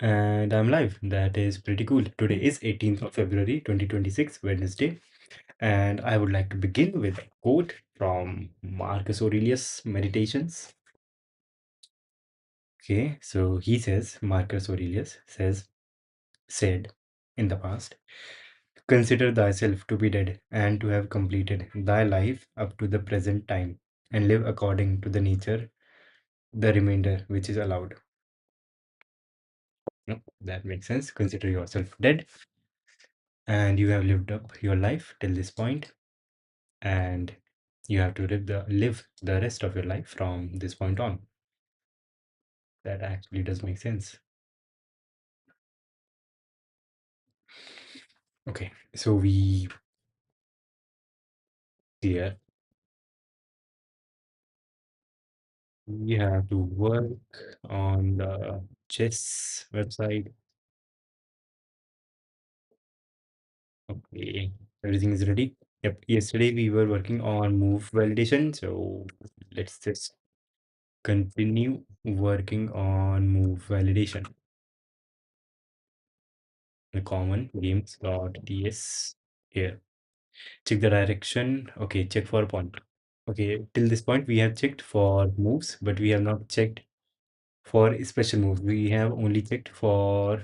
And I'm live. That is pretty cool. Today is 18th of February 2026, Wednesday. And I would like to begin with a quote from Marcus Aurelius' Meditations. Okay, so he says, Marcus Aurelius said in the past, consider thyself to be dead and to have completed thy life up to the present time, and live according to the nature, the remainder which is allowed. No, that makes sense. Consider yourself dead and you have lived up your life till this point, and you have to live the rest of your life from this point on. That actually does make sense. Okay, so here we have to work on the chess website. Okay, everything is ready. Yep, yesterday we were working on move validation, so let's just continue working on move validation. The common games.ts here. Check the direction. Okay, check for point. Okay, till this point we have checked for moves, but we have not checked for special moves. We have only checked for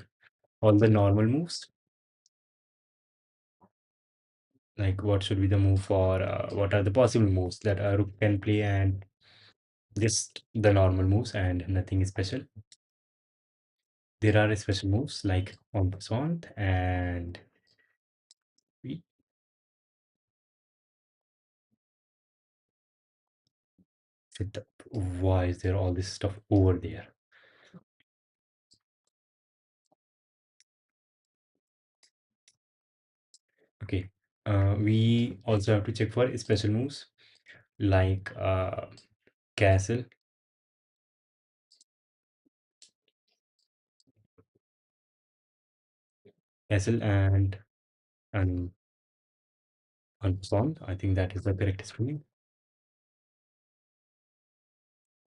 all the normal moves. Like what should be the move for, what are the possible moves that a rook can play, and just the normal moves and nothing special. There are special moves like en passant and we set up. Why is there all this stuff over there? Okay, we also have to check for special moves like castle, and unpassant. I think that is the correct spelling.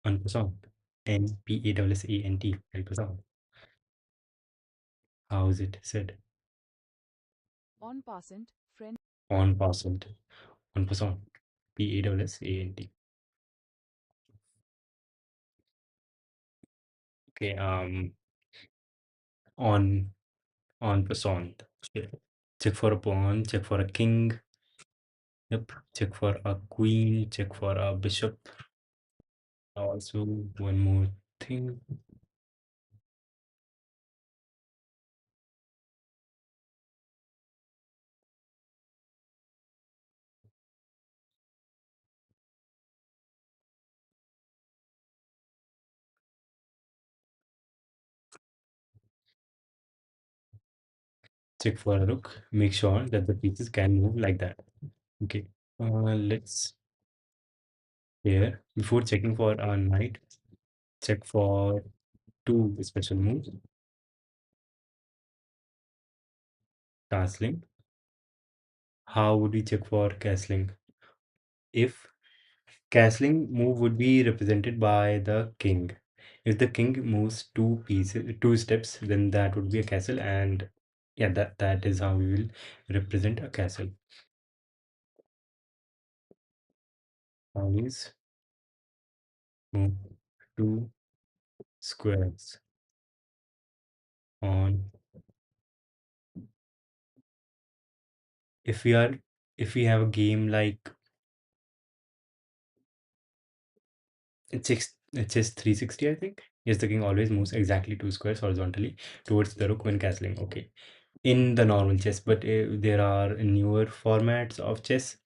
Unpassant. N-P-A-S-S-A-N-T. Unpassant. How is it said? En passant, French. En passant. Unpassant. P-A-S-S-A-N-T. Okay. On en passant. Okay. Check for a pawn. Check for a king. Yep. Check for a queen. Check for a bishop. Also, one more thing. Check for a rook. Make sure that the pieces can move like that. Okay. Let's here before checking for a knight. Check for two special moves. Castling. How would we check for castling? If castling move would be represented by the king. If the king moves two steps, then that would be a castle, and yeah, that is how we will represent a castle. Always move two squares on. If we are if we have a game like chess 360, I think. Yes, the king always moves exactly two squares horizontally towards the rook when castling. Okay, in the normal chess, but there are newer formats of chess,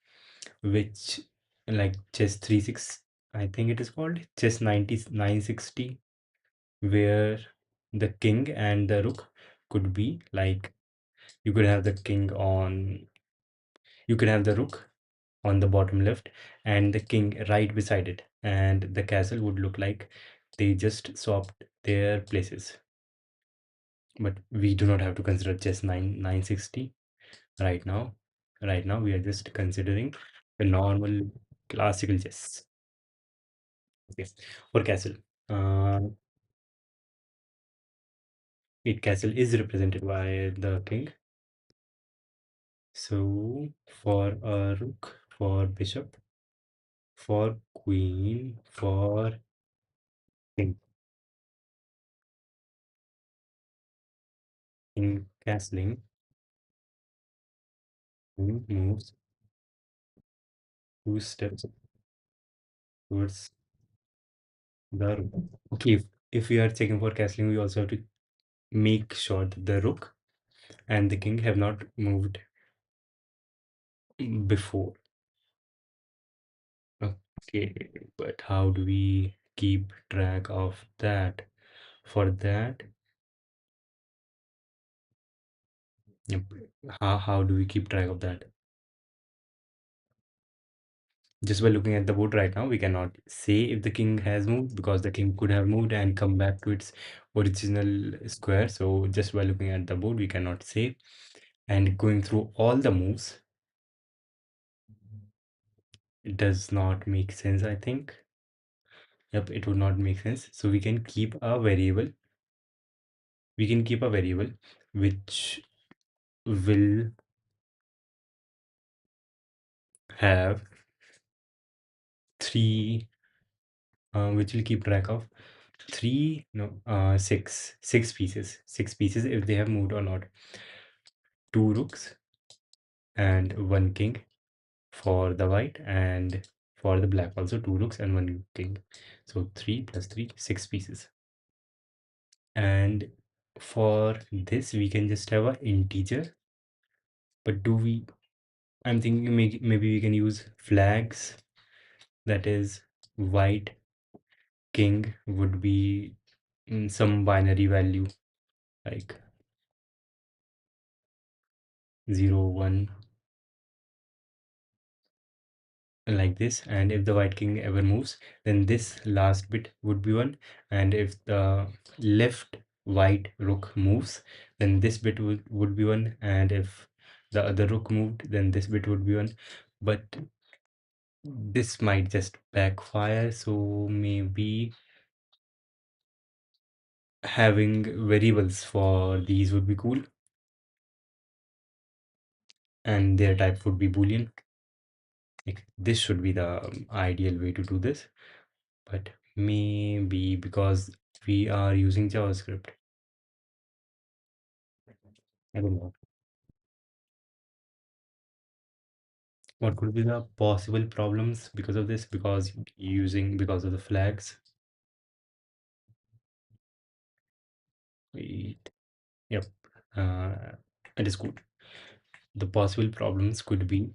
which like chess 36, I think it is called chess 960, where the king and the rook could be like you could have the king on you could have the rook on the bottom left and the king right beside it, and the castle would look like they just swapped their places. But we do not have to consider chess 960 right now. Right now we are just considering the normal classical chess. Okay, for castle. uh, Wait, castle is represented by the king. So for a rook, for bishop, for queen, for king. In castling, king moves 2 steps towards the rook. Okay, if we are checking for castling, we also have to make sure that the rook and the king have not moved before. Okay, but how do we keep track of that? For that, yep. How do we keep track of that? Just by looking at the board right now, we cannot say if the king has moved because the king could have moved and come back to its original square. So just by looking at the board, we cannot say. And going through all the moves, it does not make sense, I think. Yep, it would not make sense. So we can keep a variable. We can keep a variable which will have three, which will keep track of three, no, six pieces if they have moved or not. Two rooks and one king for the white, and for the black also two rooks and one king. So 3 plus 3, 6 pieces. And for this, we can just have an integer. But do we? I'm thinking maybe we can use flags. That is, white king would be some binary value like 0 1, like this. And if the white king ever moves, then this last bit would be 1. And if the left white rook moves, then this bit would be 1. And if the other rook moved, then this bit would be 1. But this might just backfire, so maybe having variables for these would be cool, and their type would be boolean. Like, this should be the ideal way to do this, but maybe because we are using JavaScript, I don't know. What could be the possible problems because of this? Because of the flags. Wait, yep, uh, it is good. The possible problems could be,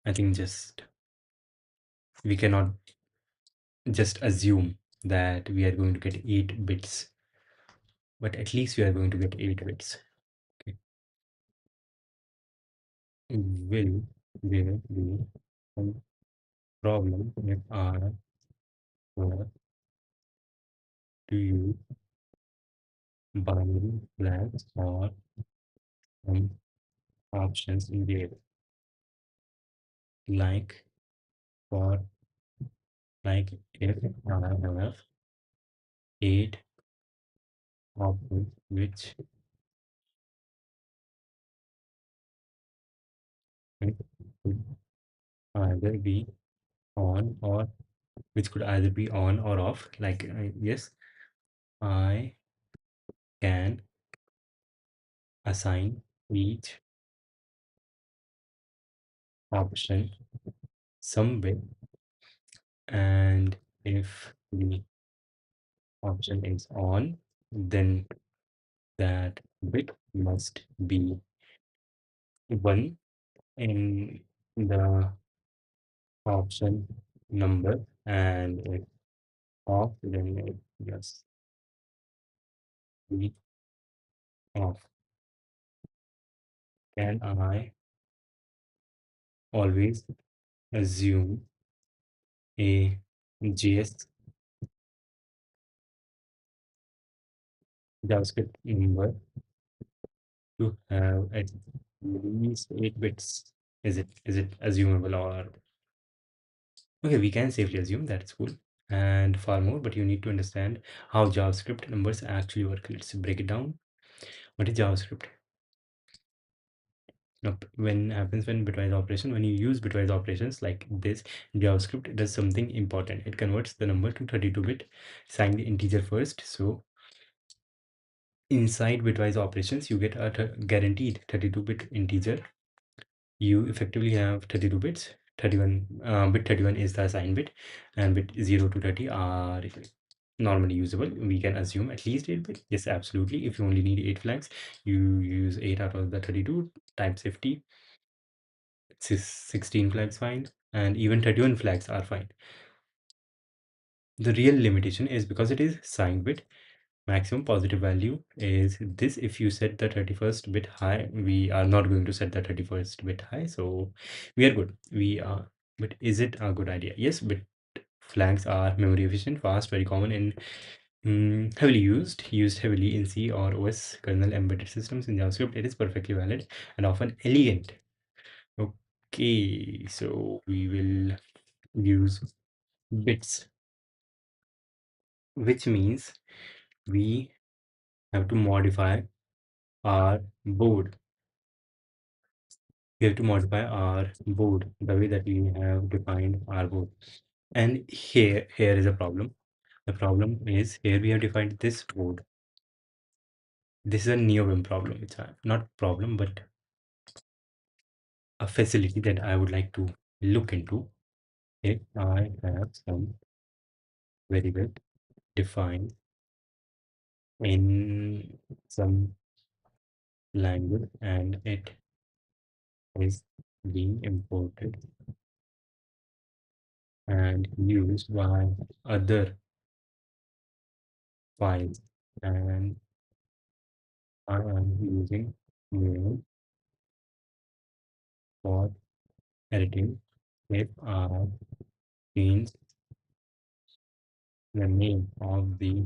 I think, just we cannot just assume that we are going to get 8 bits, but at least we are going to get 8 bits. Okay. Will there be some problem if I were to use binary flags or some options in there, like for like if I have 8 options which could either be on or which could either be on or off, like yes, I can assign each option some bit, and if the option is on, then that bit must be 1 in the option number, and if off, then it must be off. Can I always assume a JS JavaScript number to have at least 8 bits? Is it assumable, or okay, we can safely assume that's cool. and far more, but you need to understand how JavaScript numbers actually work. Let's break it down. What is JavaScript? When happens when bitwise operation, when you use bitwise operations like this, JavaScript does something important. It converts the number to 32-bit, signed integer first. So inside bitwise operations, you get a guaranteed 32-bit integer. You effectively have 32 bits. 31 bit 31 is the assigned bit, and bit 0 to 30 are normally usable. We can assume at least 8 bit. Yes, absolutely. If you only need 8 flags, you use 8 out of the 32 times 50. 16 flags fine, and even 31 flags are fine. The real limitation is because it is signed bit, maximum positive value is this. If you set the 31st bit high, we are not going to set the 31st bit high, so we are good. We are, but is it a good idea? Yes, bit flags are memory efficient, fast, very common in heavily used heavily in C or OS kernel embedded systems. In JavaScript, it is perfectly valid and often elegant. Okay, so we will use bits, which means we have to modify our board. We have to modify our board the way that we have defined our board. And here is a problem. The problem is here we have defined this board. This is a NeoVim problem. It's not problem, but a facility that I would like to look into. If I have some variable defined in some language and it is being imported and used by other files, and I am using mail for editing. If I change the name of the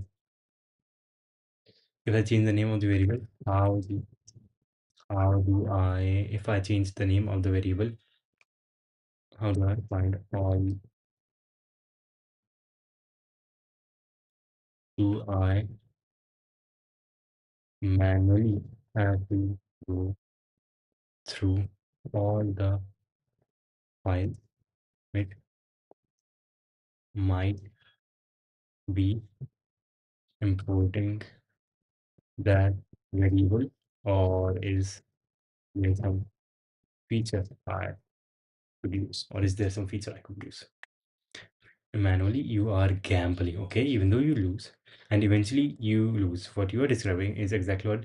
if I change the name of the variable, how do I if I change the name of the variable, how do I find all do I manually have to go through all the files? It might be importing that variable, or is there some feature I could use, or is there some feature I could use? Manually, you are gambling, okay? Even though you lose, and eventually you lose. What you are describing is exactly what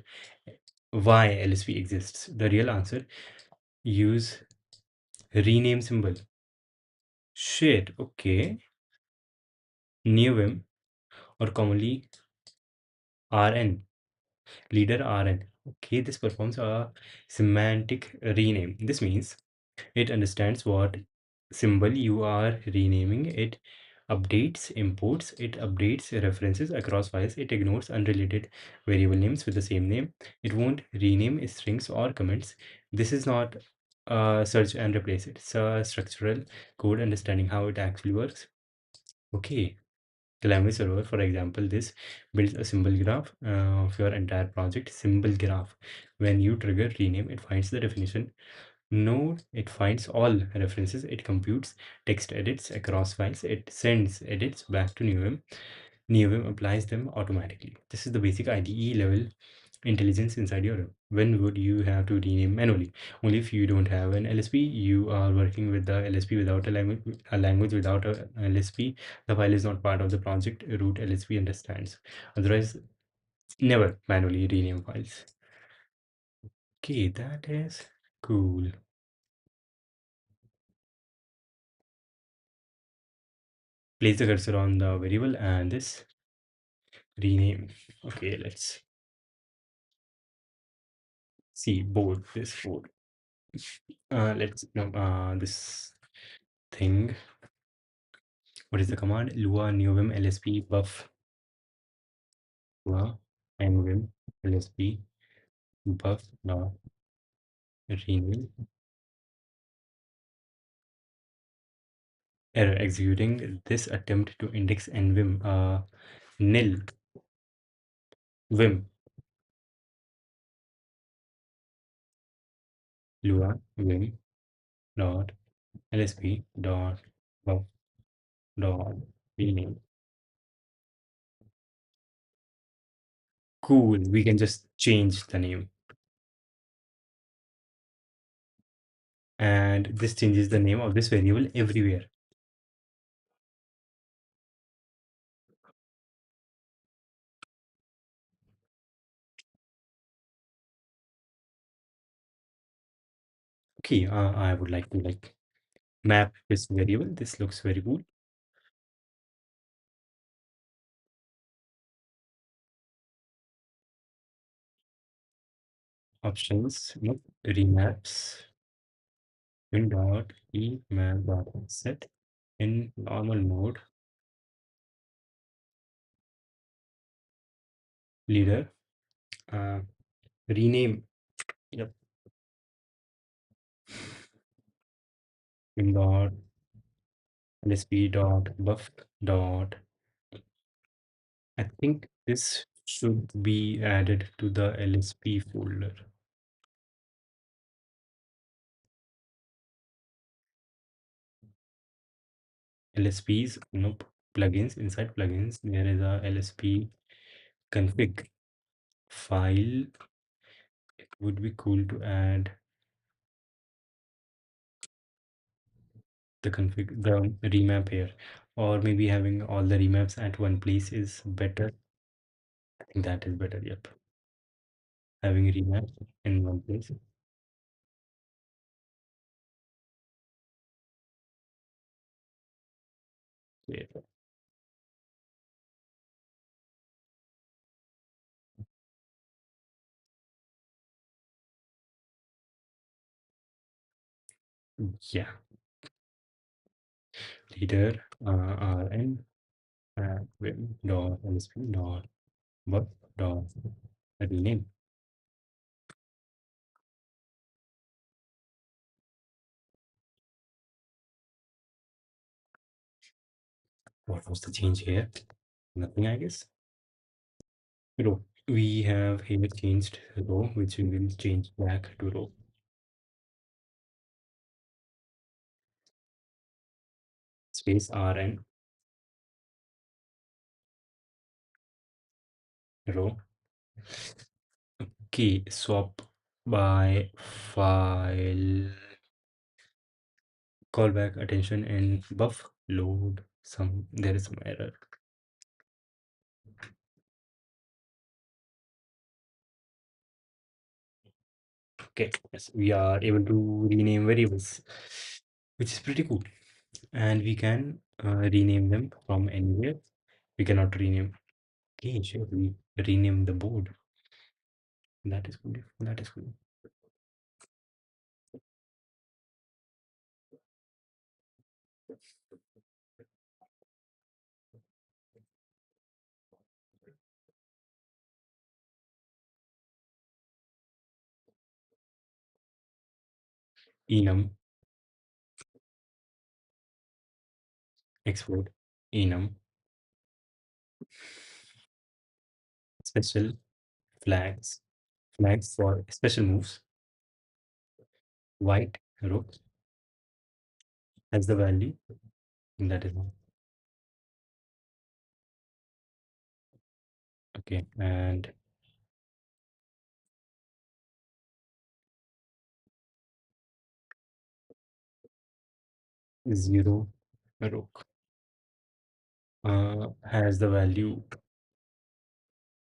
why LSP exists. The real answer: use rename symbol. Shit, okay. NeoVim, or commonly RN, leader RN. Okay, this performs a semantic rename. This means it understands what symbol you are renaming. It updates imports, it updates references across files, it ignores unrelated variable names with the same name. It won't rename strings or comments. This is not search and replace. It's a structural code understanding how it actually works. Okay, the language server, for example, this builds a symbol graph of your entire project. Symbol graph. When you trigger rename, it finds the definition node, it finds all references, it computes text edits across files, it sends edits back to NeoVim. NeoVim applies them automatically. This is the basic IDE level intelligence inside your app. When would you have to rename manually? Only if you don't have an LSP, you are working with the LSP without a language without a LSP. The file is not part of the project root LSP understands. Otherwise, never manually rename files. Okay, that is cool. Place the cursor on the variable and this rename. Okay, let's see board, this board. Let's no this thing. What is the command? Lua neovim lsp buff. Lua nvim lsp buff now rename. Error. Executing this attempt to index nvim. Nil. Vim. Lua. Vim. Dot. LSP. Dot. Buff. Dot. Rename. Cool. We can just change the name. And this changes the name of this variable everywhere. Okay, I would like to map this variable. This looks very cool. Options, nope. Remaps, in dot emap dot set in normal mode, leader, uh, rename, yep, in dot lsp dot buff dot. I think this should be added to the lsp folder. LSPs, nope. Plugins, inside plugins, there is a LSP config file. It would be cool to add the config, the remap here, or maybe having all the remaps at one place is better. I think that is better. Yep, having remaps in one place. Yeah. Yeah. Leader rn win dot lsp dot buff dot rename. What was the change here? Nothing, I guess. Row. We have here changed row, which we will change back to row. Space rn row. Okay, swap by file. Callback attention and buff load. There is some error. Okay, yes, we are able to rename variables, which is pretty cool. And we can rename them from anywhere. We cannot rename. Okay, sure, we rename the board. That is cool. That is cool. Enum, export, enum, special flags, flags for special moves, white row as the value. That is all. Okay, and zero row has the value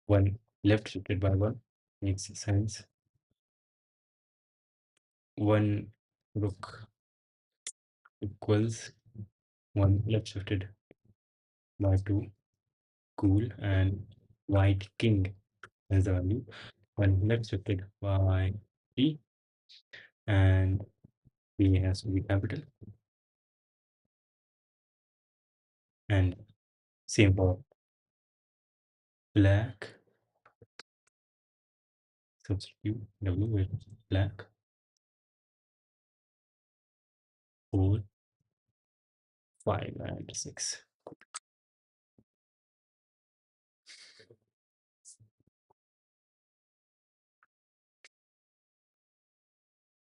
1 left shifted by 1 makes sense. 1 rook equals 1 left shifted by 2, cool, and white king has the value 1 left shifted by 3, and p has to be capital, and same for black. Substitute w with black 4 5 and 6.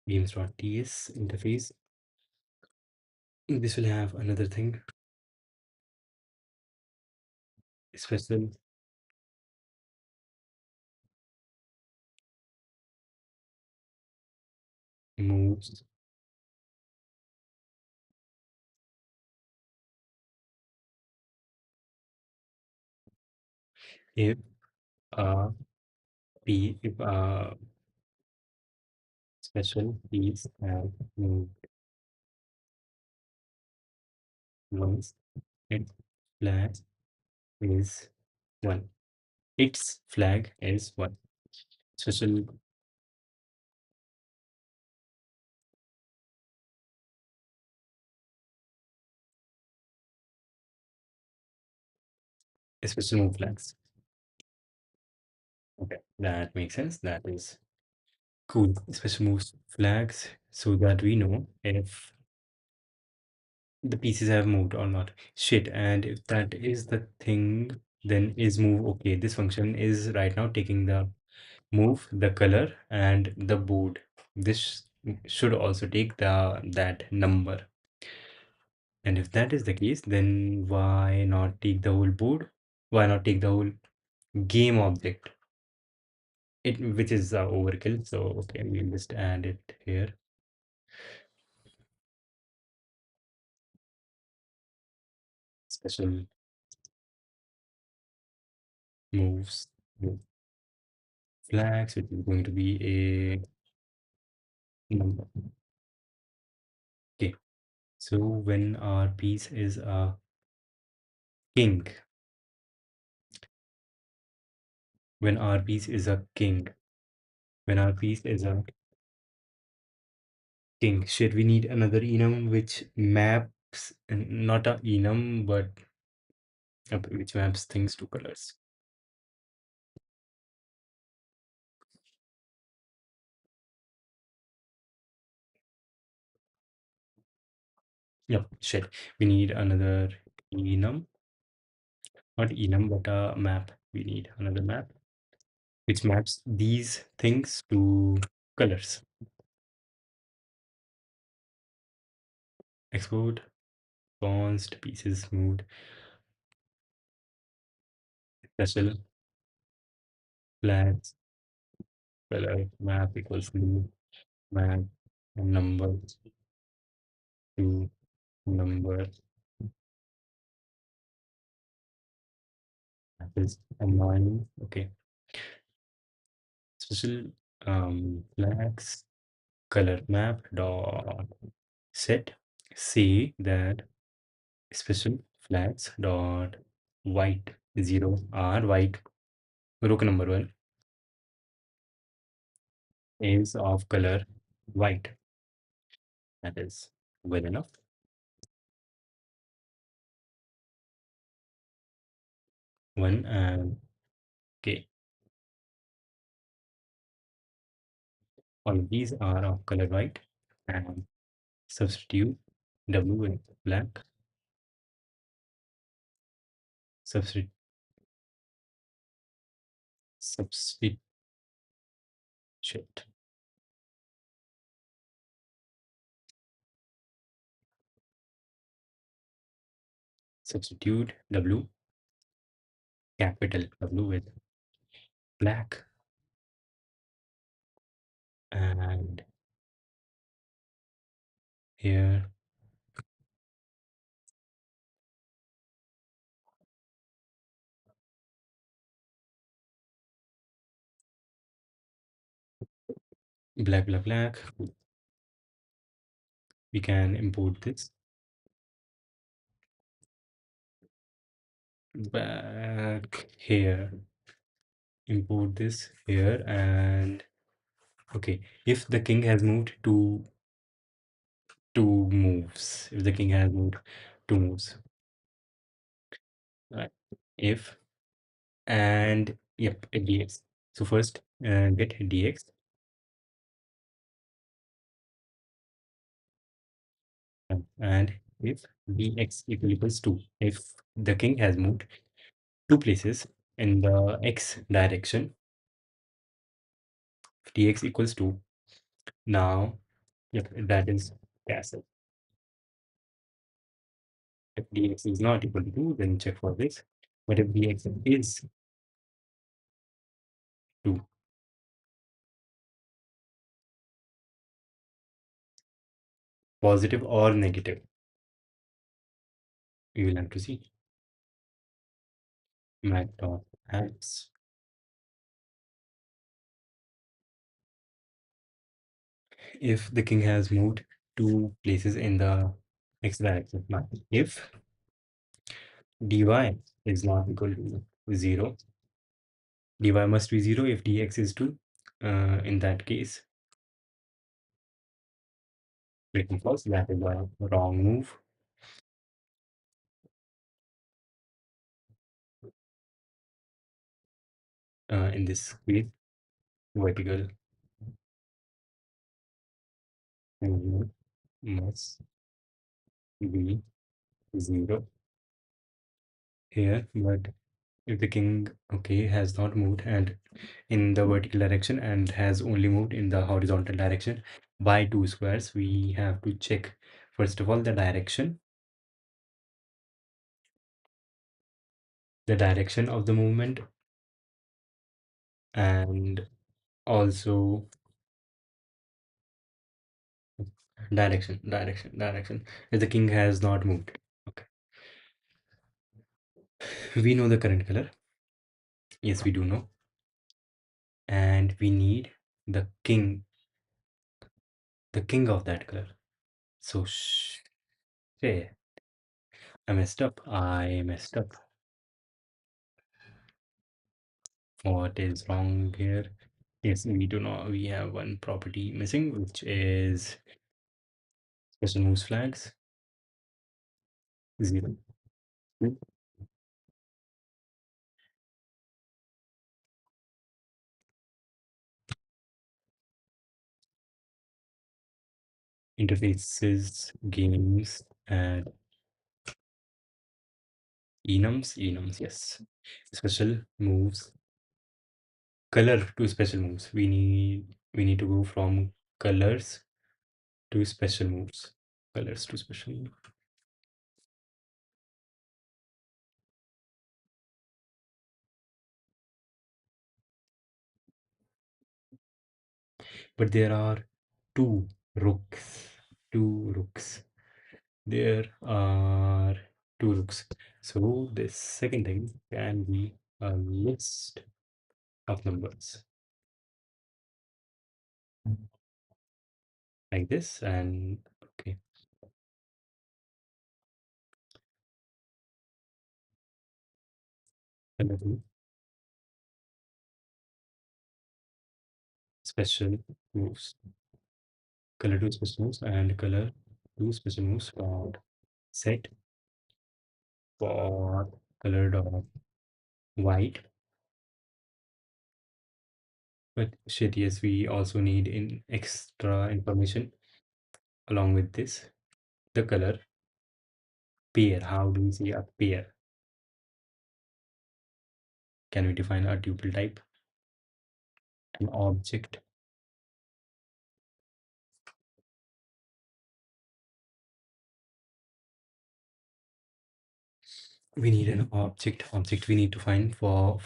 Games.ts interface. This will have another thing, special moves if if special piece have moved once, its flag is 1. Its flag is 1. Special special move flags. Okay, that makes sense. That is cool. Special moves flags so that we know if the pieces have moved or not. Shit, and if that is the thing, then is move okay. This function is right now taking the move, the color, and the board. This should also take that number. And if that is the case, then why not take the whole board? Why not take the whole game object? Which is overkill. So okay, we'll just add it here. Special moves, move flags, which is going to be a number. Okay. So when our piece is a king, when our piece is a king, when our piece is a king, should we need another enum which maps, not a enum, but which maps things to colors? Yep, shit. We need another enum, not enum, but a map. We need another map which maps these things to colors. Export, const, pieces moved, special flags, color, map equals new, map, number to number, that is annoying. Okay. Special flags, color map dot set, say that special flags dot white 0 are white, row number 1 is of color white. That is well enough. 1 and okay, all of these are of color white, and substitute w with black, substitute substitute substitute w, capital W with black, and here black. We can import this back here, import this here, and okay, if the king has moved two moves, if the king has moved 2 moves, right? If and yep, dx. So first get dx, and if dx equals 2. If the king has moved two places in the x direction, dx equals 2. Now, yep, that is castle. If dx is not equal to 2, then check for this. But if dx is 2, positive or negative, we will have to see. Mat dot x. If the king has moved two places in the x direction. Now, if dy is not equal to 0, dy must be 0 if dx is 2. In that case, written false, that is a wrong move. In this case, vertical movement must be 0 here, but if the king, okay, has not moved and in the vertical direction and has only moved in the horizontal direction by 2 squares, we have to check first of all the direction of the movement, and also direction if the king has not moved. Okay, we know the current color. Yes, we do know, and we need the king of that color. So shit, I messed up. What is wrong here? Yes, we do not. We have one property missing, which is special moves flags 0. Interfaces, games, and enums, yes. Special moves, color to special moves. We need to go from colors to special moves. Colors to special move. But there are two rooks. Two rooks. There are two rooks. So this second thing can be a list of numbers like this, and okay, color two special moves, color two special moves, and color two special moves for set for color dot white. But shit, yes, we also need in extra information along with this. The color pair. How do we say a pair? Can we define a tuple type? An object. We need an object we need to find for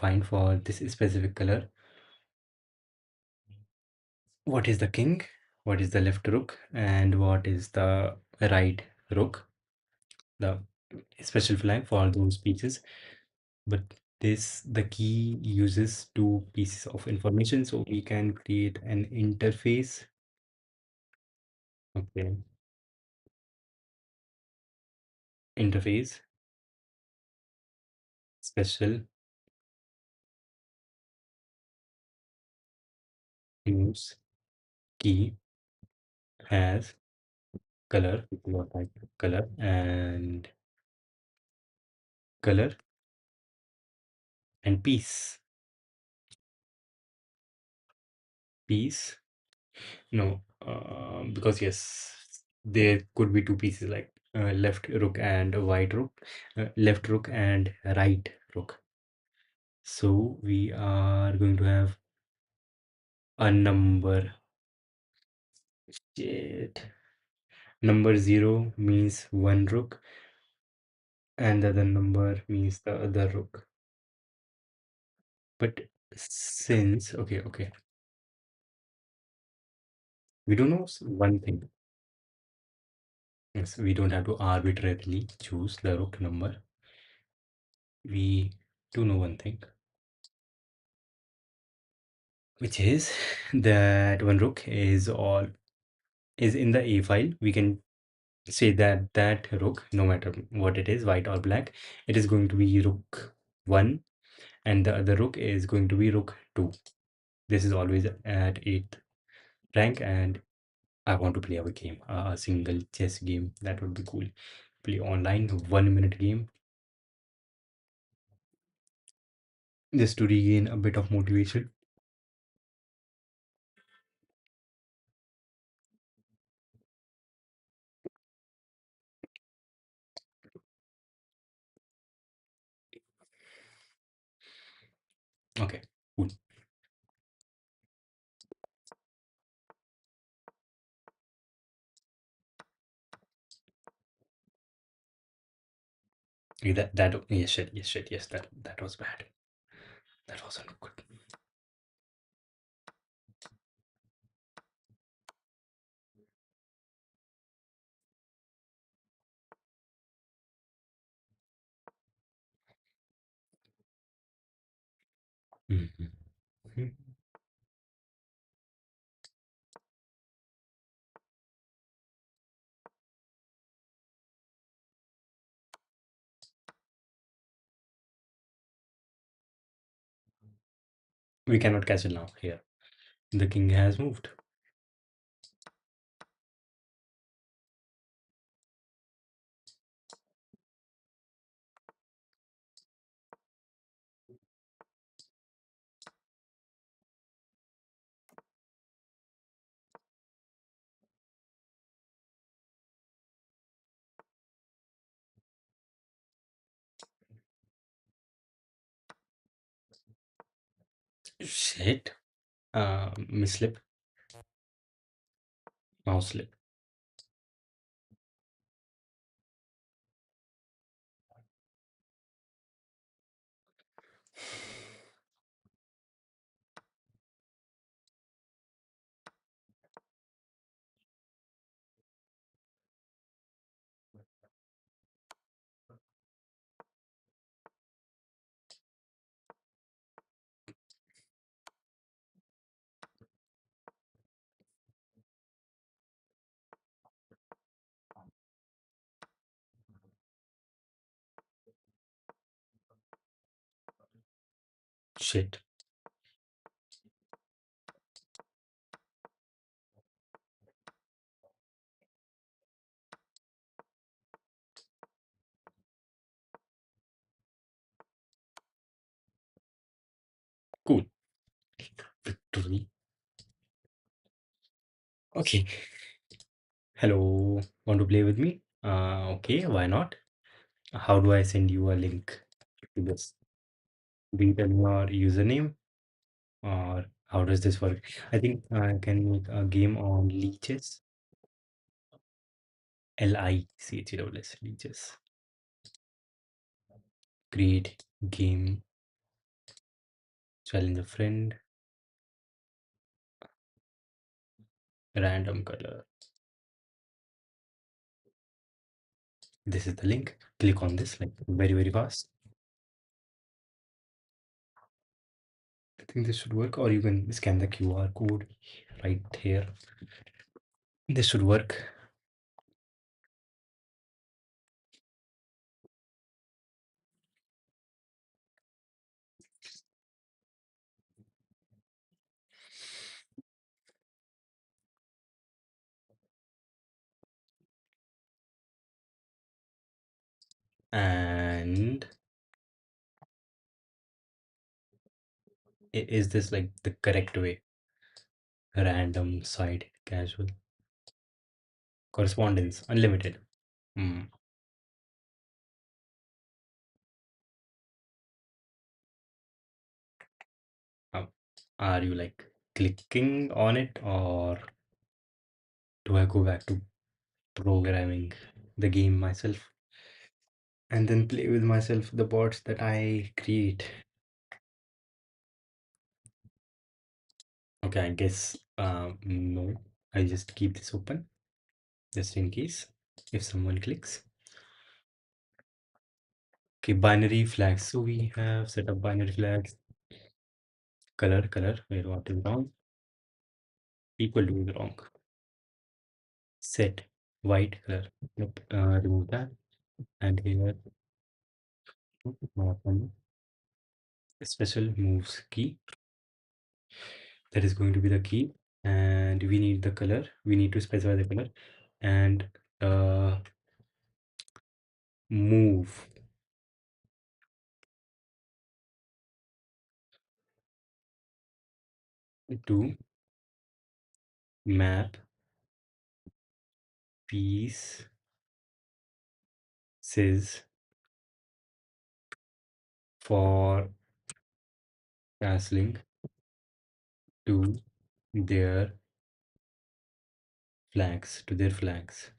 this specific color. What is the king? What is the left rook? And what is the right rook? The special flag for those pieces. But the key uses two pieces of information, so we can create an interface. Okay, interface special moves key has color, what type color, and color and piece. No, because yes, there could be two pieces like left rook and white rook, left rook and right rook. So we are going to have a number. Shit. Number 0 means one rook, and the other number means the other rook. But since, okay, we do know one thing. Yes, we don't have to arbitrarily choose the rook number. We do know one thing, which is that one rook is in the A file. We can say that that rook, no matter what it is, white or black, it is going to be rook 1, and the other rook is going to be rook 2. This is always at 8th rank, and I want to play a game, a single chess game. That would be cool. Play online, 1 minute game, just to regain a bit of motivation. Okay, cool. Yes, shit, yes, that was bad. That wasn't good. Mhm. We cannot castle now. Here, the king has moved. Shit. Mislip, mouse slip. Shit. Cool. Victory. Okay. Hello. Want to play with me? Okay, why not? How do I send you a link to this? Do you tell me your username, or how does this work? I think I can make a game on leeches. Lichess. Leeches. Create game. Challenge a friend. Random color. This is the link. Click on this like very fast. I think this should work, or you can scan the QR code right here. This should work. And is this like the correct way? Random side casual correspondence unlimited. Hmm. uh, are you like clicking on it, or do I go back to programming the game myself and then play with myself the bots that I create? Okay, I guess no. I just keep this open just in case if someone clicks. Okay, binary flags. So we have set up binary flags. Color, where what is wrong? Equal to is wrong. Set white color. Nope, remove that. And here, one special moves key. That is going to be the key. And we need the color. We need to specify the color. And move to map pieces for castling to their flags, to their flags.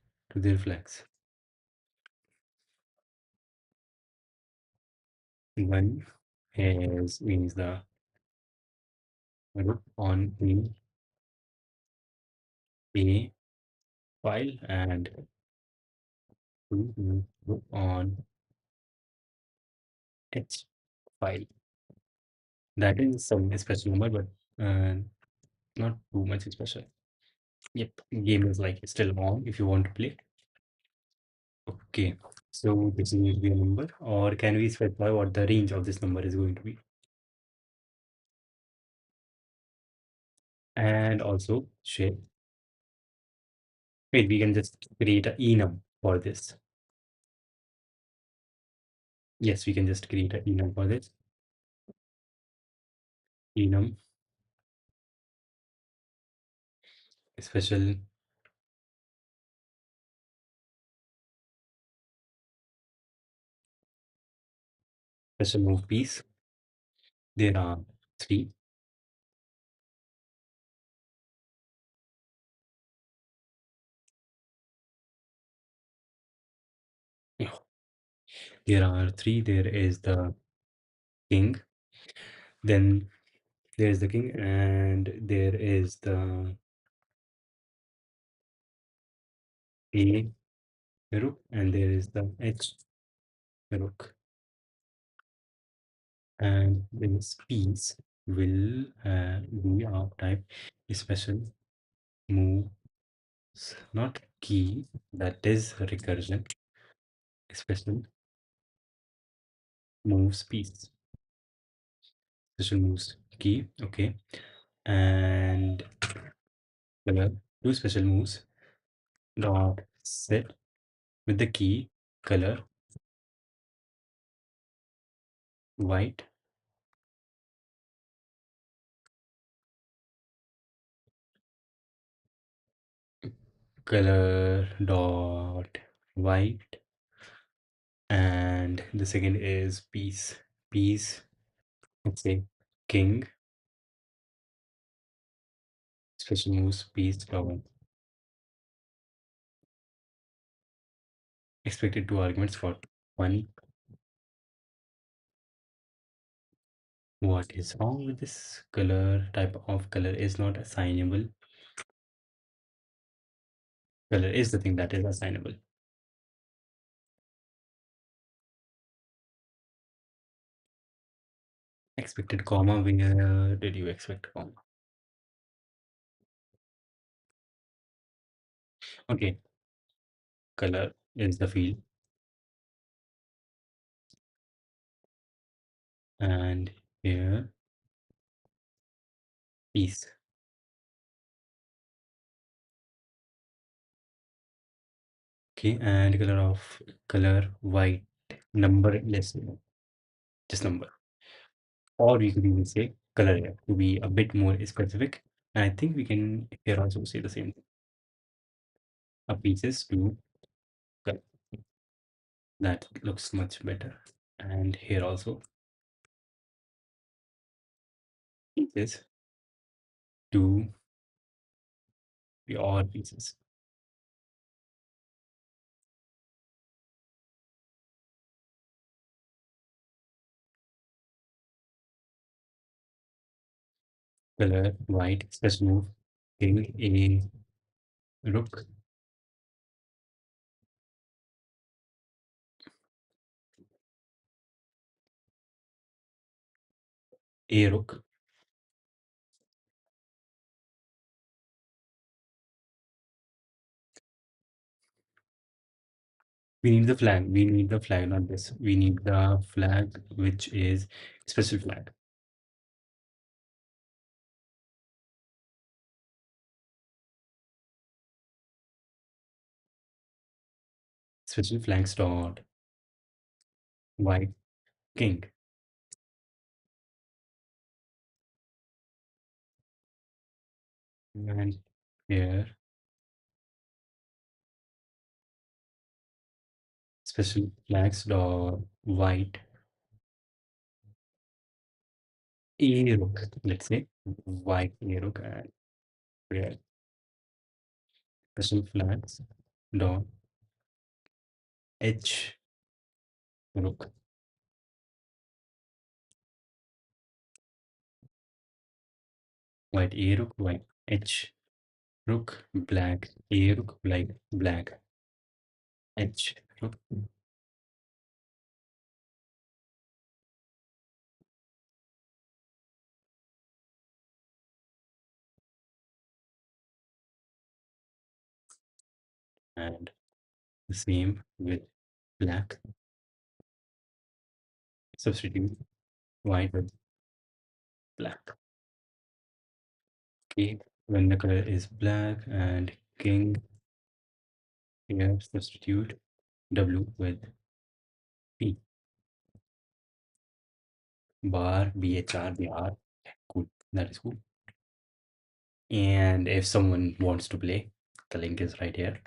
One has means the root on a file, and two means root on h file. That is some special number, but not too much special. Yep, game is like still on if you want to play. Okay, so this needs to be a number, or can we specify what the range of this number is going to be? And also shape. Wait, we can just create a enum for this. Yes, we can just create a enum for this. Enum special special move piece. There are three. Yeah, there are three. There is the king, then there is the king, and there is the a rook, and there is the h rook. And this piece will be of type special moves, not key, that is recursion, special moves piece, special moves key. Okay, and color two special moves dot set with the key color white, color dot white, and the second is piece, let's say king, special moves piece dot expected two arguments for one. What is wrong with this color? Type of color is not assignable. Color is the thing that is assignable. Expected comma, where did you expect comma? Okay, color is the field, and here piece. Okay, and color white, number less, just number. Or we could even say color here to be a bit more specific. And I think we can here also say the same thing. A pieces to color. That looks much better. And here also pieces, two pure pieces. Color white, special move, king, a rook, a rook. We need the flag. We need the flag, not this. We need the flag, which is special flag. Special flags dot white king. And here special flags dot white a rook. Let's say white a rook and here special flags dot h rook. White a rook, white h rook, black a rook, black h rook. And the same with black. Substitute white with black. Okay, when the color is black and king, here substitute W with P. Bar, BHR, BR. Cool. That is cool. And if someone wants to play, the link is right here.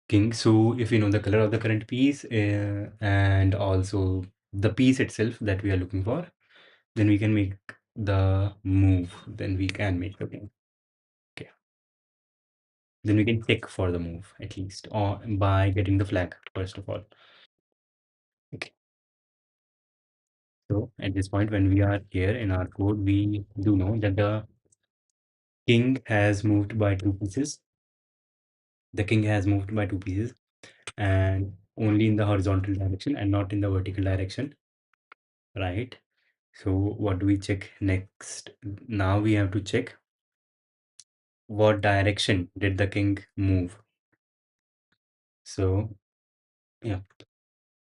King. So if you know the color of the current piece and also the piece itself that we are looking for, then we can make the move. Then we can make the king. Okay. Then we can check for the move at least, or by getting the flag first of all. Okay. So at this point, when we are here in our code, we do know that the king has moved by two pieces. The king has moved by two pieces and only in the horizontal direction and not in the vertical direction, right? So what do we check next? Now we have to check what direction did the king move. So yeah,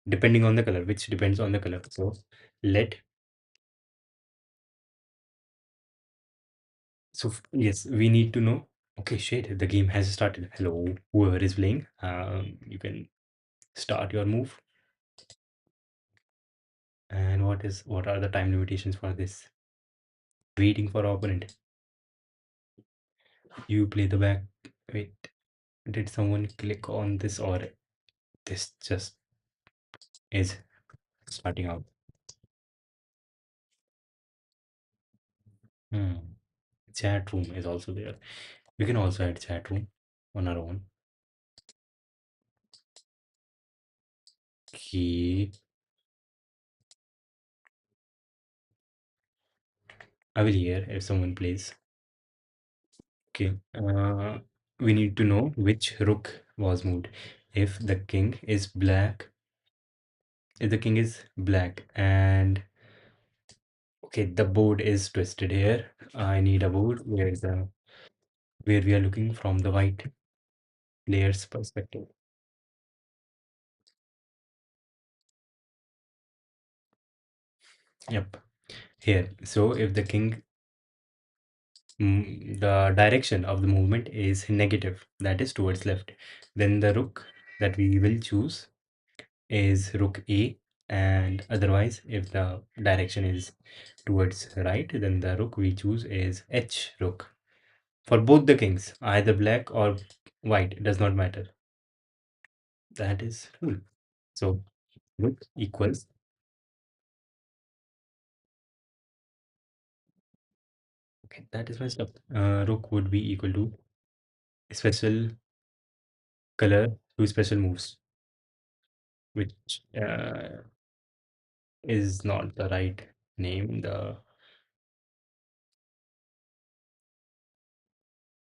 depending on the color, which depends on the color. So let yes, we need to know. Okay, shit, the game has started. Hello, whoever is playing, you can start your move. And what are the time limitations for this? Waiting for opponent. You play the back. Wait, did someone click on this or this just is starting out? Hmm. Chat room is also there. We can also add chat room on our own. Okay, I will hear if someone plays. Okay, we need to know which rook was moved. If the king is black, if the king is black and okay, the board is twisted here. I need a board where we are looking from the white player's perspective. Yep. Here. So if the king, the direction of the movement is negative, that is towards left, then the rook that we will choose is rook A. And otherwise, if the direction is towards right, then the rook we choose is H rook. For both the kings, either black or white, it does not matter. That is rule. So rook equals, okay, that is messed up. Rook would be equal to special color to special moves, which is not the right name. The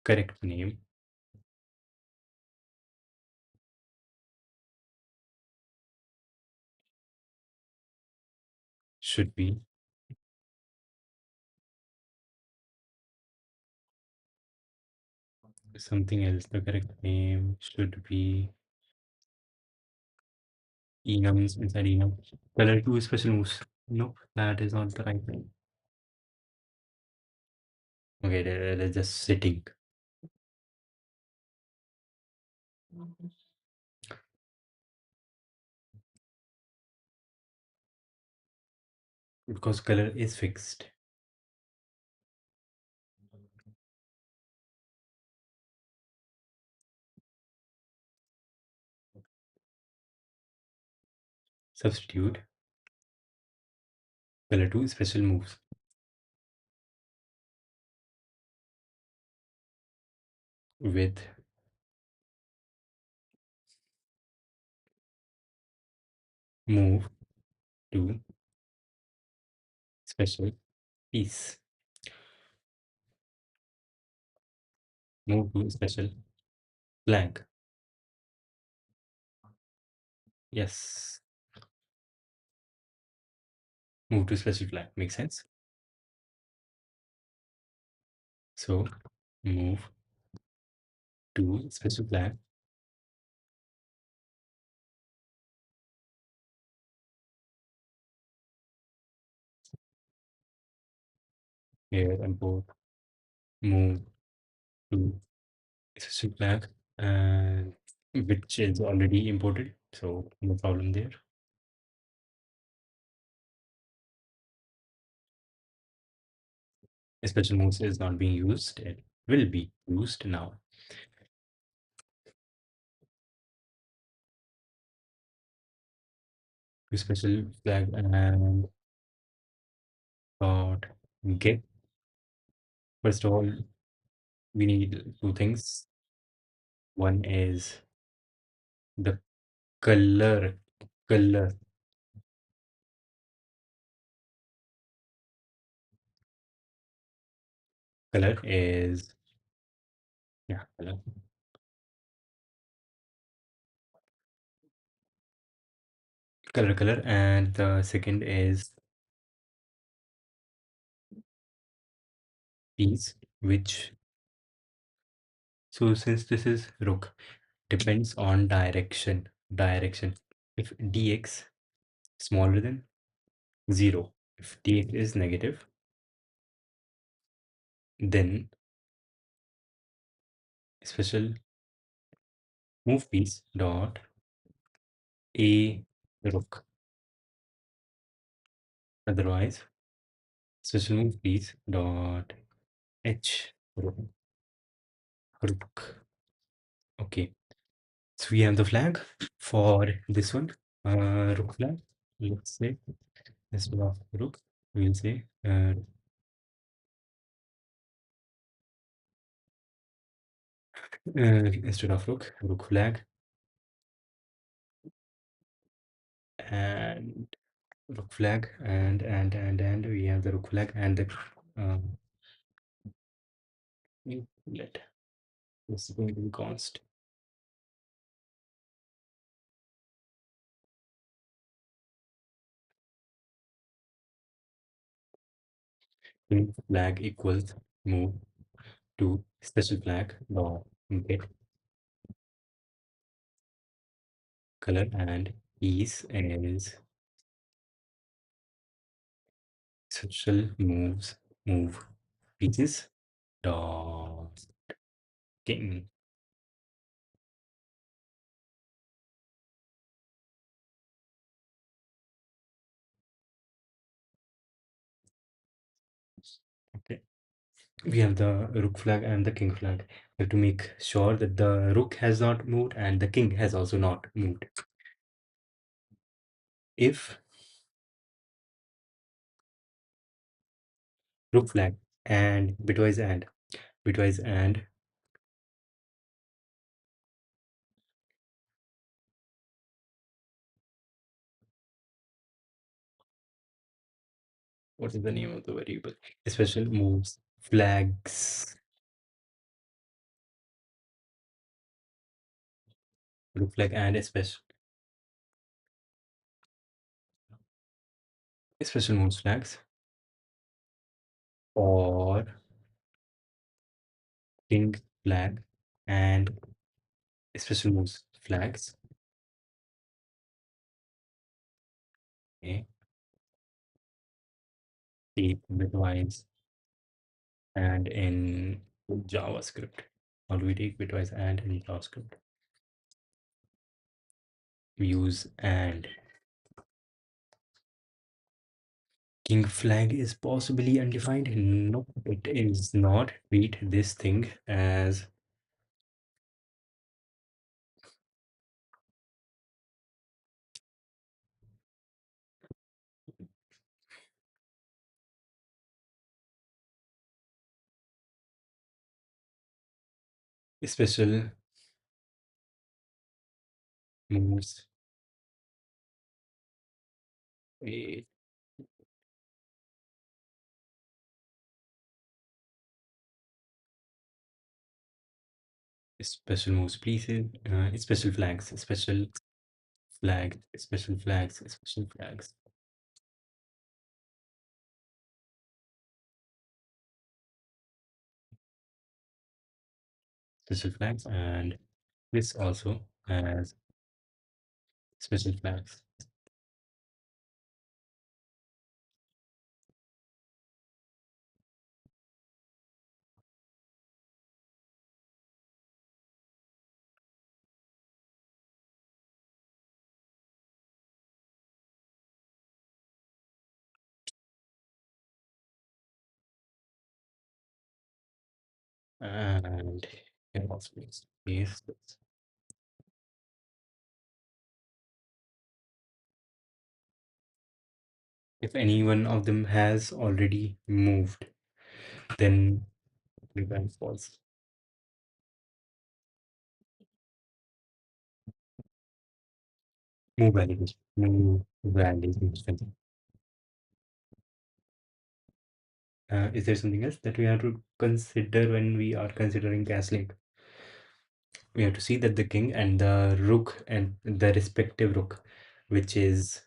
correct name should be something else. The correct name should be enums inside enum. Color two special moves. Nope, that is not the right name. Okay, they're just sitting because color is fixed. Substitute color two special moves with move to special piece. Move to special blank. Yes, move to special blank. Makes sense. So move to special blank. Here import move to special blank, and which is already imported. So no problem there. Special moves is not being used. It will be used now. To special flag and dot get. First of all, we need two things. One is the color. Color. Color is, yeah, color. Color. And the second is piece, which, so since this is rook, depends on direction. Direction. If dx smaller than 0, if dx is negative, then special move piece dot a rook. Otherwise, special move piece dot h rook. Rook. Okay, so we have the flag for this one. Rook flag. Let's say instead of rook, we'll say instead of rook, rook flag, and rook flag, and we have the rook flag and the um, let this is going to be const. Flag equals move to special flag dot get color, and piece is special move pieces dot king. Okay, We have the rook flag and the king flag. We have to make sure that the rook has not moved and the king has also not moved. If rook flag and bitwise and what is the name of the variable? Special moves, flags, rook flag and special moves flags or king flag and special moves flags. Okay, take bitwise and in JavaScript. How do we take bitwise and in JavaScript? We use and. King flag is possibly undefined. No, it is not. Treat this thing as special moves. Wait, special moves, please. Special flags, special flag, special flags, special flags, special flags, and this also has special flags. And can also use this. If any one of them has already moved, then prevent false. Move validation. Move validation. Is there something else that we have to consider when we are considering castling? We have to see that the king and the rook and the respective rook, which is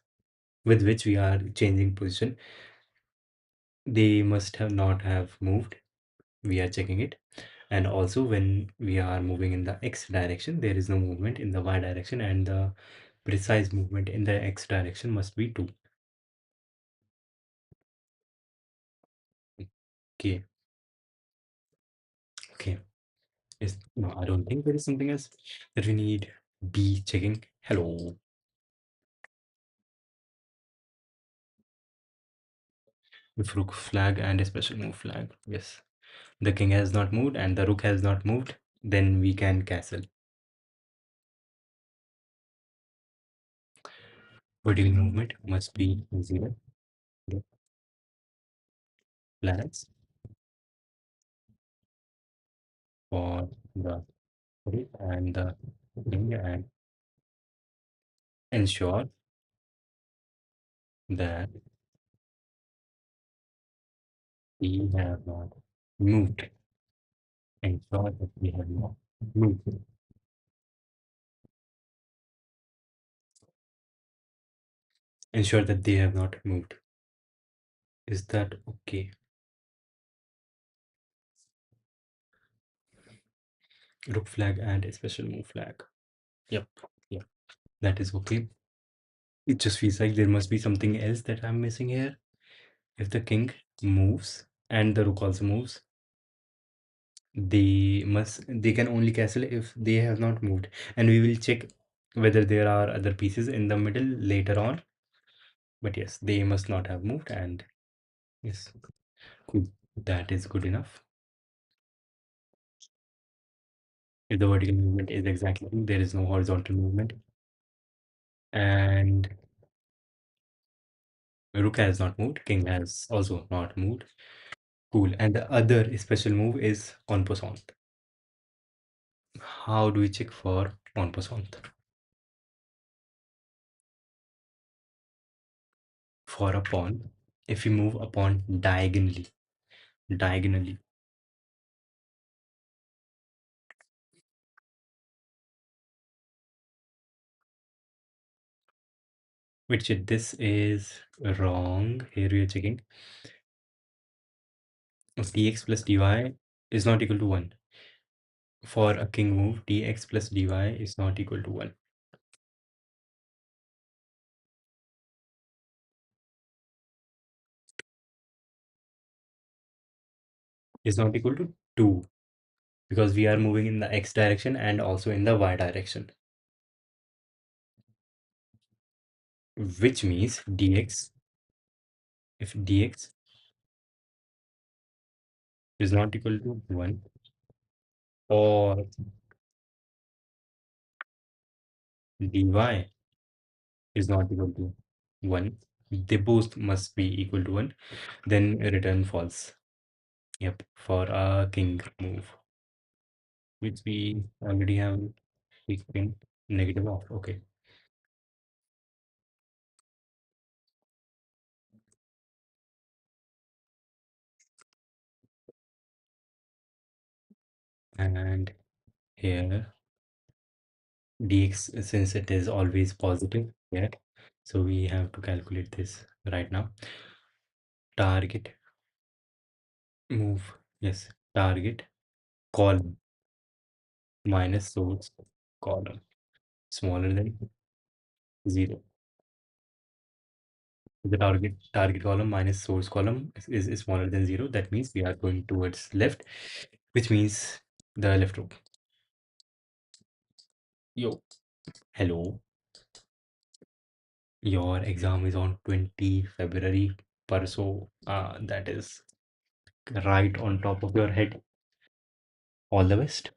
with which we are changing position, they must have not have moved. We are checking it. And also when we are moving in the x direction, there is no movement in the y direction, and the precise movement in the x direction must be 2. Okay. Okay. No, I don't think there is something else that we need be checking. Hello. With rook flag and a special move flag. Yes. The king has not moved and the rook has not moved. Then we can castle. Vertical movement must be 0. Flags for the rook and the king and ensure that we have not moved. Ensure that we have not moved. Ensure that they have not moved. Is that okay? Rook flag and a special move flag. Yep. Yeah. That is okay. It just feels like there must be something else that I'm missing here. If the king moves and the rook also moves, they can only castle if they have not moved. And we will check whether there are other pieces in the middle later on. But yes, they must not have moved, and yes, cool. That is good enough. If the vertical movement is exactly two, there is no horizontal movement. And rook has not moved, king has also not moved. Cool. And the other special move is en passant. How do we check for en passant? For a pawn, if we move a pawn diagonally, which this is wrong. Here we are checking. Dx plus dy is not equal to 1. For a king move, dx plus dy is not equal to 1. Is not equal to 2 because we are moving in the x direction and also in the y direction, which means dx, if dx is not equal to 1 or dy is not equal to 1, they both must be equal to 1, then return false. Yep, for a king move, which we already have taken negative off. Okay. And here dx, since it is always positive here, so we have to calculate this right now. Target move, yes, target column minus source column smaller than 0. The target column minus source column is smaller than 0. That means we are going towards left, which means the left row. Yo, hello. Your exam is on 20 February. Parso, that is right on top of your head. All the best.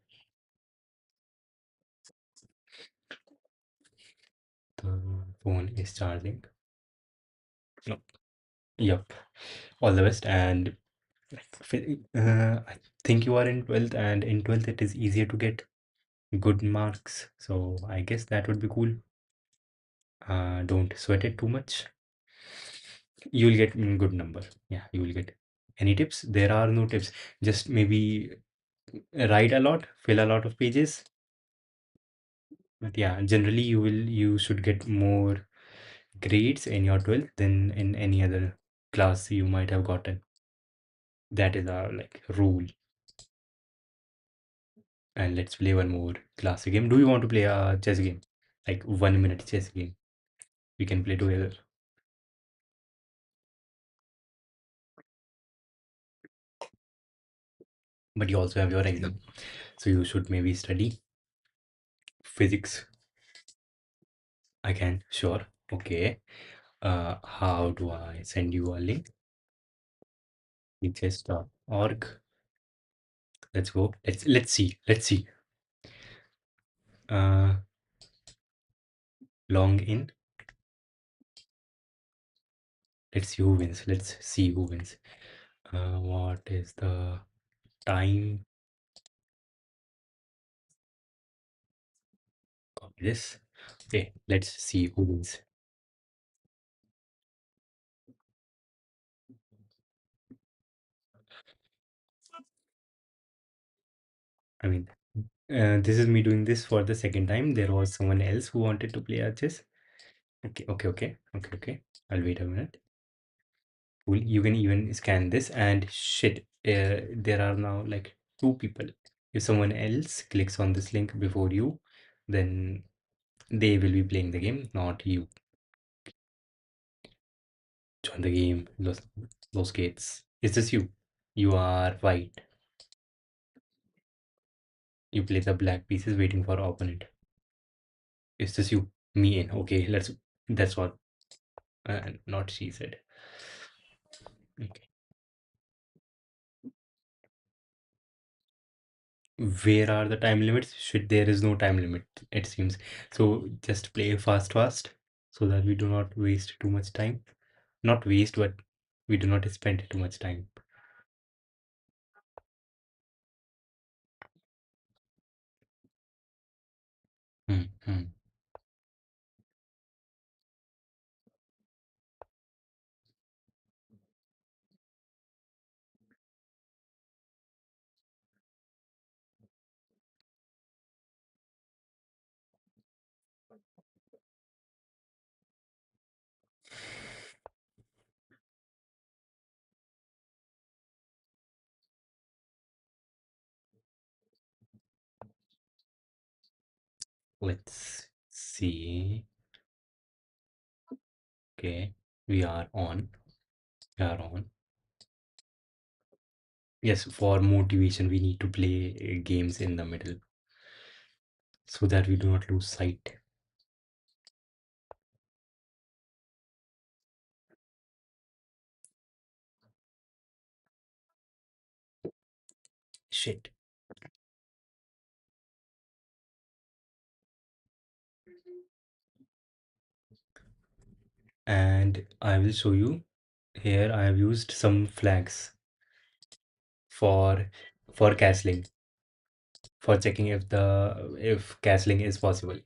The phone is charging. No. Yep. All the best. And I think you are in 12th, and in 12th it is easier to get good marks. So I guess that would be cool. Don't sweat it too much. You will get good number. Yeah, you will get. Any tips? There are no tips. Just maybe write a lot, fill a lot of pages. But yeah, generally you should get more grades in your 12th than in any other class you might have gotten. That is our like rule. And let's play one more classic game. Do you want to play a chess game? Like 1 minute chess game. We can play together. But you also have your exam. So you should maybe study physics. I can, sure. Okay. How do I send you a link? Chess.org. Let's go. Let's see. Let's see. Uh Long in. Let's see who wins. Let's see who wins. What is the time? Copy this. Okay, let's see who wins. I mean, this is me doing this for the second time. There was someone else who wanted to play a chess. Okay. I'll wait a minute. Cool. You can even scan this and shit. There are now like 2 people. If someone else clicks on this link before you, then they will be playing the game, not you. Join the game. Those gates. Is this you? You are white. You play the black pieces waiting for opponent. Is this you? Me in. Okay, let's. That's what. Not she said. Okay. where are the time limits? Should there is no time limit, it seems. So just play fast, so that we do not waste too much time. Not waste, but we do not spend too much time. Hmm, hmm. Let's see. Okay, we are on. We are on. Yes, for motivation, we need to play games in the middle so that we do not lose sight. Shit. And I will show you here. I have used some flags for castling, for checking if castling is possible.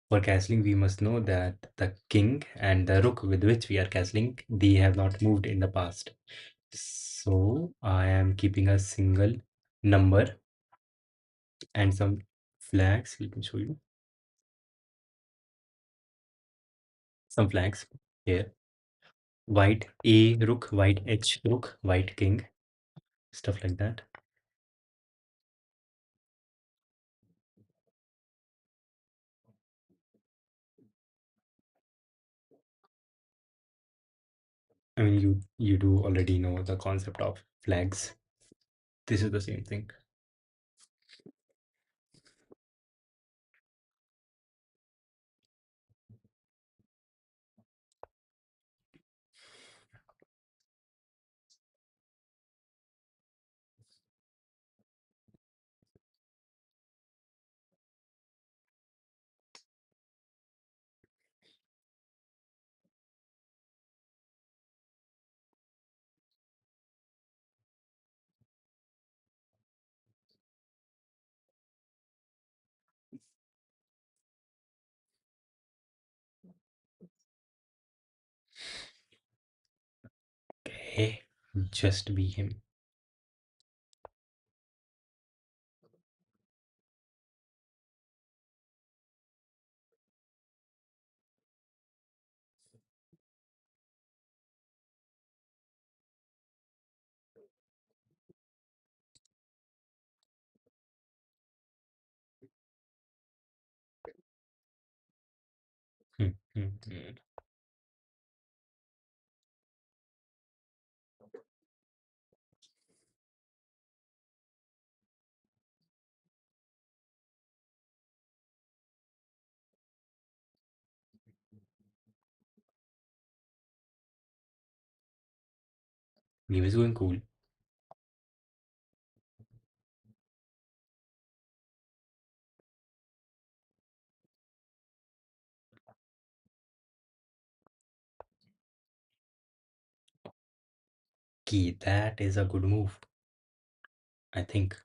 For castling, we must know that the king and the rook with which we are castling, they have not moved in the past. So I am keeping a single number and some flags. Let me show you some flags here. White A rook, white H rook, white king, stuff like that. I mean, you do already know the concept of flags. This is the same thing. Okay, just be him. Hmm, hmm, hmm. Game is going cool. Key, that is a good move, I think.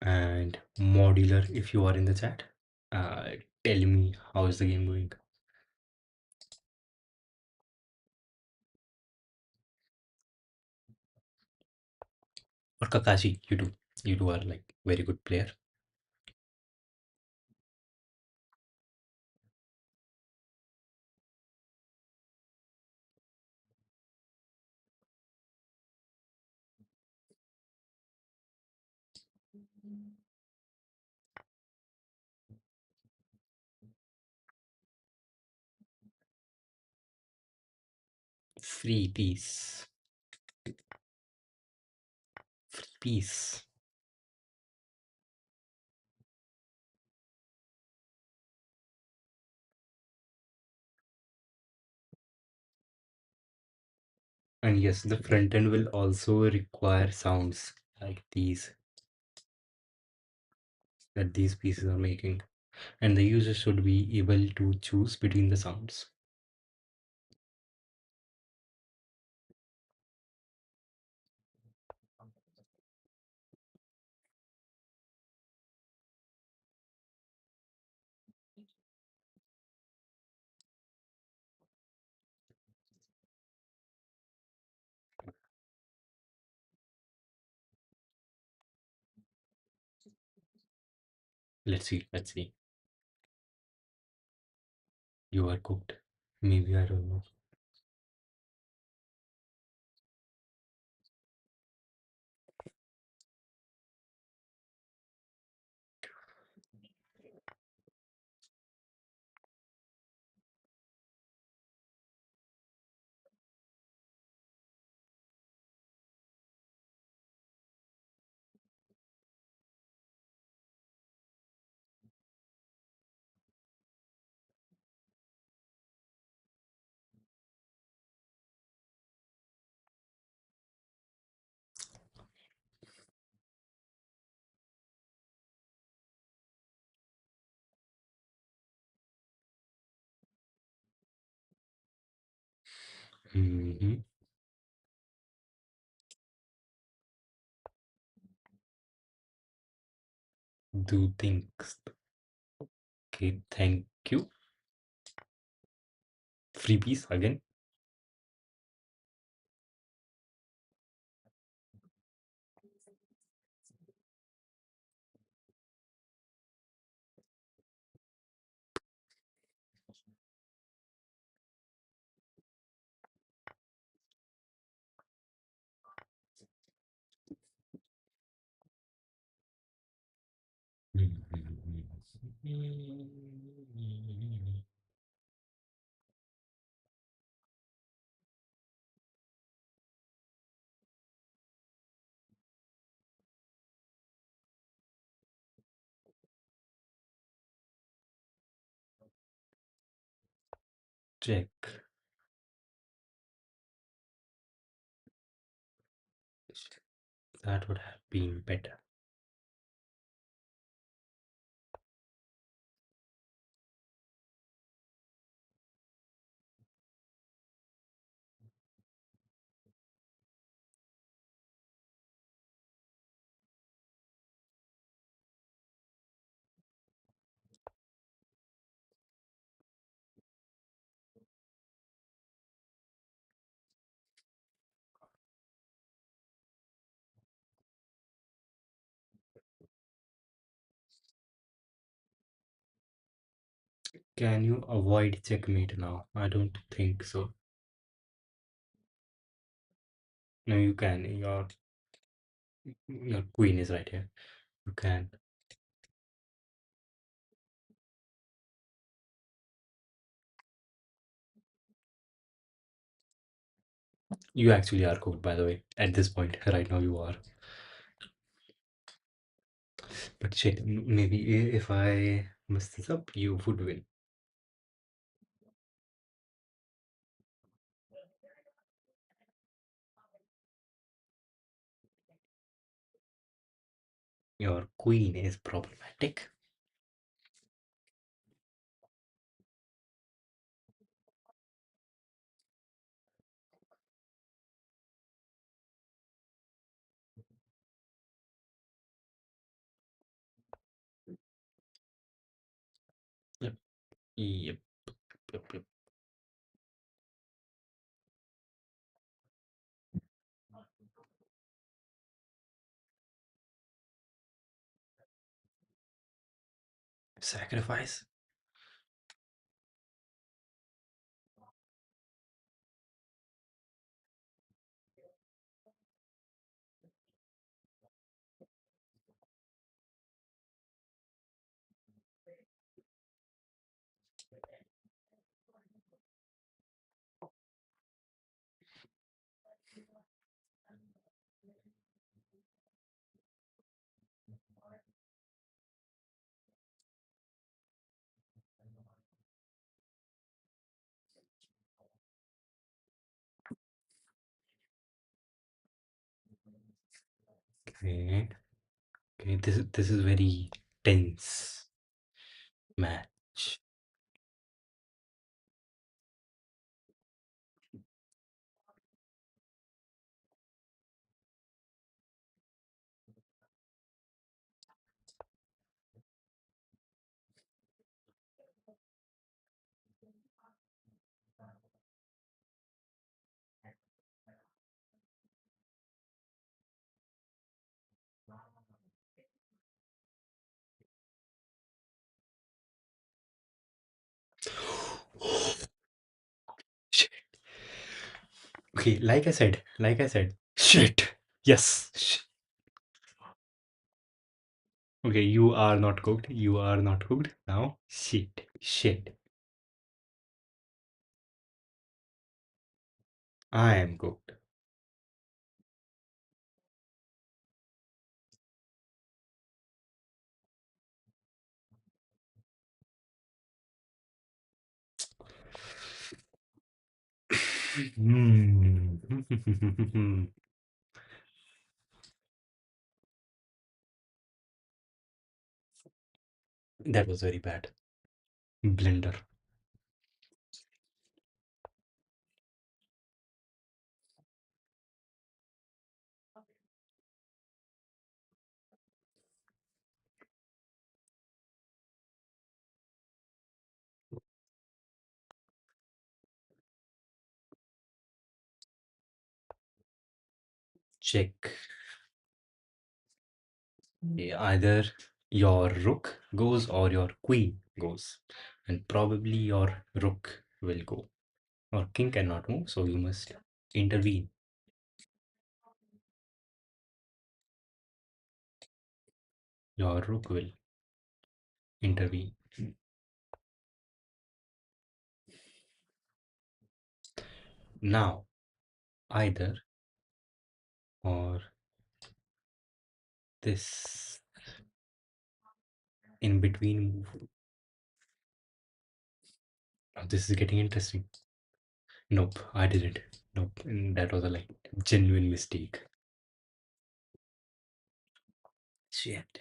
And modular, if you are in the chat, uh, tell me how is the game going. Or Kakashi, you two are like very good player. Free piece, free piece. And yes, the front end will also require sounds like these that these pieces are making, and the user should be able to choose between the sounds. Let's see, let's see. You are cooked. Maybe I don't know. Hmm. Do things. Okay, thank you. Free piece again. Check. That would have been better. Can you avoid checkmate now? I don't think so. No, you can. Your queen is right here. You can. You actually are cooked, by the way. At this point, right now, you are. But shit, maybe if I mess this up, you would win. Your queen is problematic. Yep. Yep. Yep. Yep. Sacrifice. Okay. Okay. This is very tense match. Shit. Okay, like I said, shit. Yes. Okay, you are not cooked. You are not cooked. Now, shit. Shit. I am cooked. Hmm. That was very bad. Blender. Check. Either your rook goes or your queen goes. And probably your rook will go. Or king cannot move, so you must intervene. Your rook will intervene. Now, either or this in between move. Oh, this is getting interesting. Nope, I didn't. Nope, that was a like genuine mistake. Shit,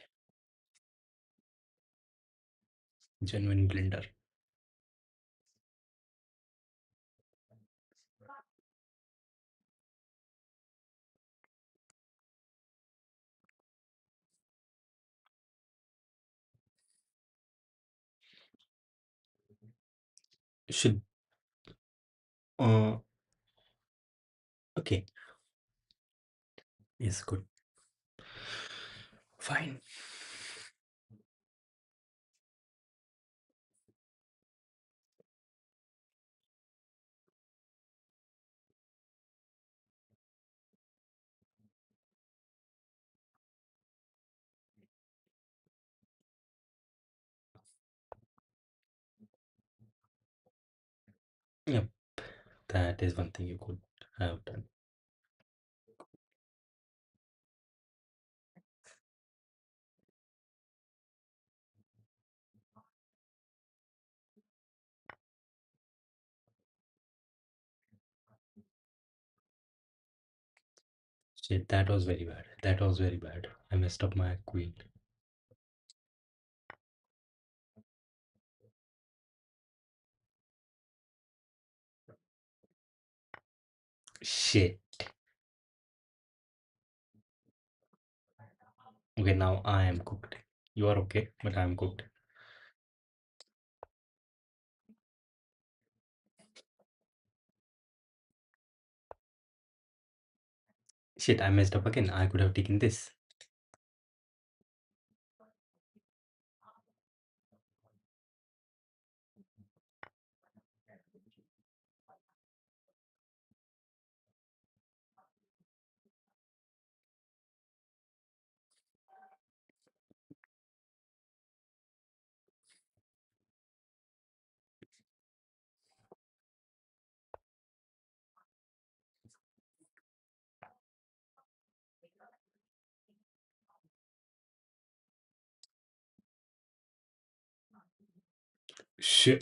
genuine blunder. Should uh okay, is good. Fine. Yep, that is one thing you could have done. Shit, that was very bad. That was very bad. I messed up my queen. Shit. Okay, now I am cooked. You are okay, but I am cooked. Shit, I messed up again. I could have taken this.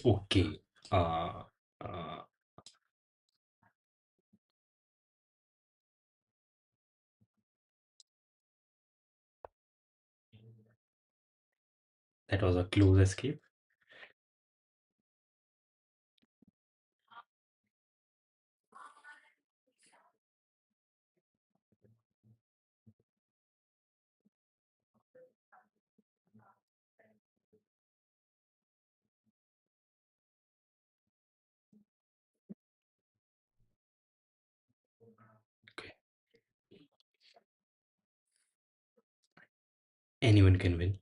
Okay. Uh, uh, that was a close escape. Okay. Anyone can win.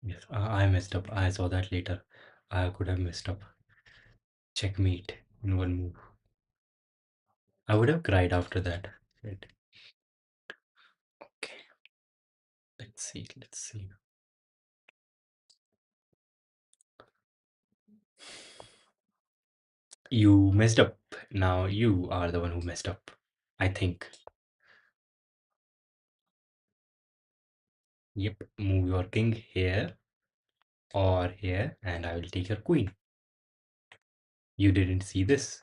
Yes, I messed up. I saw that later. I could have messed up. Checkmate in one move. I would have cried after that. Right. Okay. Let's see. Let's see. You messed up. Now you are the one who messed up. I think. Yep. Move your king here or here, and I will take your queen. You didn't see this.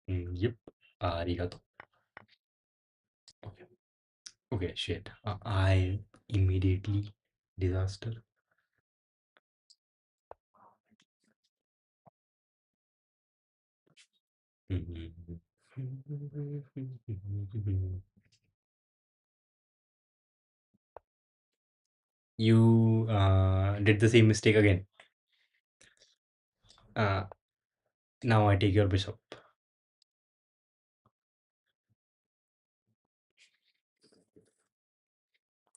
Yep. Arigato. Okay. Okay. Shit. I immediately disaster. You did the same mistake again. Uh, Now I take your bishop.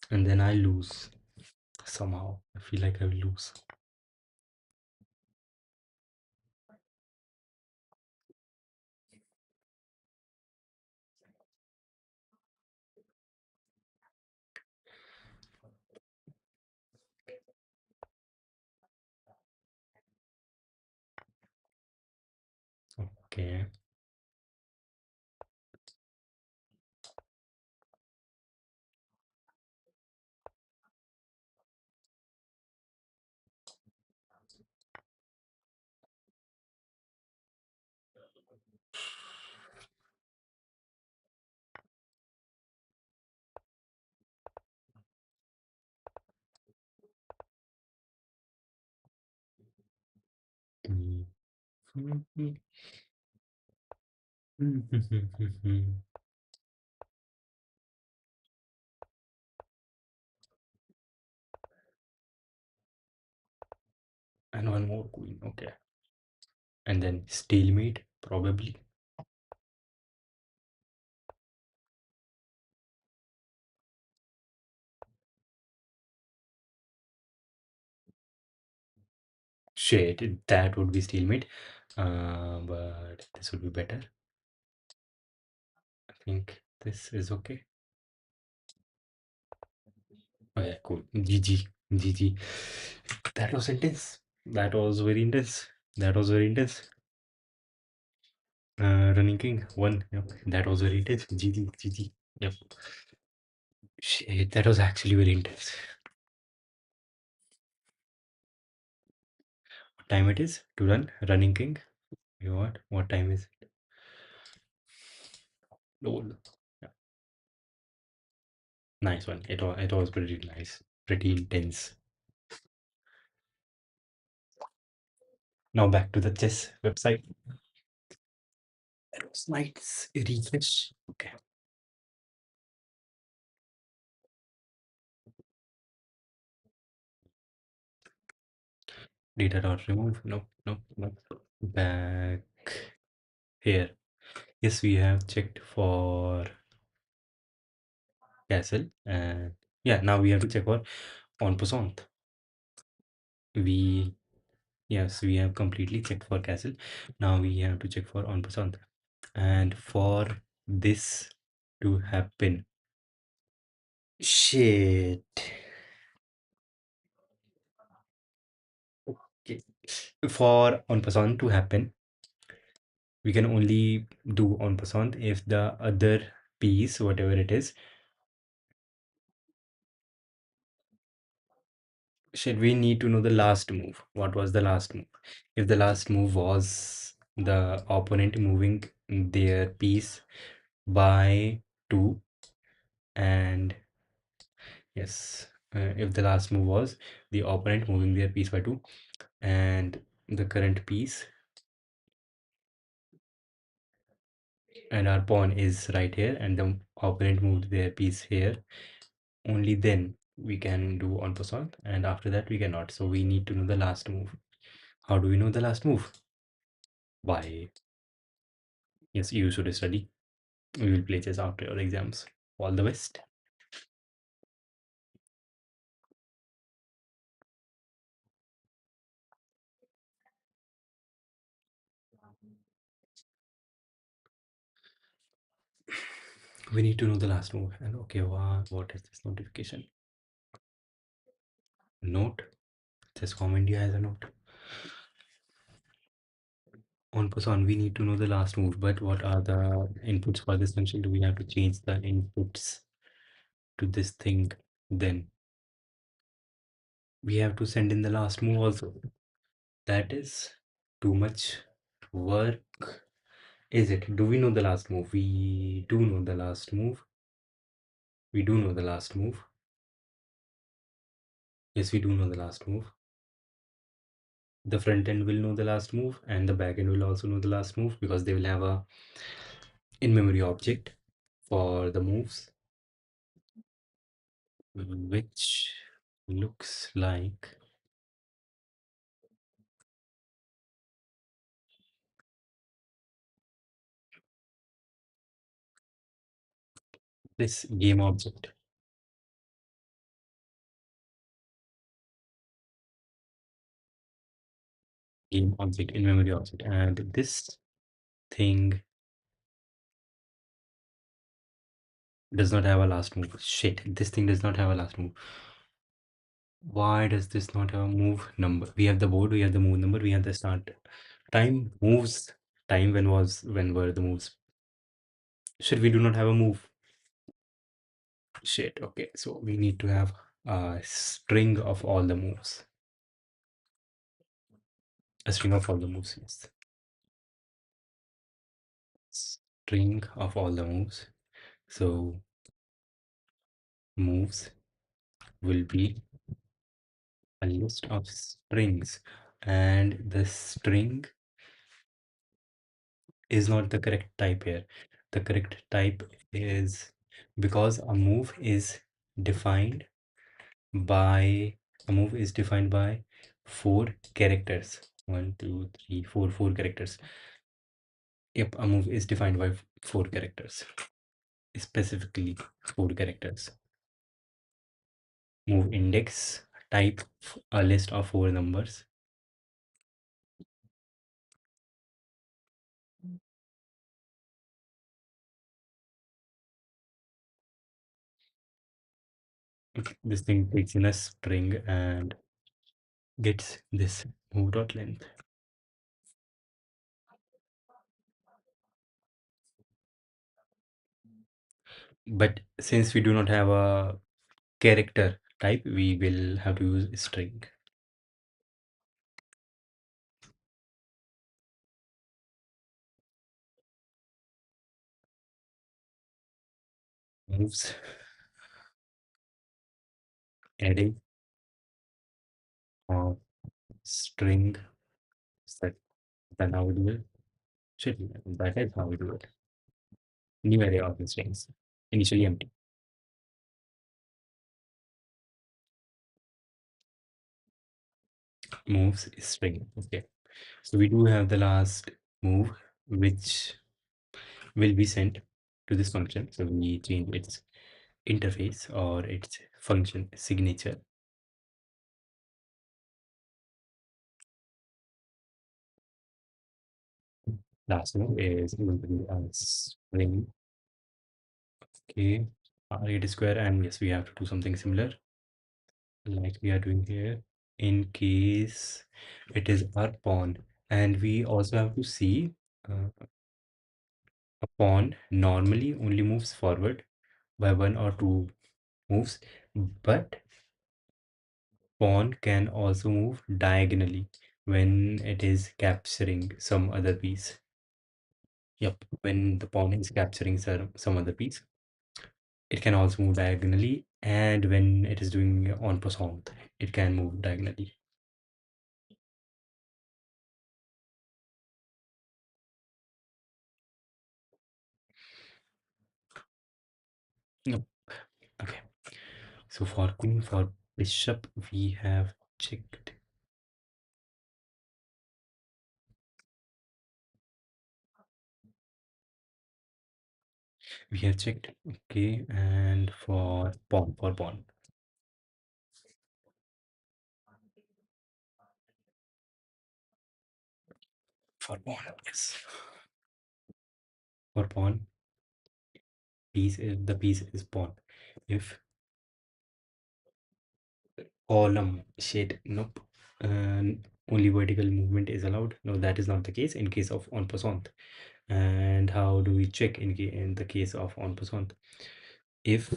And then I lose. Somehow. I feel like I will lose. Okay. And one more queen. Okay. And then stalemate, probably. Shit, that would be stalemate. But this would be better. I think this is okay. Okay, cool. GG. GG. That was intense. That was very intense. That was very intense. Running king, one. Yep. That was very intense. GG. GG. Yep. Shit, that was actually very intense. What time it is to run? Running king? You what? What time is it? Lol. Yeah. Nice one. It was pretty nice. Pretty intense. Now back to the chess website. That was nice. Refresh. Okay. Data dot remove. No, no, no. Back here. Yes, we have checked for castle, and yeah, now we have to check for en passant. We Yes, we have completely checked for castle. Now we have to check for en passant. And for this to happen, shit. Okay. For en passant to happen, we can only do en passant if the other piece, whatever it is, should we need to know the last move. What was the last move? If the last move was the opponent moving their piece by 2, and yes, if the last move was the opponent moving their piece by 2, and the current piece and our pawn is right here, and the opponent moved their piece here, only then we can do en passant, and after that we cannot. So we need to know the last move. How do we know the last move? Why? Yes, you should study. We will play chess after your exams. All the best. We need to know the last move. And okay, what is this notification? Note. Chess.com India has a note. On person, we need to know the last move, but what are the inputs for this function? Do we have to change the inputs to this thing? Then we have to send in the last move also. That is too much work. Is it? Do we know the last move? We do know the last move. We do know the last move. Yes, we do know the last move. The front end will know the last move, and the back end will also know the last move, because they will have a in-memory object for the moves, which looks like this game object. Game object, in-memory object, and this thing does not have a last move. Shit, this thing does not have a last move. Why does this not have a move number? We have the board, we have the move number, we have the start time, moves, time, when were the moves. Shit, we do not have a move. Shit, okay, so we need to have a string of all the moves. A string of all the moves, yes. String of all the moves. So moves will be a list of strings, and the string is not the correct type here. The correct type is, because defined by a move is defined by 4 characters. One, two, three, four characters. Yep, a move is defined by 4 characters. Specifically 4 characters. Move index, type a list of 4 numbers. This thing takes in a string and gets this move dot length. But since we do not have a character type, we will have to use string. Moves, adding of string, set. Then how we do it? Shit, that is how we do it. New array of strings, initially empty. moves string. Okay. So we do have the last move, which will be sent to this function. So we change its interface or its function signature. Last move is going to be a string. Okay. Radius square, and yes, we have to do something similar like we are doing here in case it is our pawn. And we also have to see a pawn normally only moves forward by one or two moves, but pawn can also move diagonally when it is capturing some other piece. Yep, when the pawn is capturing some other piece, it can also move diagonally, and when it is doing en passant, it can move diagonally. Yep. Okay. So for queen, for bishop, we have checked. We have checked. Okay, and for pawn, yes. For pawn, piece is pawn. If column shade, nope. And only vertical movement is allowed. No, that is not the case in case of en passant. And how do we check in the case of en passant? If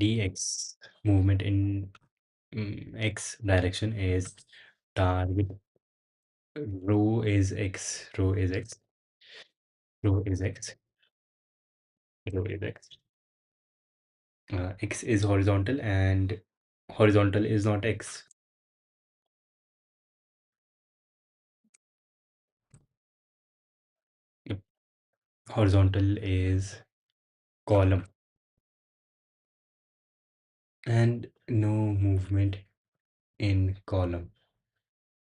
dx movement in x direction is target, row is x, row is x, row is x, row is x. X is horizontal and horizontal is not x. Yep. Horizontal is column and no movement in column.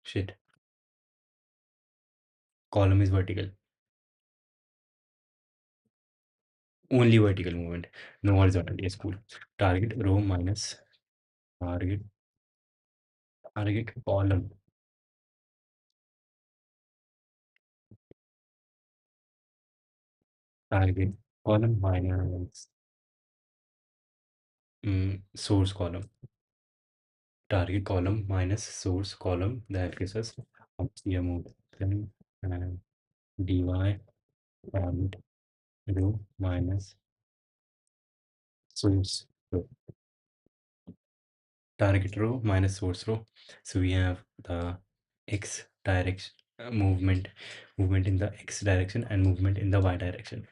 Shit. Column is vertical. Only vertical movement. No horizontal. Yes, cool. Target row minus target target column. Target column minus source column. Target column minus source column. That gives us move and dy target row minus source row. Target row minus source row. So we have the x direction movement in the x direction and movement in the y direction.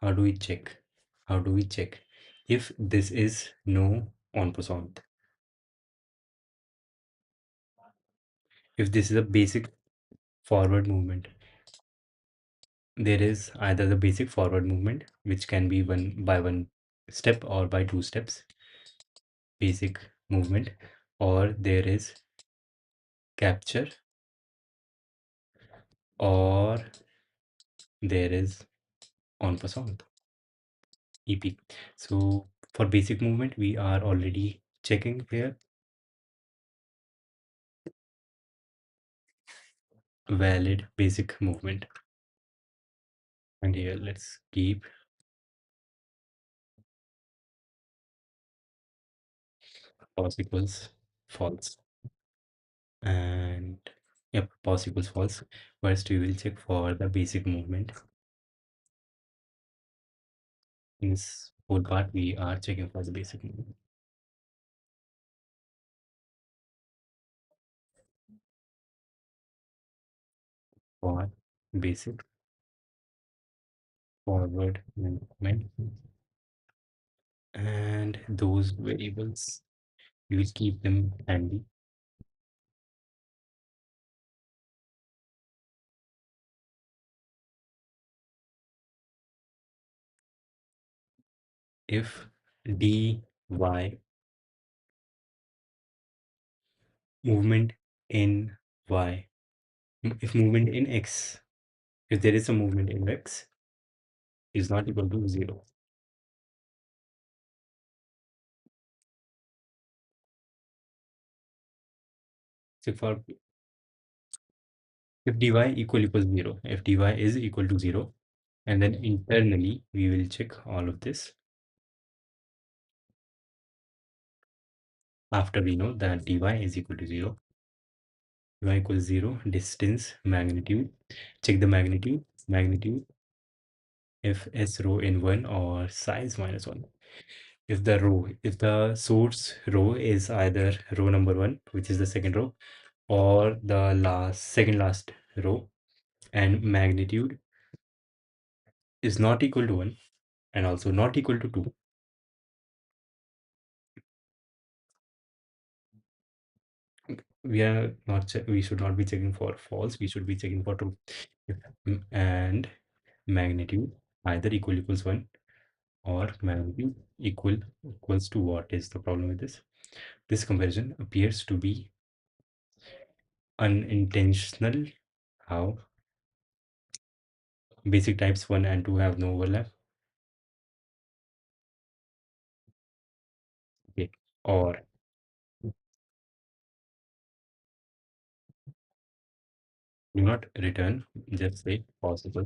How do we check? How do we check if this is no en passant? If this is a basic forward movement, there is either the basic forward movement, which can be one step or by two steps, basic movement, or there is capture, or there is en passant. EP. So for basic movement, we are already checking here valid basic movement. And here let's keep pause equals false. And yep, pause equals false. First, we will check for the basic movement. In this whole part, we are checking for the basic movement. For basic forward movement, and those variables, you will keep them handy if dy movement in y, if movement in x, if there is a movement in x is not equal to 0. So for if dy equals 0, if dy is equal to 0, and then internally we will check all of this after we know that dy is equal to 0. Dy equals 0, distance, magnitude. Check the magnitude if s rho in 1 or size minus 1. If the source row is either row number 1, which is the second row, or the second last row, and magnitude is not equal to 1 and also not equal to 2, we should not be checking for false, we should be checking for true. And magnitude either equals 1 or magnitude equals to what is the problem with this? This comparison appears to be unintentional. How? Basic types 1 and 2 have no overlap. Okay. Or do not return, just say possible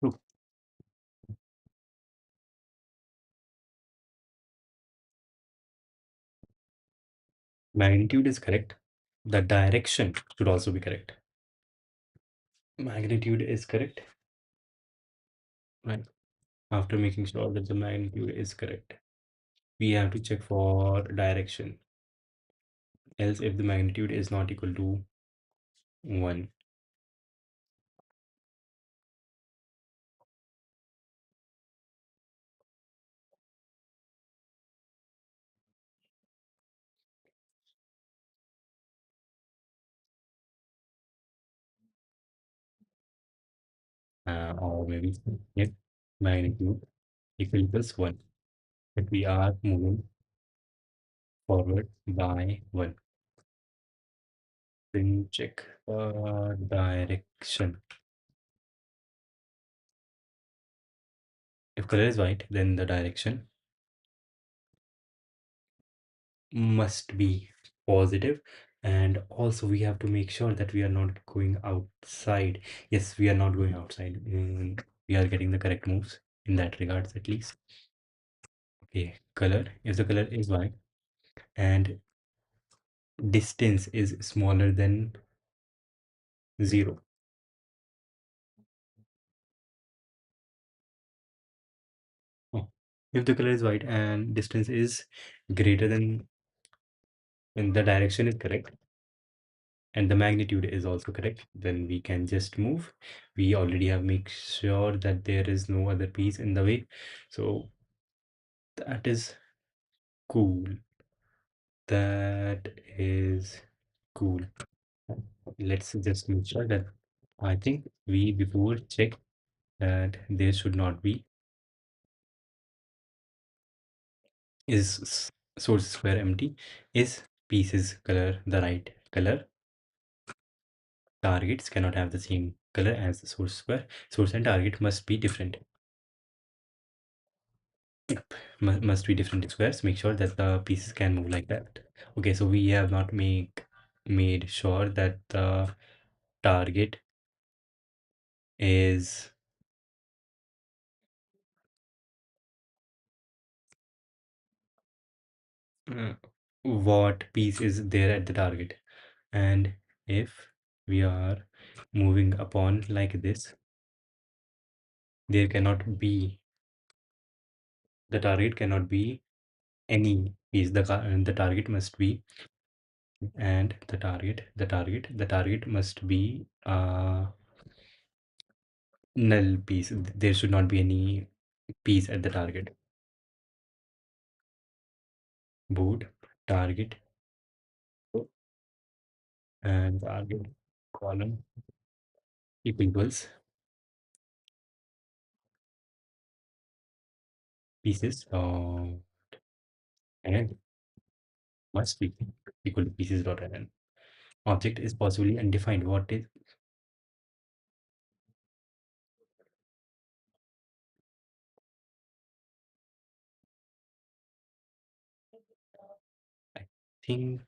true. Magnitude is correct. The direction should also be correct. Magnitude is correct, right? After making sure that the magnitude is correct, we have to check for direction. Else, if the magnitude is not equal to 1, or maybe if magnitude equals 1, if we are moving forward by 1, then check direction. If color is white, then the direction must be positive, and also we have to make sure that we are not going outside. Yes, we are not going outside. We are getting the correct moves in that regards at least. Okay, color. If the color is white and distance is smaller than 0. Oh, if the color is white and distance is greater than, and the direction is correct and the magnitude is also correct, then we can just move. We already have make sure that there is no other piece in the way, so that is cool. That is cool. Let's just make sure that I think we before check that there should not be is source square empty, is pieces color the right color. Targets cannot have the same color as the source square. Source and target must be different. Yep, must be different squares. Make sure that the pieces can move like that. Okay, so we have not made sure that the target is what piece is there at the target. And if we are moving upon like this, there cannot be, the target cannot be any piece. The target must be, and the target must be null piece. There should not be any piece at the target. Board, target, and target column equals pieces and must be equal to pieces dot n. Object is possibly undefined. What is, I think,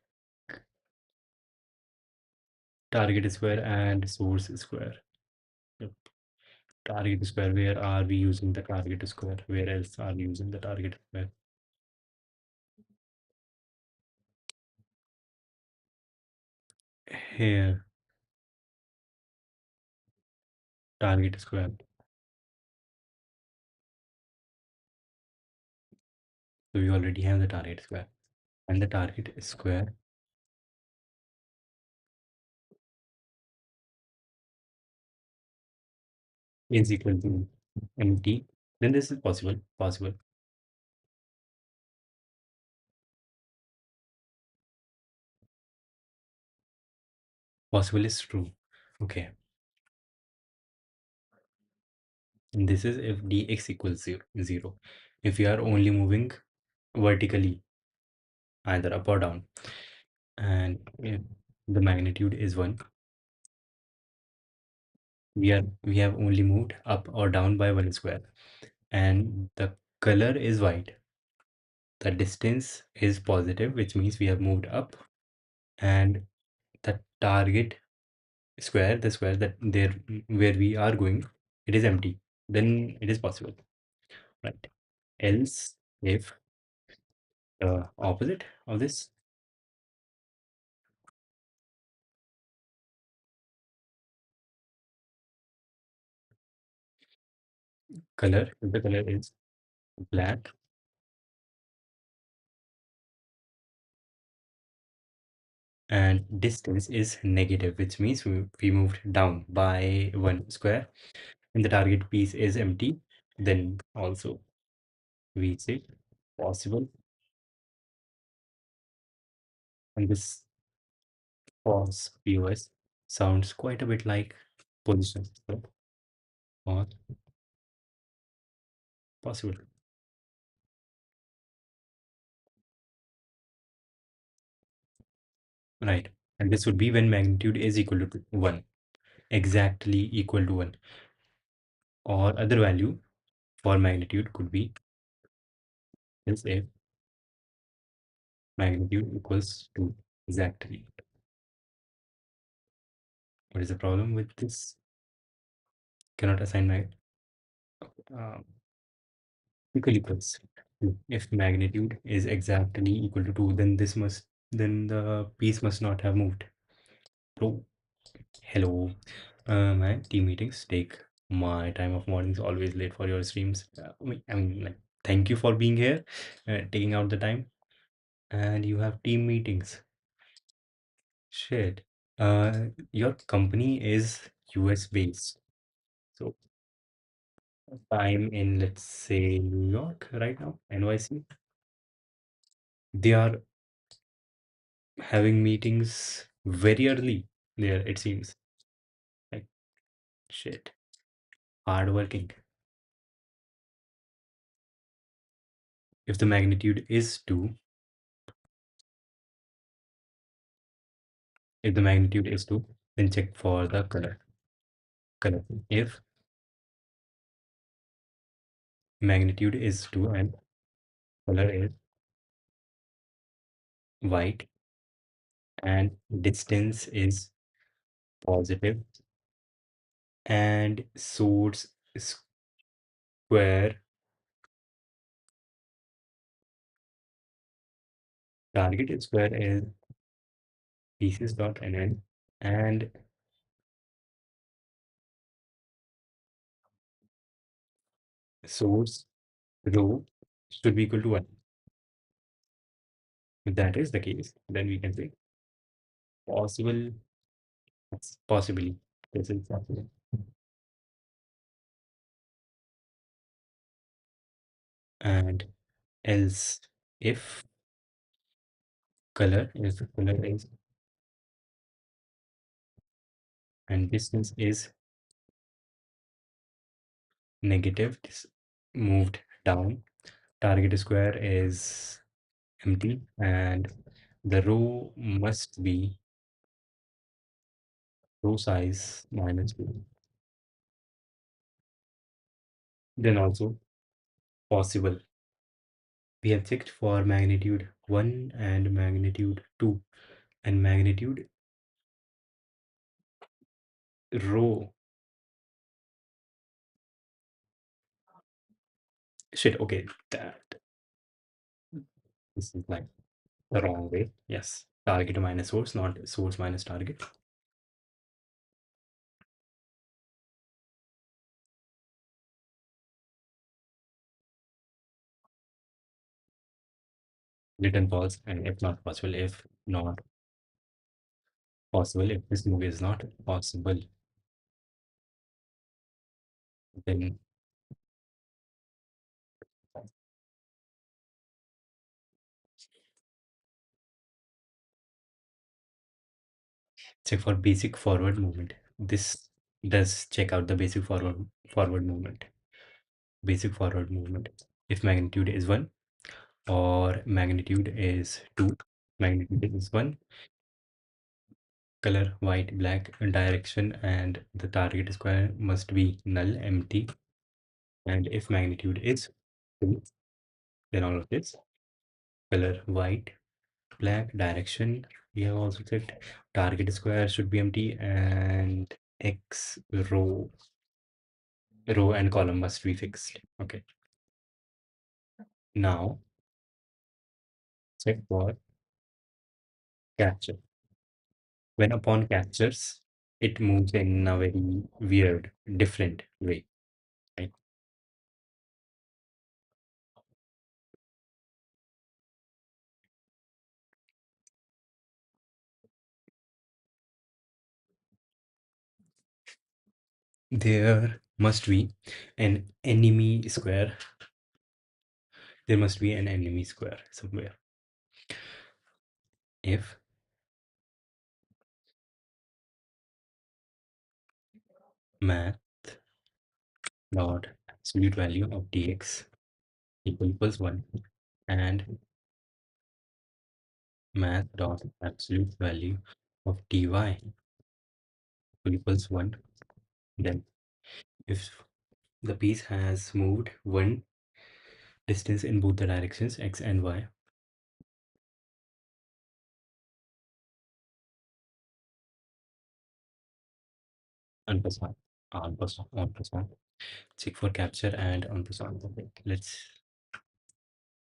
target square and source square. Yep. Target square. Where are we using the target square? Where else are we using the target square? Here, target square. So we already have the target square. And the target square is equal to empty. Then this is possible. Possible. Possible is true. Okay. And this is if dx equals 0. If we are only moving vertically, either up or down, and if the magnitude is 1, we have only moved up or down by 1 square, and the color is white. The distance is positive, which means we have moved up, and the target square, the square that there where we are going, it is empty. Then it is possible, right? Else, if the opposite of this color, if the color is black and distance is negative, which means we moved down by 1 square and the target piece is empty, then also we say possible. And this pos POS sounds quite a bit like position, so, or possible, right? And this would be when magnitude is equal to 1, exactly equal to 1, or other value for magnitude could be is if magnitude equals to exactly. What is the problem with this? Cannot assign mag um, equal equals. If magnitude is exactly equal to 2, then then the piece must not have moved. So, hello. My team meetings take my time of mornings, always late for your streams. Like, thank you for being here, taking out the time, and you have team meetings. Shit. Your company is US based. So I'm in, let's say, New York right now, NYC. They are having meetings very early there, it seems. Like, shit. Hardworking. If the magnitude is 2, if the magnitude is 2, then check for the color. Color. If magnitude is 2 and color is white and distance is positive and source square, target square is pieces.nn, and source row should be equal to 1. If that is the case, then we can say possible, possibly, this is possible. And else, if color is and distance is negative, this moved down, Target square is empty and the row must be row size minus 2. Then also possible. We have checked for magnitude 1 and magnitude 2 and magnitude row. Shit, okay, that this is like the wrong way. Yes, target minus source, not source minus target. Return false, and if not possible, if not possible, if this move is not possible, then check for basic forward movement. This does check out the basic forward movement. Basic forward movement. If magnitude is 1 or magnitude is 2, magnitude is 1, color white, black, direction, and the target square must be null, empty. And if magnitude is 2, then all of this, color white, black, direction, we have also checked, target square should be empty, and X row and column must be fixed. Okay. Now check for capture. When a pawn captures, it moves in a very weird, different way, right? There must be an enemy square. There must be an enemy square somewhere. If math dot absolute value of dx equals 1 and math dot absolute value of dy equals 1, then if the piece has moved one distance in both the directions x and y, on plus 1, on plus 1, on plus 1, check for capture and on plus 1. Okay, let's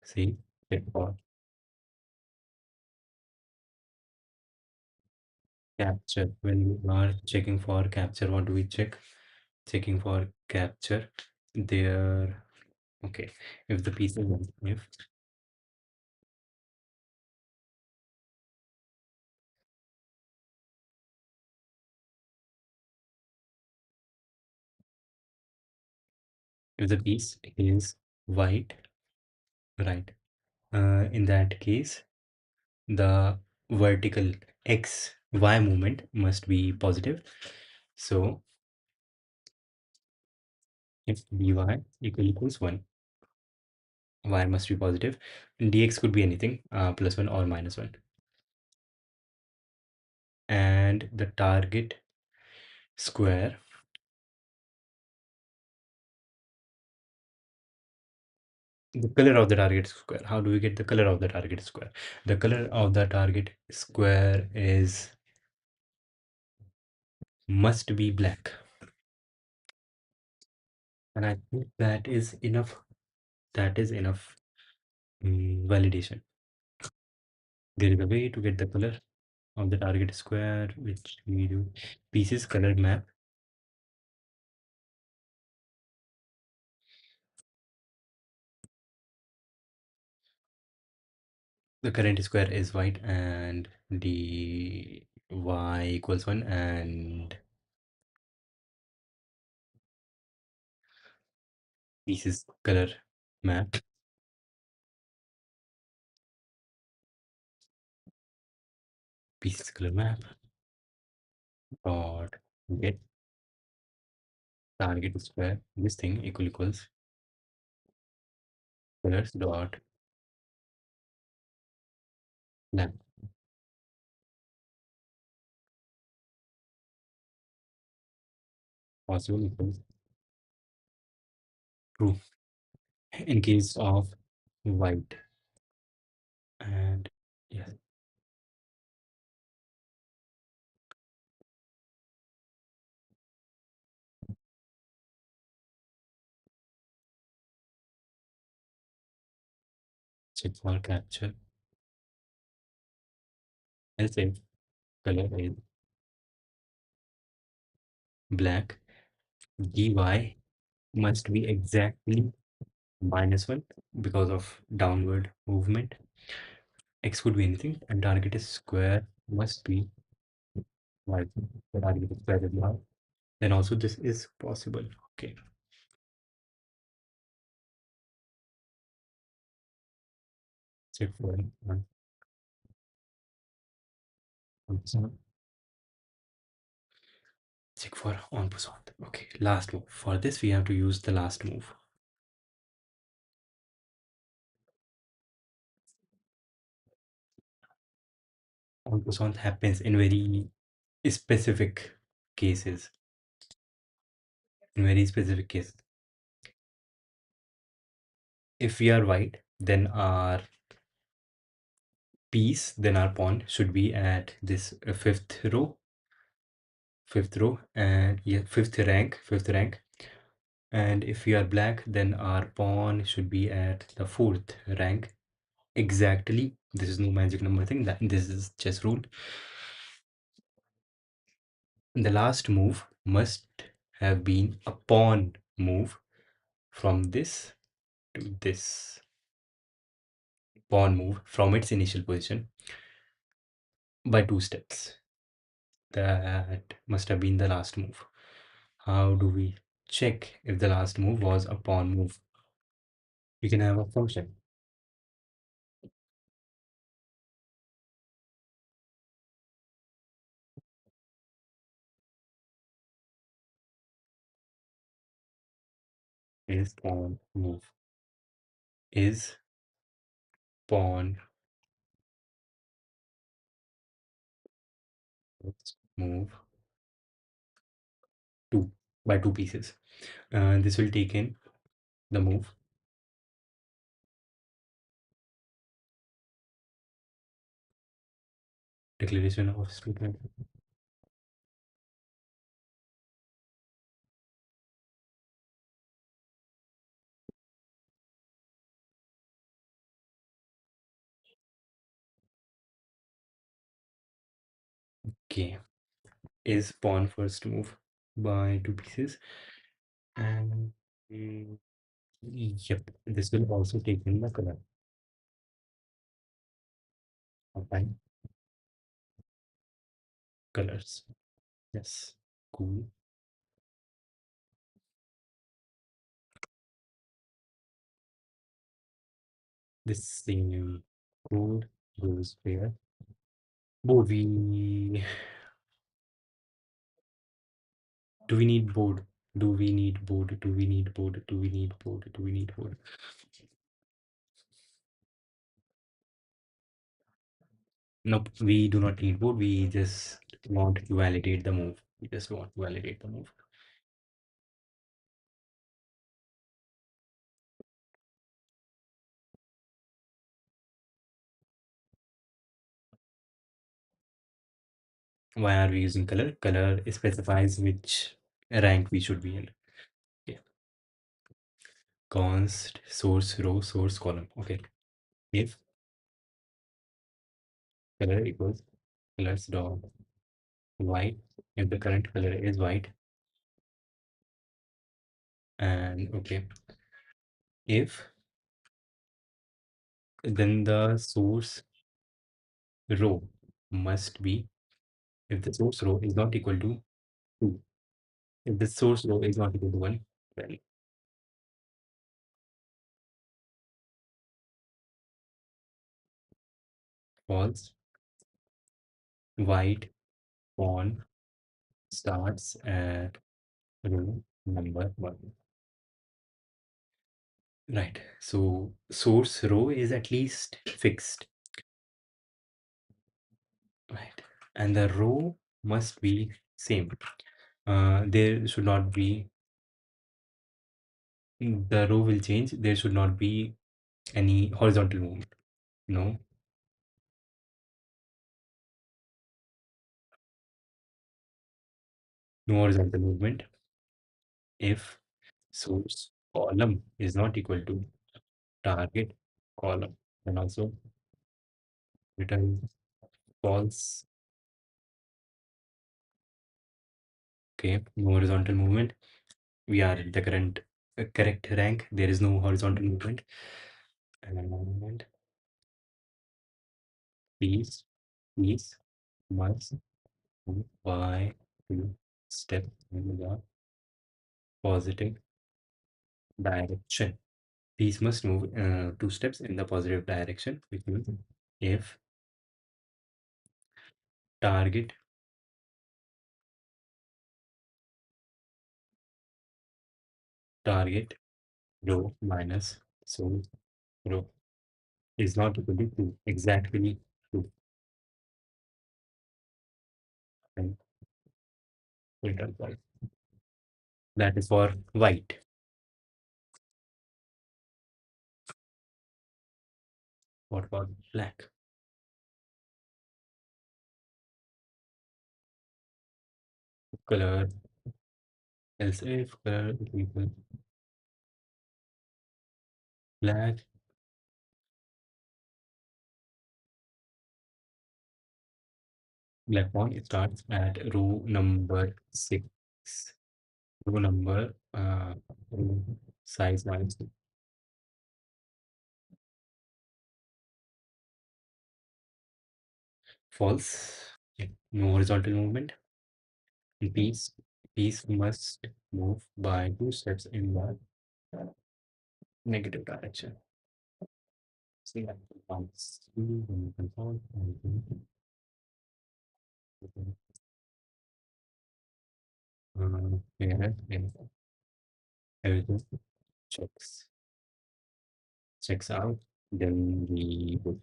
see. Check for capture. When we are checking for capture, what do we check? Checking for capture there. Okay, if the piece is if the piece is white, right, in that case the vertical x y movement must be positive. So if dy equals 1, y must be positive. Dx could be anything, plus 1 or minus 1. And the target square, the color of the target square. How do we get the color of the target square? The color of the target square is must be black. And I think that is enough. That is enough validation. There is a way to get the color of the target square, which we do pieces color map. The current square is white and dy equals 1 and pieces color map. Pieces color map dot get target square this thing equals colors dot lamp possible equals true in case of white. And yes, check for capture. Else if color is black, dy must be exactly -1 because of downward movement. X could be anything, and target is square must be y. The target is square is y. Then also this is possible. Okay, check for one. Check for on passant. Okay, last move. For this, we have to use the last move. On passant happens in very specific cases. In very specific cases. If we are white, then our piece, then our pawn should be at this fifth row, and yeah, fifth rank. And if we are black, then our pawn should be at the fourth rank. Exactly. This is no magic number thing. That this is chess rule. The last move must have been a pawn move from this to this. Pawn move from its initial position by 2 steps. That must have been the last move. How do we check if the last move was a pawn move? We can have a function. Is pawn move. Is pawn move two by 2 pieces. This will take in the move. Declaration of statement. Okay. Is pawn first move by 2 pieces. And yep, this will also take in the color. Okay. Colors. Yes. Cool. This same code goes where? Board. Do we need board? Do we need board? Do we need board? Do we need board? Do we need board? Nope, we do not need board. We just want to validate the move. We just want to validate the move. Why are we using color? Color specifies which rank we should be in. Okay. Const source row source column. Okay. If color equals colors dot white, if the current color is white, and okay, if then the source row must be, if the source row is not equal to 2, if the source row is not equal to 1, then false. White pawn starts at row number 1. Right. So source row is at least fixed, right? And the row must be same. There should not be, the row will change. There should not be any horizontal movement. No, no horizontal movement if source column is not equal to target column, and also return false. Okay, no horizontal movement. We are at the current correct rank. There is no horizontal movement. And please, please must move by two steps in the positive direction. These must move two steps in the positive direction, which means if target target row minus source row is not equal to 2, exactly 2, and return false. That is for white. What about black? Color, else if color is equal black, black one, it starts at row number 6. Row number row size minus false. Yeah, no horizontal movement. Piece piece must move by two steps in the negative direction. See that once when you control here everything checks checks out, then we would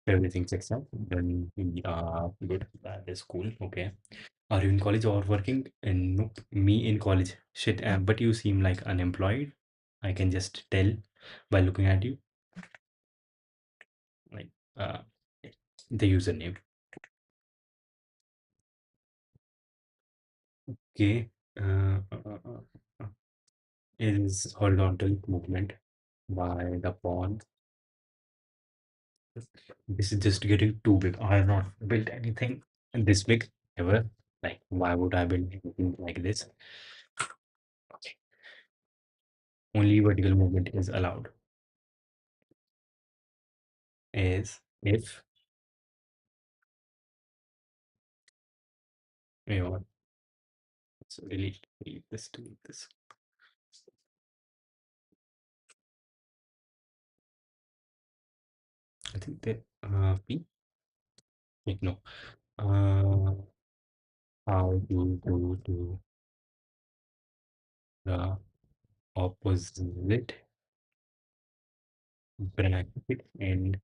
everything checks out, then we are good. That is cool. Okay. Are you in college or working? And nope, me in college. Shit, but you seem like unemployed. I can just tell by looking at you, like uh, the username. Okay. Uh, uh, uh, uh, uh, is horizontal movement by the pawn. This is just getting too big. I have not built anything this big ever. Like, why would I build anything like this? Okay. Only vertical movement is allowed. Is if you know, so delete this, delete this. I think that P. Wait, no. Uh, how to go to the opposite bracket in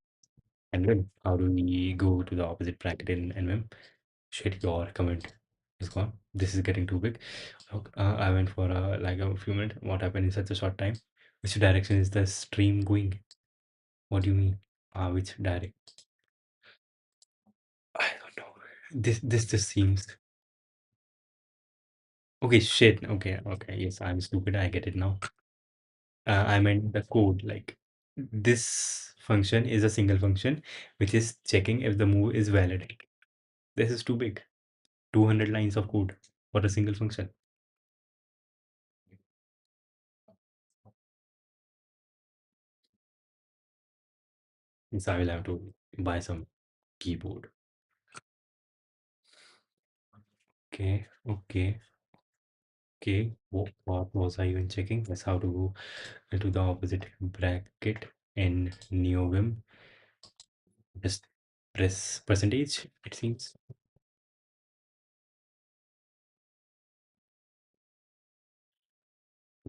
NVIM? How do we go to the opposite bracket in NVIM? Shit, your comment is gone. This is getting too big. Look, I went for like a few minutes. What happened in such a short time? Which direction is the stream going? What do you mean? Which direct? I don't know. This just seems okay. Shit. Okay. Okay. Yes, I'm stupid. I get it now. I meant the code. Like this function is a single function which is checking if the move is valid. This is too big. 200 lines of code for a single function. Means I will have to buy some keyboard. Okay, okay, okay. What was I even checking? That's how to go into the opposite bracket in NeoVim. Just press percentage, it seems.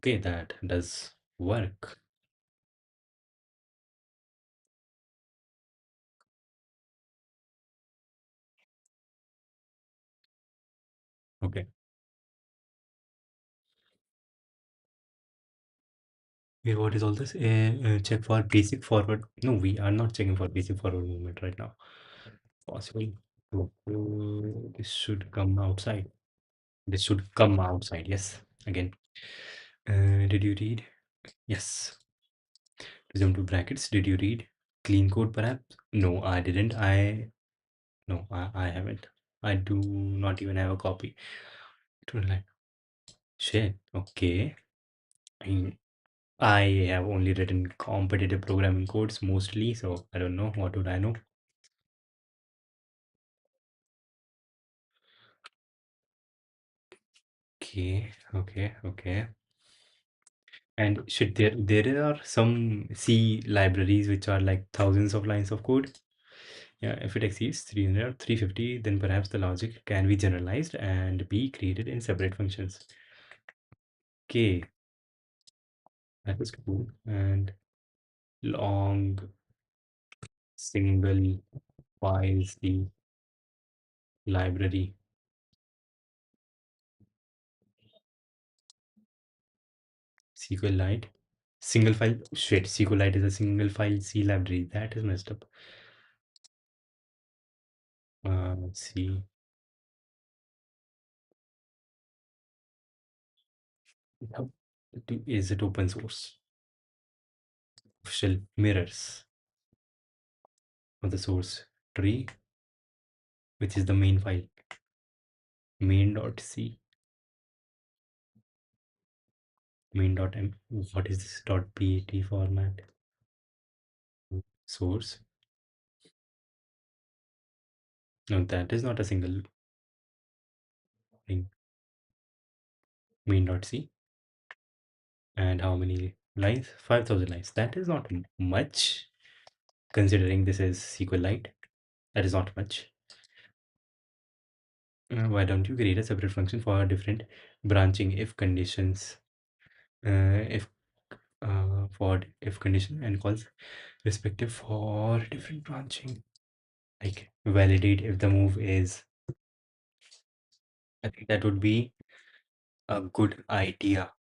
Okay, that does work. Okay. Wait, what is all this? Check for basic forward. No, we are not checking for basic forward movement right now. Possible. This should come outside. This should come outside. Yes. Again. Did you read? Yes. Resume to brackets. Did you read? Clean code perhaps? No, I didn't. No, I haven't. I do not even have a copy. To like shit. Okay. I I have only written competitive programming codes mostly, so I don't know. What would I know? Okay, okay. And should there are some C libraries which are like thousands of lines of code. Yeah, if it exceeds 300 or 350, then perhaps the logic can be generalized and be created in separate functions. Okay, that is cool. And long single file C library. SQLite. Single file. Shit, SQLite is a single file C library. That is messed up. Let's see. How is it open source? Official mirrors of the source tree, which is the main file, main.c, main.m. What is this .bat format? Source. No, that is not a single thing. Main.c. And how many lines? 5,000 lines. That is not much considering this is SQLite. That is not much. Why don't you create a separate function for different branching if conditions, if for if condition and calls respective for different branching, like validate if the move is. I think that would be a good idea.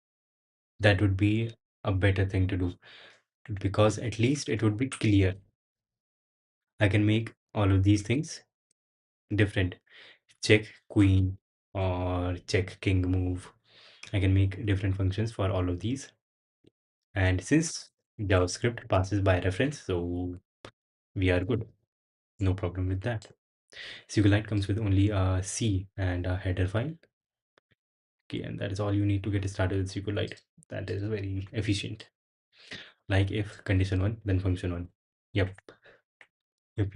That would be a better thing to do because at least it would be clear. I can make all of these things different. Check queen or check king move. I can make different functions for all of these. And since JavaScript passes by reference, so we are good. No problem with that. SQLite comes with only a C and a header file. Okay, and that is all you need to get started with SQLite. That is very efficient. Like if condition one, then function one. Yep, yep.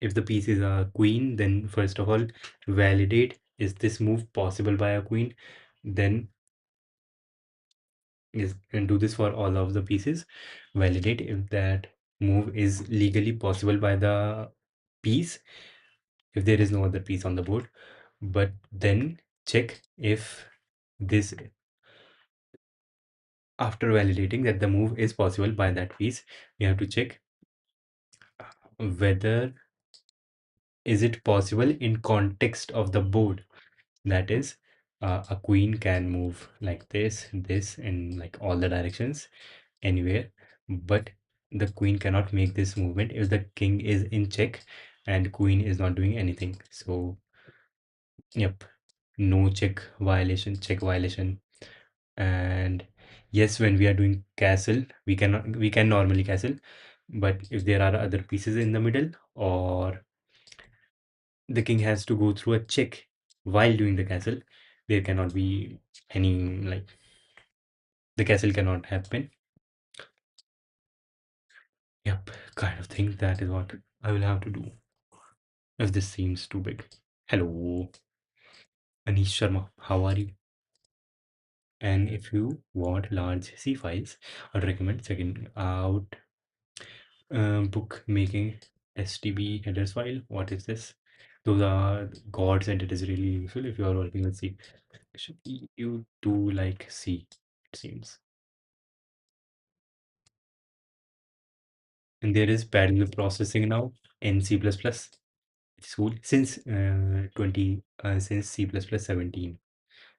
If the piece is a queen, then first of all, validate is this move possible by a queen. Then is and do this for all of the pieces. Validate if that move is legally possible by the piece if there is no other piece on the board. But then check if this, after validating that the move is possible by that piece, you have to check whether is it possible in context of the board. That is, a queen can move like this in like all the directions anywhere, but the queen cannot make this movement if the king is in check and queen is not doing anything. So yep, no check violation. And yes, when we are doing castle, we can normally castle, but if there are other pieces in the middle or the king has to go through a check while doing the castle, there cannot be any like the castle cannot happen. Yep, kind of thing. That is what I will have to do if this seems too big. Hello, Anish Sharma, how are you? And if you want large C files, I'd recommend checking out bookmaking STB headers file. What is this? Those are gods, and it is really useful if you are working with C. You do like C, it seems. And there is parallel processing now in C++. It's cool since 20 since C++ 17.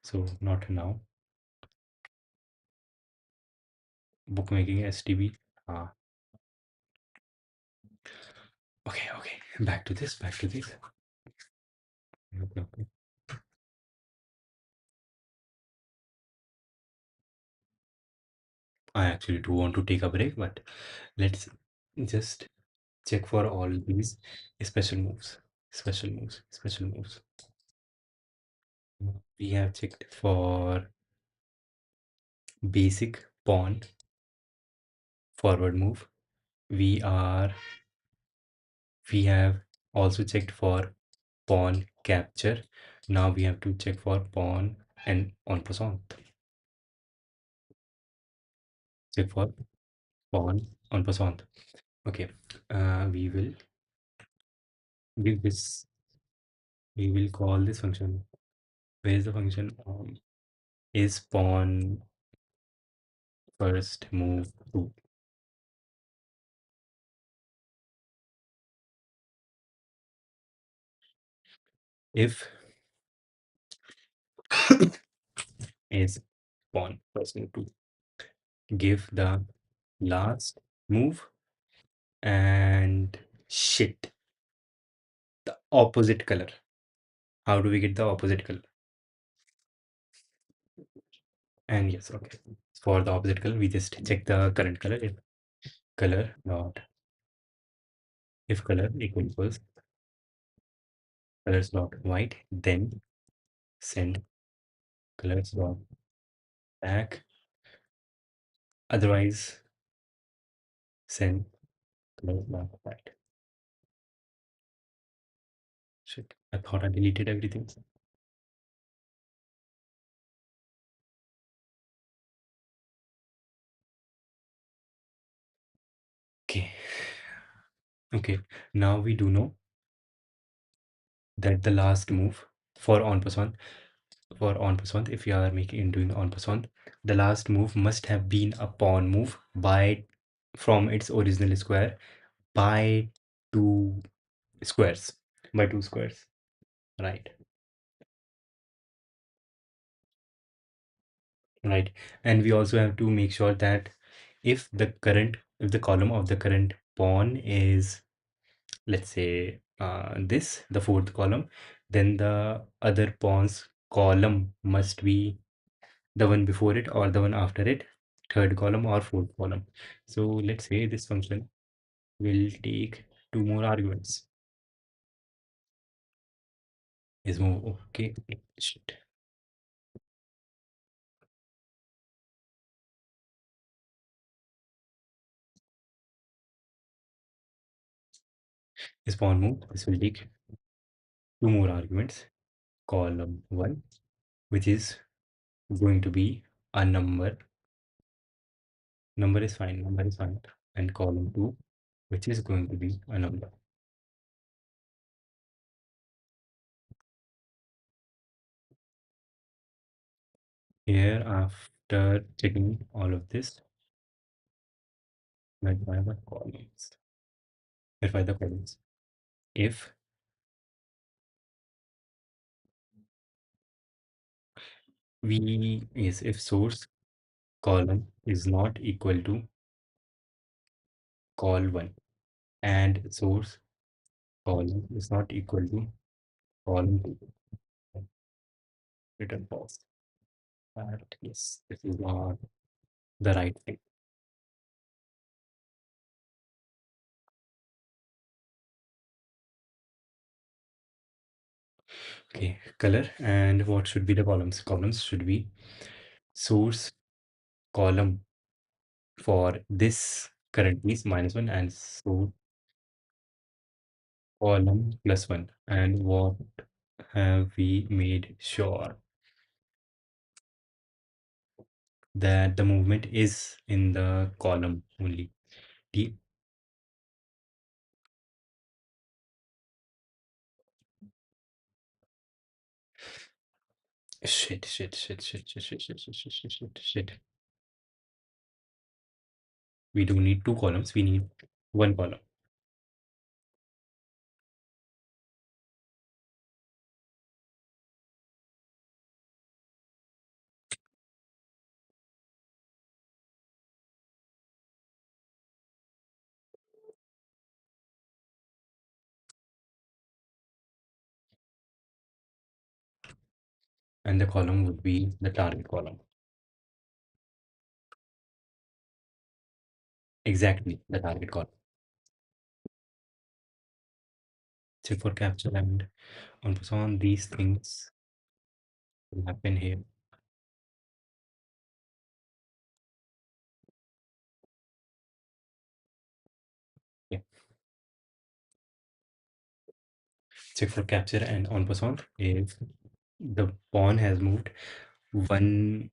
So not now. Bookmaking STB. Ah, okay. Back to this. Back to this. Okay. I actually do want to take a break, but let's just check for all these special moves. Special moves. Special moves. We have checked for basic pawn forward move. We are we have also checked for pawn capture. Now we have to check for pawn and en passant. Check for pawn en passant. Okay, we will give this. We will call this function. Where is the function? Is pawn first move to? If is pawn first move to, give the last move and shit the opposite color. How do we get the opposite color? And yes, okay. For the opposite color, we just check the current color. If color dot if color equals colors dot white, then send colors dot black. Otherwise, send colors dot white. Shit, I thought I deleted everything. Okay. Okay. Now we do know that the last move for en passant if you are making doing en passant, the last move must have been a pawn move by from its original square by two squares right, right. And we also have to make sure that if the column of the current pawn is, let's say, this the fourth column, then the other pawn's column must be the one before it or the one after it, third column or fourth column. So let's say this function will take two more arguments. Is move okay. Shit. Is pawn move. This will take two more arguments. Column one, which is going to be a number. Number is fine. Number is fine. And column two, which is going to be a number. Here, after checking all of this, verify the columns. Verify the columns. If if source column is not equal to col 1 and source column is not equal to column 2, return false. But yes, this is not the right thing. Okay, color, and what should be the columns? Columns should be source column for this current piece -1 and source column +1. And what have we made sure that the movement is in the column only? The Shit. We don't need two columns, we need one column. And the column would be the target column. Exactly, the target column. So for capture and on these things will happen here. Yeah. Check for capture and on passant if the pawn has moved one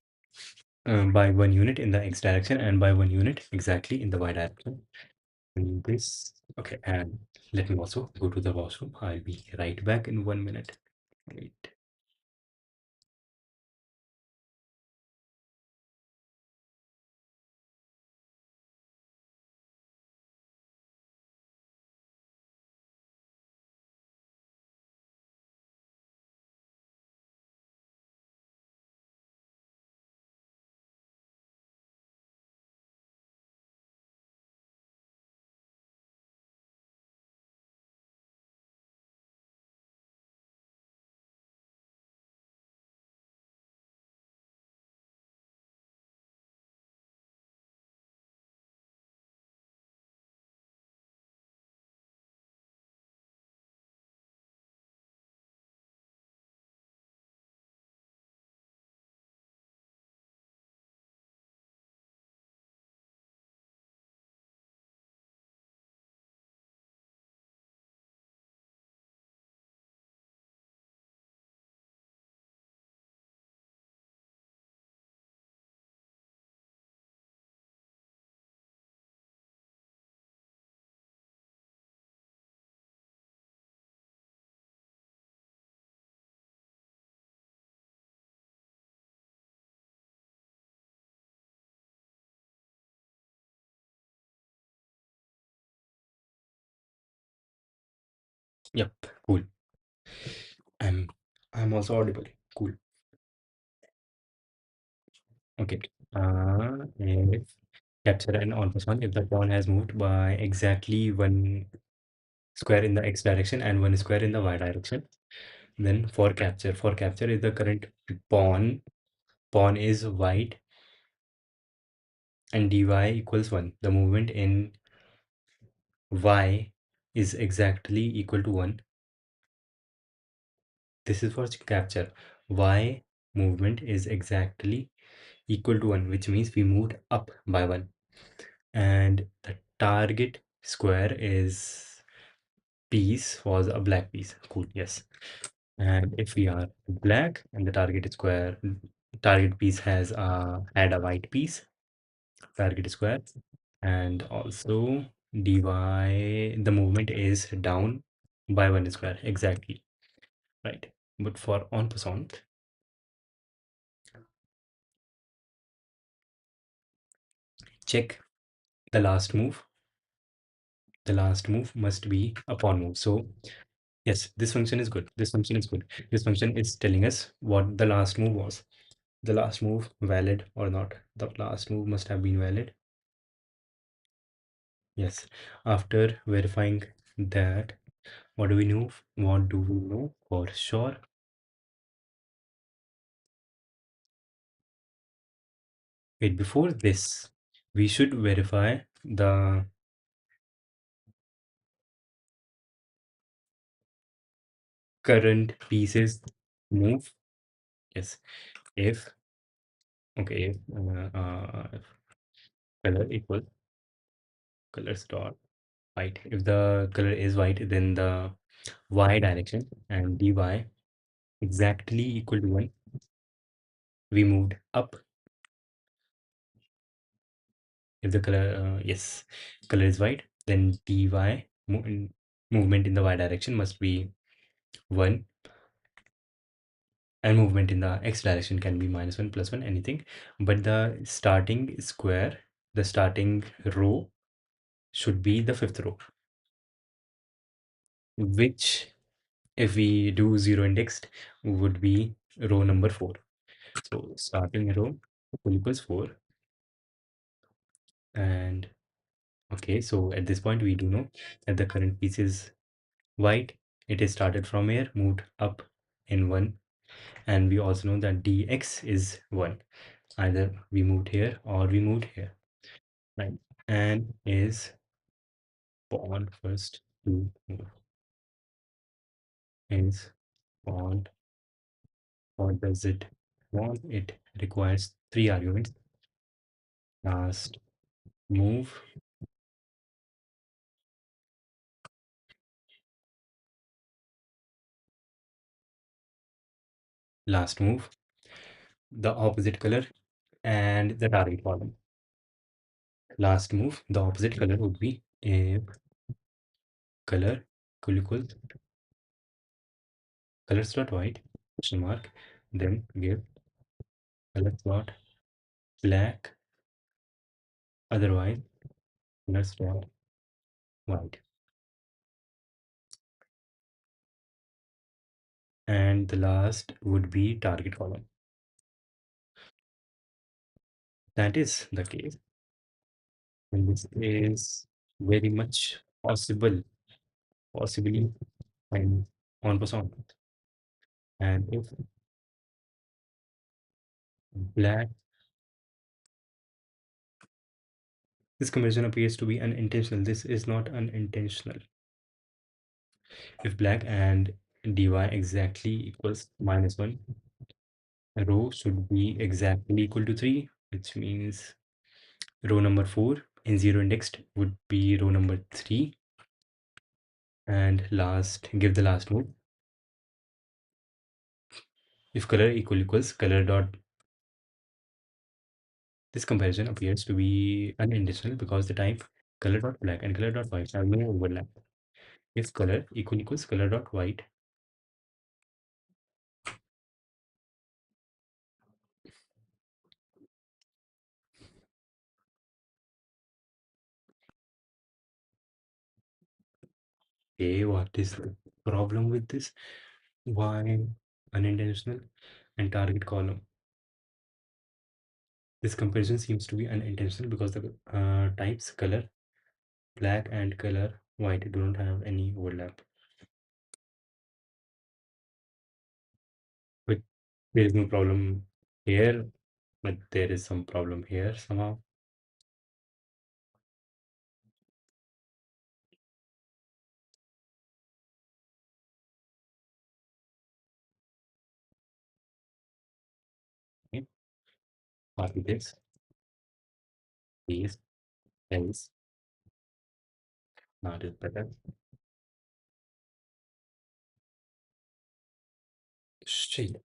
by 1 unit in the x direction and by 1 unit exactly in the y direction. And this, okay, and let me also go to the washroom. I'll be right back in 1 minute. Wait. Yep, cool. I'm I'm also audible. Cool. Okay. If capture and on plus one, if the pawn has moved by exactly one square in the x direction and one square in the y direction, then for capture is the current pawn. Pawn is white and dy equals 1. The movement in y is exactly equal to 1. This is for capture. Y movement is exactly equal to 1, which means we moved up by 1. And the target square is piece was a black piece. Cool, yes. And if we are black and the target square, target piece has had a white piece, target square, and also dy, the movement is down by 1 square, exactly, right? But for en passant, check the last move. The last move must be a pawn move. So yes, this function is good. This function is good. This function is telling us what the last move was. The last move valid or not. The last move must have been valid. Yes. After verifying that, what do we know? What do we know for sure? Wait, before this, we should verify the current pieces move. Yes. If, okay, if color equals colors dot white. If the color is white, then the y direction and dy exactly equal to 1. We moved up. If the color, yes, color is white, then dy movement in the y direction must be 1. and movement in the x direction can be -1, +1, anything. But the starting square, the starting row should be the fifth row, which if we do zero indexed would be row number 4. So starting row equals 4. And okay, so at this point we do know that the current piece is white. It is started from here, moved up in 1, and we also know that dx is 1. Either we moved here or we moved here, right? And is pawn first to move. Is pawn, what does it want? It requires 3 arguments. Last move, last move, the opposite color, and the target column. Last move, the opposite color would be if color equals colors dot white question mark, then give colors dot black, otherwise colors dot white. And the last would be target column. That is the case, and this is very much possible, possibly, and on person. And if black, this conversion appears to be unintentional. This is not unintentional. If black and dy exactly equals -1, row should be exactly equal to 3, which means row number 4 in zero indexed would be row number 3. And last, give the last move. If color equals color dot, this comparison appears to be unintentional because the type color dot black and color dot white have no overlap. If color equals color dot white, okay, what is the problem with this? Why unintentional? And target column, this comparison seems to be unintentional because the types color black and color white do not have any overlap. But there is no problem here, but there is some problem here somehow. Okay, copy this, paste, else, now it is better. Shit.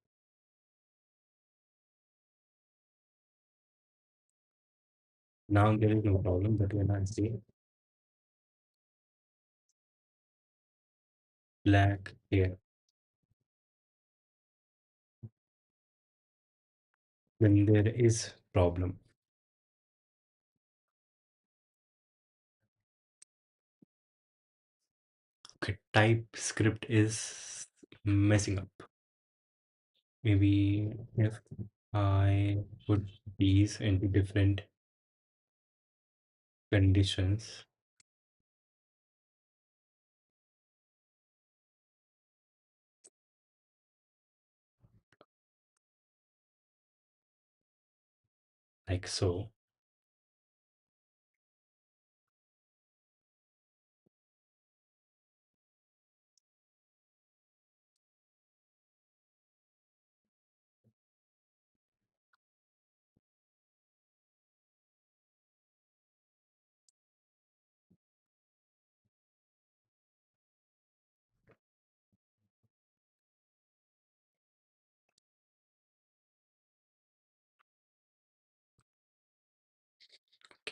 Now there is no problem, but when I say black here, then there is problem. Okay, TypeScript is messing up. Maybe if I put these into different conditions, like so.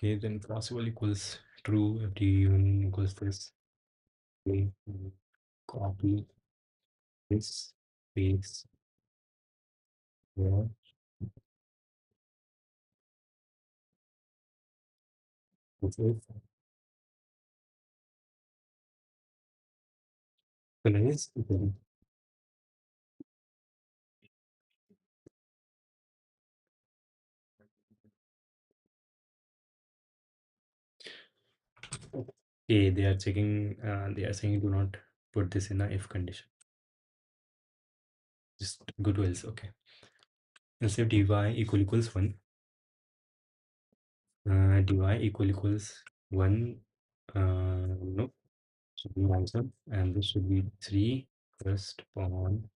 Okay, then possible equals true if d1 equals this. Okay, copy this, paste, Yeah, this is color is equal. Okay, they are checking, they are saying do not put this in a if condition. Just go to else. Okay. Let's say dy equals 1. Dy equals 1. No, should be answer. And this should be 3 first pawn.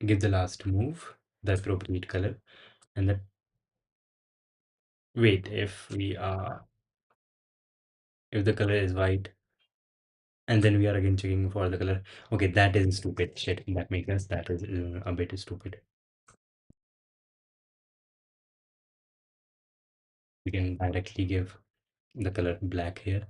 Give the last move the appropriate color. And that wait, if the color is white, and then we are again checking for the color. Okay, that is stupid shit. That makes sense. That is a bit stupid. We can directly give the color black here,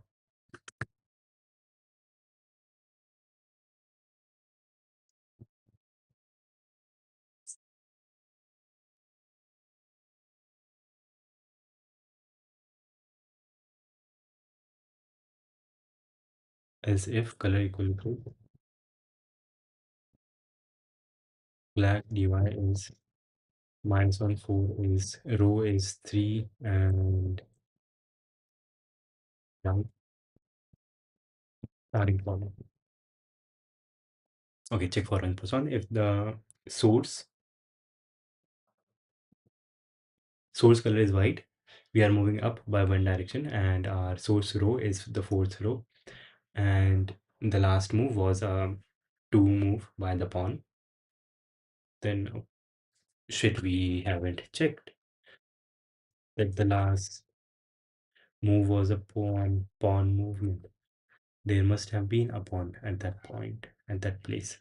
as if color equal to black. Dy is -1 4 is row is 3 and down starting point. Okay, check for 1 plus 1. If the source source color is white, we are moving up by one direction, and our source row is the fourth row, and the last move was a 2 move by the pawn. Then shit, we haven't checked that the last move was a pawn movement. There must have been a pawn at that point, at that place.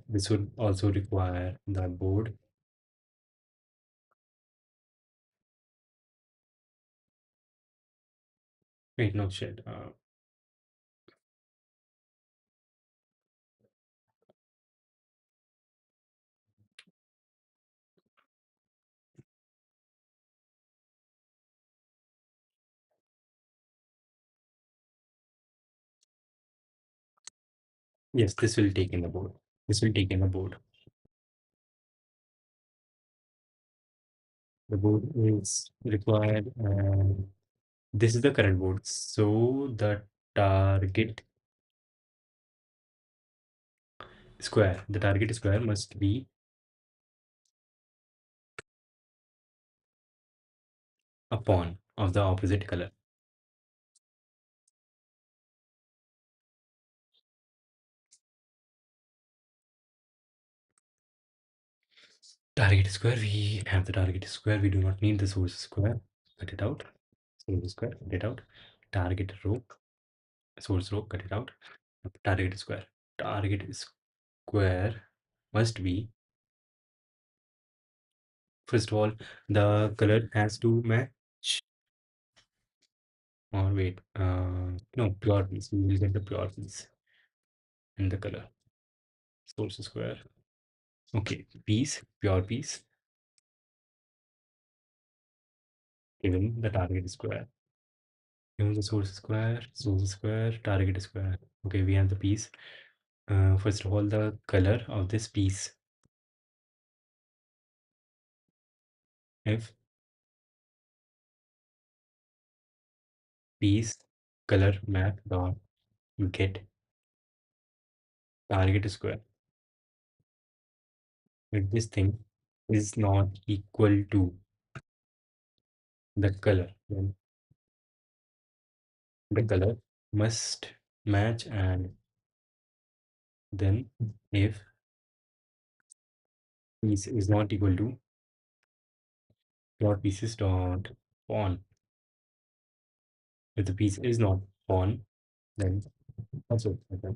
This would also require the board. Wait, no shit. Yes, this will take in the board. This will take in the board. The board is required, and this is the current board. So the target the target square must be a pawn of the opposite color. Target square, we have the target square. We do not need the source square. Cut it out. Source square, cut it out. Target row, source row, cut it out. Target square. Target square must be, first of all, the color has to match. Or wait, no, pure piece. We will get the pure piece in the color. Source square. Okay, piece, pure piece, given the target square. Given the source square, target square. Okay, we have the piece. First of all, the color of this piece. If piece color map dot get target square, if this thing is not equal to the color, then the color must match, and then if piece is not equal to dot pieces dot pawn, if the piece is not pawn, then also okay.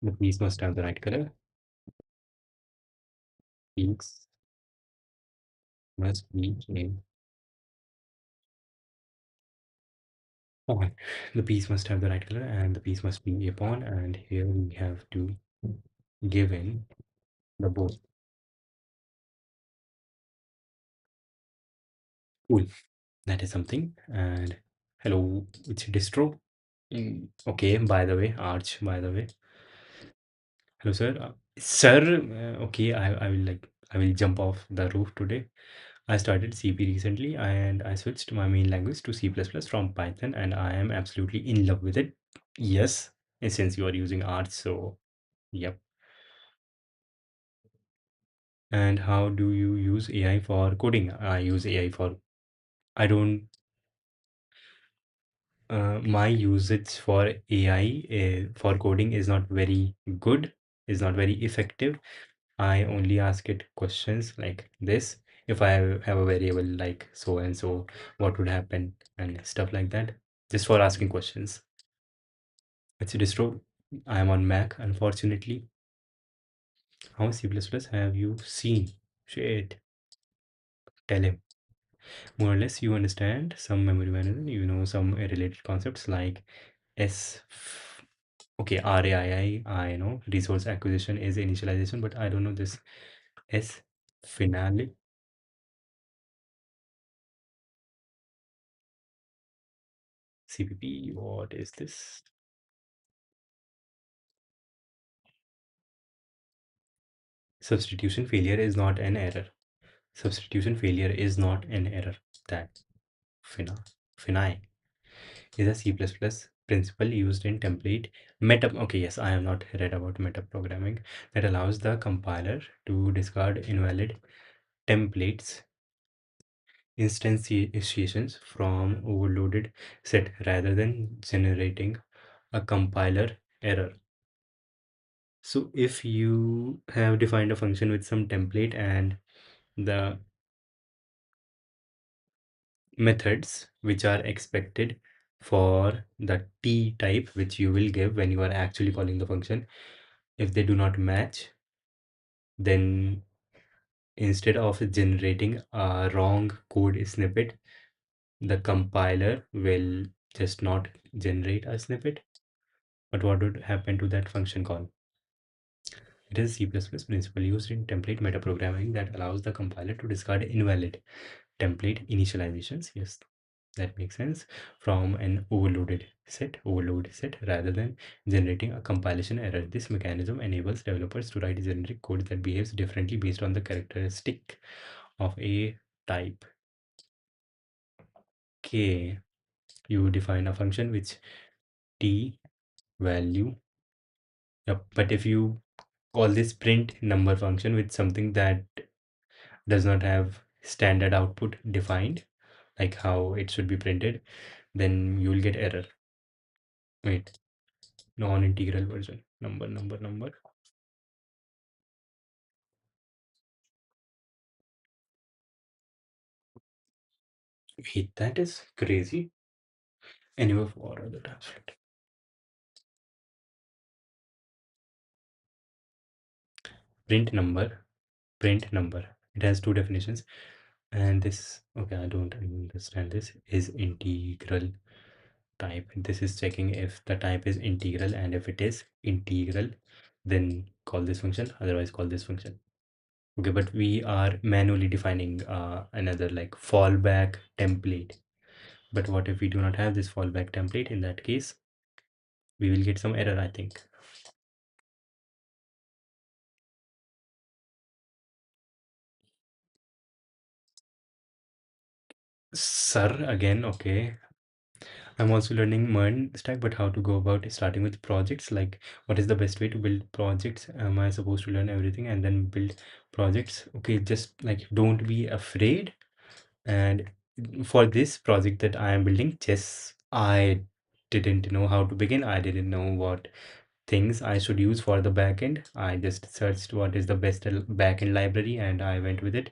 The piece must have the right color. Piece must be a pawn. The piece must have the right color and the piece must be a pawn. And here we have to give in the bow. Cool. That is something. And hello, it's distro. Okay, by the way, Arch, by the way. Hello, sir. Sir, okay, I will jump off the roof today. I started CP recently and I switched my main language to C++ from Python and I am absolutely in love with it. Yes, since you are using Arch, so yep. And how do you use AI for coding? I use AI for, I don't, my usage for AI for coding is not very good, is not very effective. I only ask it questions like this. If I have a variable like so and so, what would happen and stuff like that, just for asking questions. It's a distro. I am on Mac, unfortunately. How much C++ have you seen? Shit. Tell him. More or less, you understand some memory management, you know some related concepts like S. Okay, RAII, I know. Resource acquisition is initialization, but I don't know this S finale. CPP, what is this? Substitution failure is not an error. Substitution failure is not an error. That fini is a C++ principle used in template meta. Okay, yes, I have not read about metaprogramming that allows the compiler to discard invalid templates instantiations from overloaded set rather than generating a compiler error. So if you have defined a function with some template and the methods which are expected for the t type which you will give when you are actually calling the function, if they do not match, then instead of generating a wrong code snippet, the compiler will just not generate a snippet. But what would happen to that function call? It is C++ principle used in template metaprogramming that allows the compiler to discard invalid template initializations. Yes, that makes sense. From an overload set rather than generating a compilation error. This mechanism enables developers to write generic code that behaves differently based on the characteristic of a type. Okay, you define a function which t value. Yep, but if you call this print number function with something that does not have standard output defined, like how it should be printed, then you will get error. Wait, non-integral version. Number. Wait, that is crazy. Anyway, for other types. Print number, print number. It has two definitions. And this, okay, I don't understand this, is integral type. This is checking if the type is integral, and if it is integral, then call this function, otherwise call this function. Okay, but we are manually defining another like fallback template. But what if we do not have this fallback template? In that case, we will get some error, I think. Sir, again, okay. I'm also learning MERN stack, but how to go about starting with projects? Like, what is the best way to build projects? Am I supposed to learn everything and then build projects? Okay, just like don't be afraid. And for this project that I am building, chess, I didn't know how to begin. I didn't know what things I should use for the backend. I just searched what is the best backend library and I went with it.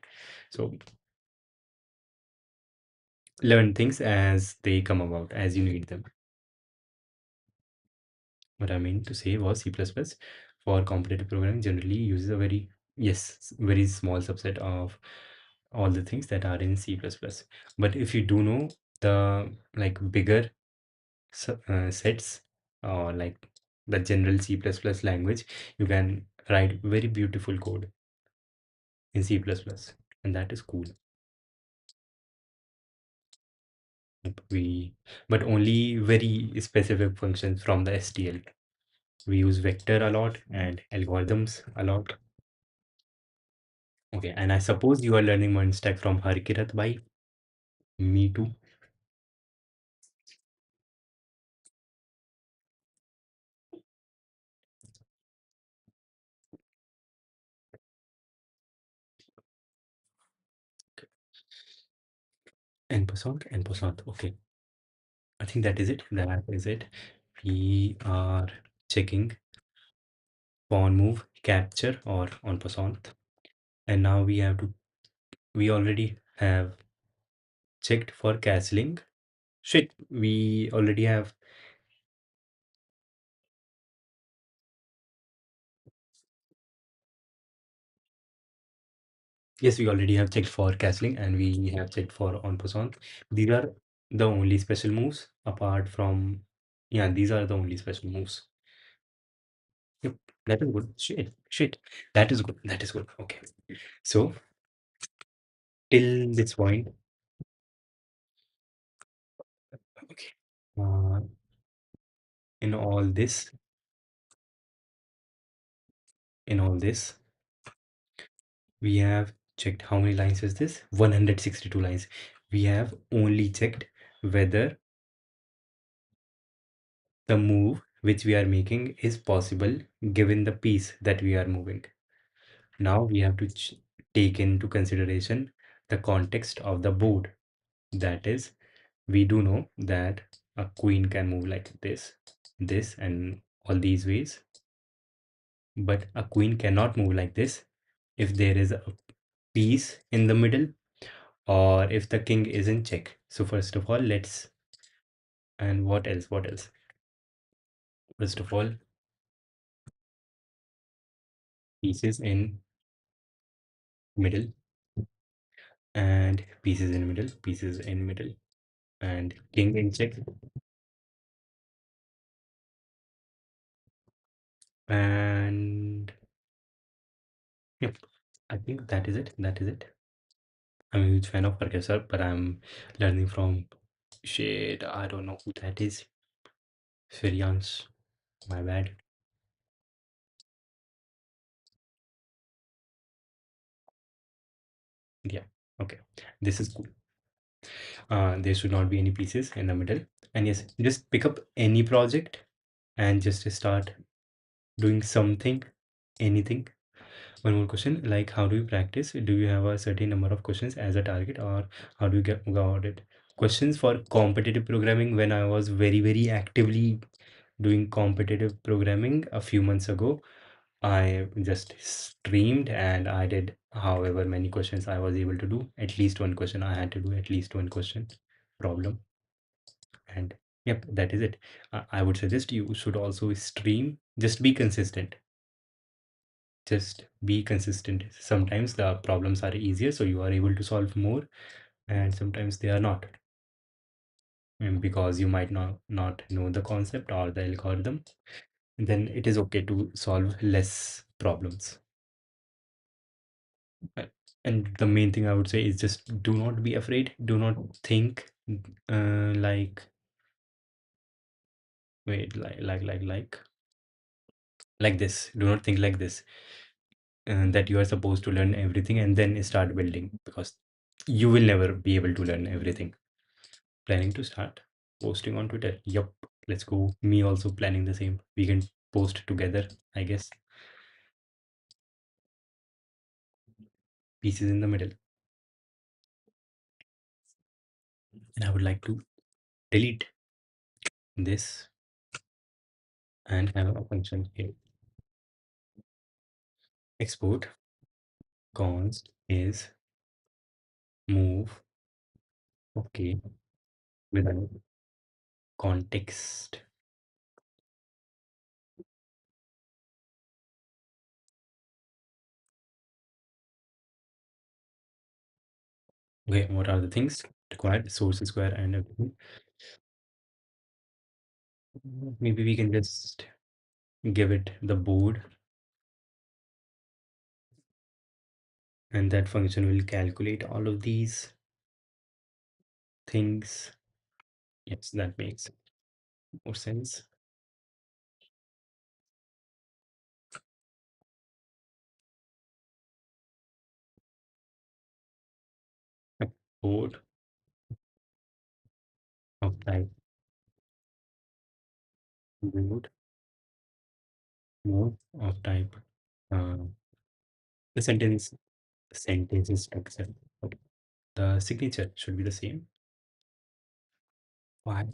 So learn things as they come about, as you need them. What I mean to say was C++ for competitive programming generally uses a very, yes, very small subset of all the things that are in C++. But if you do know the like bigger sets or like the general C++ language, you can write very beautiful code in C++, and that is cool. We, but only very specific functions from the STL. We use vector a lot and algorithms a lot. Okay, and I suppose you are learning one stack from Harkirat Bhai. Me too. And percent. Okay, I think that is it. That is it. We are checking pawn move, capture, or on percent. And now we have to. We already have checked for castling. Shit, we already have. Yes, we already have checked for castling and we have checked for on percent. These are the only special moves apart from. Yeah, these are the only special moves. Yep, that is good. Shit. That is good. That is good. Okay. So till this point, okay. Uh, in all this, in all this, we have checked how many lines is this? 162 lines. We have only checked whether the move which we are making is possible given the piece that we are moving. Now we have to take into consideration the context of the board. That is, we do know that a queen can move like this, and all these ways. But a queen cannot move like this if there is a piece in the middle or if the king is in check. So first of all, let's, and what else? What else? First of all, pieces in middle and pieces in middle, pieces in middle, and king in check. And yep, I think that is it. That is it. I'm a huge fan of Professor, but I'm learning from shit. I don't know who that is. Syrians. My bad. Yeah. Okay. This is cool. There should not be any pieces in the middle. And yes, just pick up any project and just start doing something, anything. One more question, like how do you practice? Do you have a certain number of questions as a target, or how do you get about it? Questions for competitive programming. When I was very, very actively doing competitive programming a few months ago, I just streamed and I did however many questions I was able to do. At least one question. I had to do at least one question problem. And yep, that is it. I would suggest you should also stream. Just be consistent. Just be consistent. Sometimes the problems are easier, so you are able to solve more, and sometimes they are not. And because you might not know the concept or the algorithm, then it is okay to solve less problems. Uh, And the main thing I would say is just do not be afraid. Do not think like wait like this. Do not think like this, that you are supposed to learn everything and then start building, because you will never be able to learn everything. Planning to start posting on Twitter. Yup, let's go. Me also planning the same. We can post together, I guess. Pieces in the middle. And I would like to delete this and have a function here. Export const is move. Okay, with a context. Okay, what are the things required? Source square and everything. Maybe we can just give it the board, and that function will calculate all of these things. Yes, that makes more sense. A board of type board, mode of type. Uh, the sentence is structure. Okay. The signature should be the same. Why?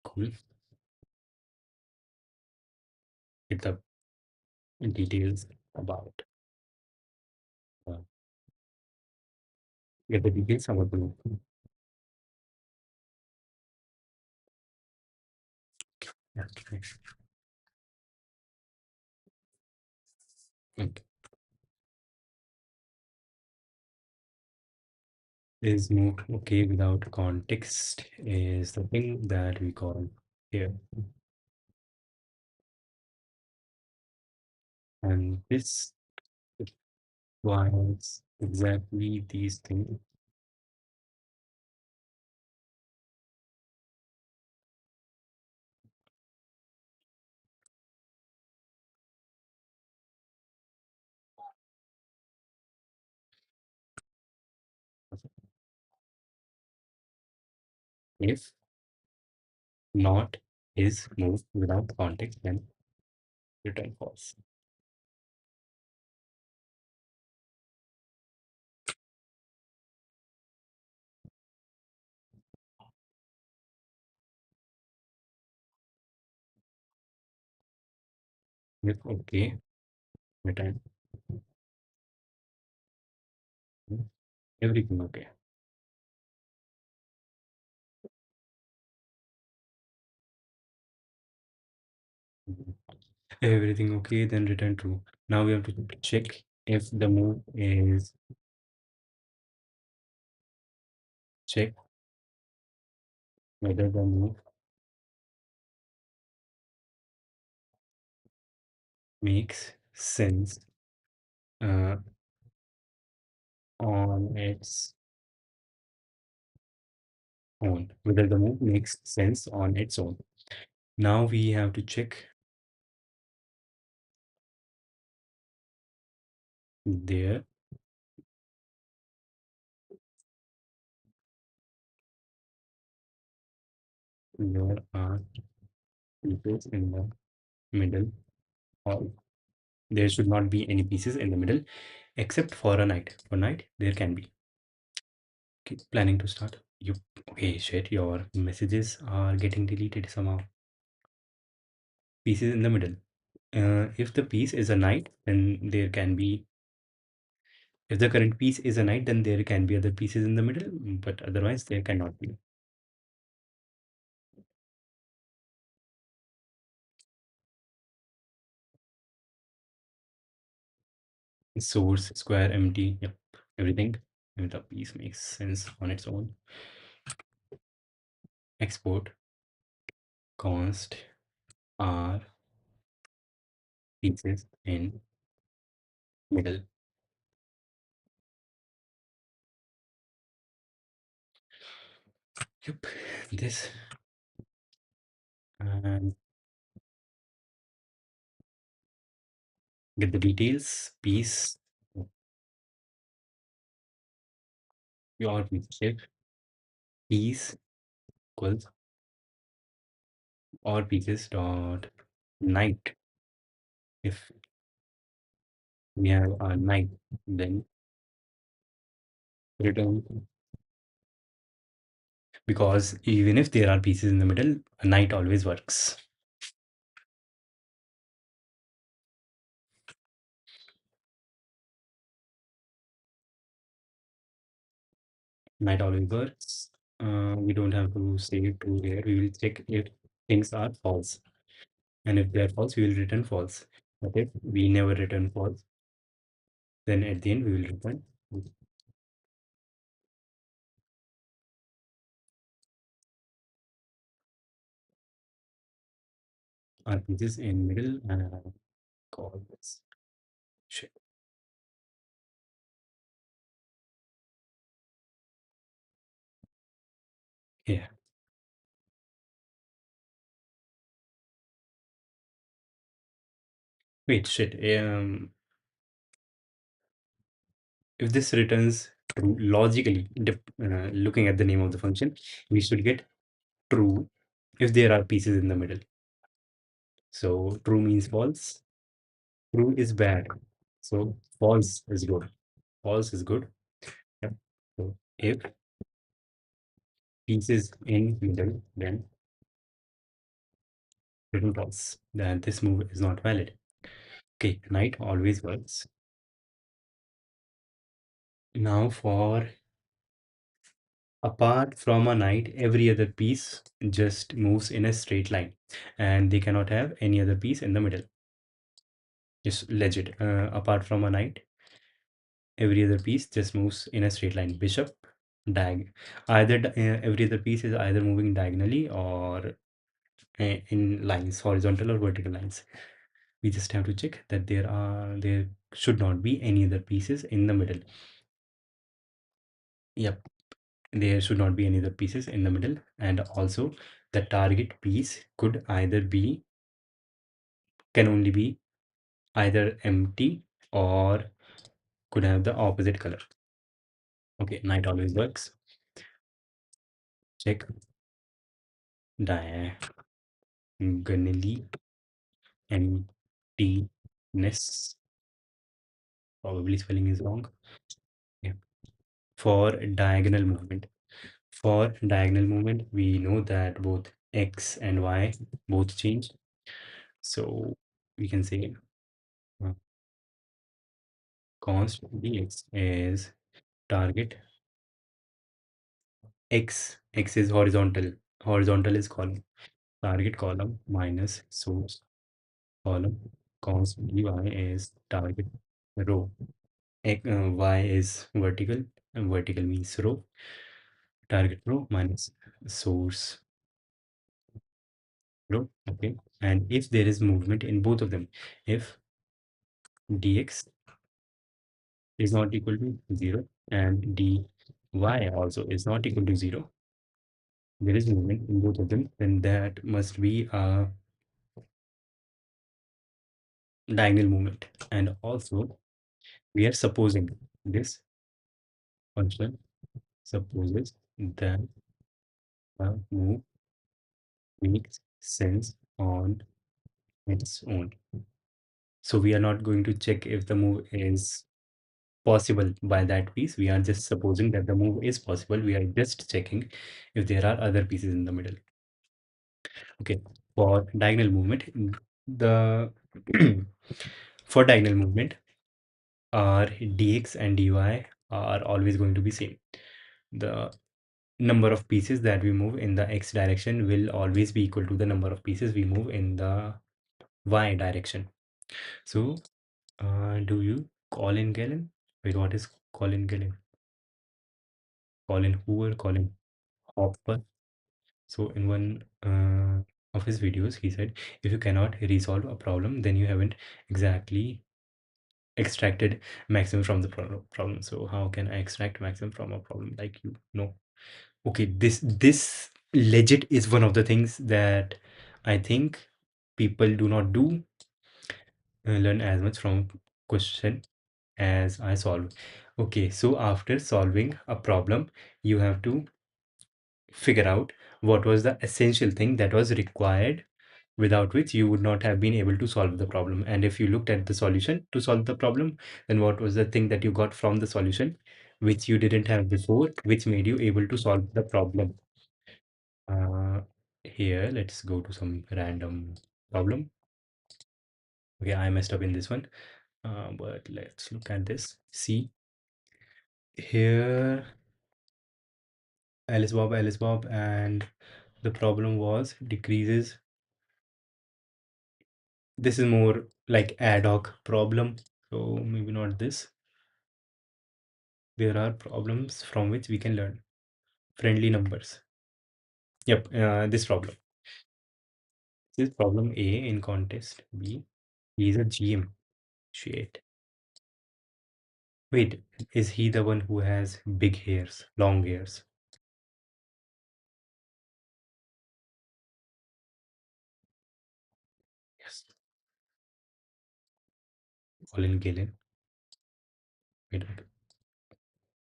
Cool. Get the details about uh, get the details about the loop. Yeah, okay. Okay. Is moved okay without context is the thing that we call here. And this requires exactly these things. If not is moved without context, then return false. If okay, return everything okay. Everything okay, then return true. Now we have to check if the move is check whether the move makes sense uh, on its own. Whether the move makes sense on its own. Now we have to check there there are pieces in the middle, or there should not be any pieces in the middle except for a knight. For knight, there can be. Okay, planning to start. You okay? Shit, your messages are getting deleted somehow. Pieces in the middle. If the piece is a knight, then there can be. If the current piece is a knight, then there can be other pieces in the middle, but otherwise there cannot be. Source, square, empty. Yep, everything. If the piece makes sense on its own. Export const are pieces in middle. Yep, this and get the details. Piece your piece. Piece equals or pieces dot knight. If we have a knight, then return, because even if there are pieces in the middle, a knight always works. Night always works. We don't have to say true here. We will check if things are false. And if they are false, we will return false. But if we never return false, then at the end we will return true. Our pieces in middle and call this shit. Yeah. Wait, shit. If this returns true logically, looking at the name of the function, we should get true if there are pieces in the middle. So true means false. True is bad. So false is good. False is good. Yep. So if pieces in middle, then written false. Then this move is not valid. Okay, knight always works. Now for apart from a knight, every other piece just moves in a straight line, and they cannot have any other piece in the middle. Just legit. Apart from a knight, every other piece just moves in a straight line. Bishop, every other piece is either moving diagonally or in lines, horizontal or vertical lines. We just have to check that there should not be any other pieces in the middle. Yep, there should not be any other pieces in the middle, and also the target piece can only be either empty or could have the opposite color. Okay, knight always works. Check diagonally emptiness. Probably spelling is wrong. Yeah. For diagonal movement. For diagonal movement, we know that both x and y both change. So we can say uh, const dx is target x is horizontal is column, target column minus source column, const dy is target row, y is vertical, and vertical means row, target row minus source row. Okay, and if there is movement in both of them, if dx is not equal to 0 and dy also is not equal to 0, there is movement in both of them, then that must be a diagonal movement. And also we are supposing this function supposes that the move makes sense on its own. So we are not going to check if the move is possible by that piece. We are just supposing that the move is possible. We are just checking if there are other pieces in the middle. Okay, for diagonal movement, the for diagonal movement, our dx and dy are always going to be same. The number of pieces that we move in the x direction will always be equal to the number of pieces we move in the y direction. So, do you Colin Galen? Wait, what is Colin Galen? Colin Hoover, Colin Hopper. So, in one of his videos, he said, if you cannot resolve a problem, then you haven't exactly extracted maximum from the problem. So, how can I extract maximum from a problem like you? No. Okay, this legit is one of the things that I think people do not do learn as much from question as I solve. Okay, so after solving a problem, you have to figure out what was the essential thing that was required without which you would not have been able to solve the problem. And if you looked at the solution to solve the problem, then what was the thing that you got from the solution which you didn't have before, which made you able to solve the problem? Uh, Here, let's go to some random problem. Okay, I messed up in this one, but let's look at this. See, here Alice Bob, and the problem was decreases. This is more like ad hoc problem, so maybe not this. There are problems from which we can learn. Friendly numbers. Yep, this problem. This is problem A in contest B. He is a GM. Shit. Wait, is he the one who has big hairs, long hairs? Yes. Colin Gillen. Wait,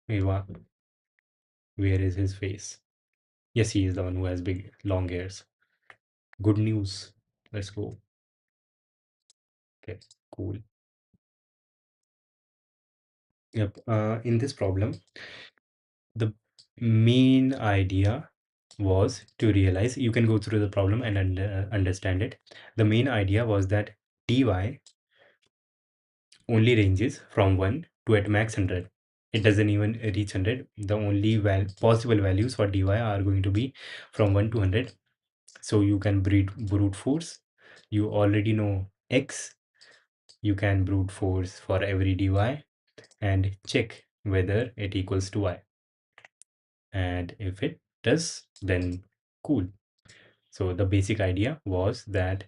wait, where is his face? Yes, he is the one who has big, long hairs. Good news. Let's go. Okay, cool. Yep. In this problem, the main idea was to realize you can go through the problem and understand it. The main idea was that dy only ranges from 1 to at max 100. It doesn't even reach 100. The only possible values for dy are going to be from 1 to 100. So you can brute force. You already know x. You can brute force for every dy and check whether it equals to y. And if it does, then cool. So the basic idea was that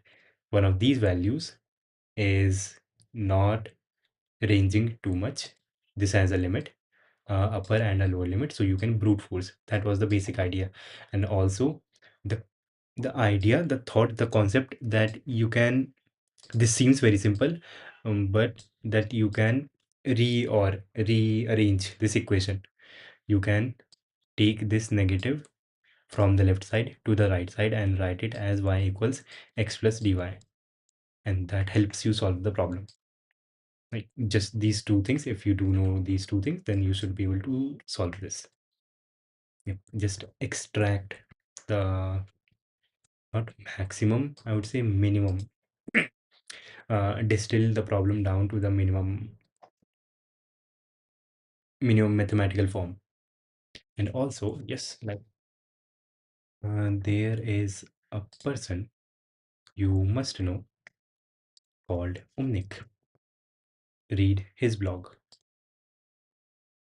one of these values is not ranging too much. This has a limit, upper and a lower limit, so you can brute force. That was the basic idea. And also the idea, the thought, the concept that you can, this seems very simple, but that you can rearrange this equation. You can take this negative from the left side to the right side and write it as y equals x plus dy, and that helps you solve the problem. Like just these two things, if you do know these two things, then you should be able to solve this. Yep. Just extract the, not maximum, I would say minimum. Distill the problem down to the minimum mathematical form. And also, yes, like there is a person you must know called Umnik. Read his blog.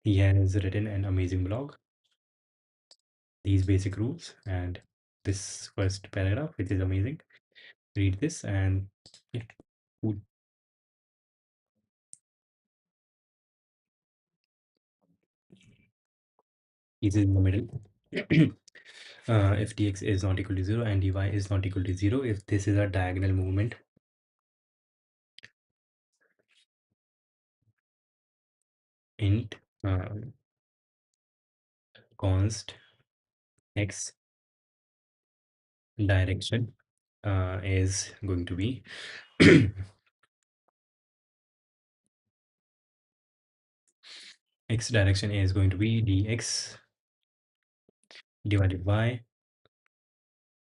He has written an amazing blog, these basic rules, and this first paragraph, which is amazing. Read this and yeah, cool. Is in the middle. If dx is not equal to 0 and dy is not equal to 0, if this is a diagonal movement, int const x direction is going to be x direction is going to be dx divided by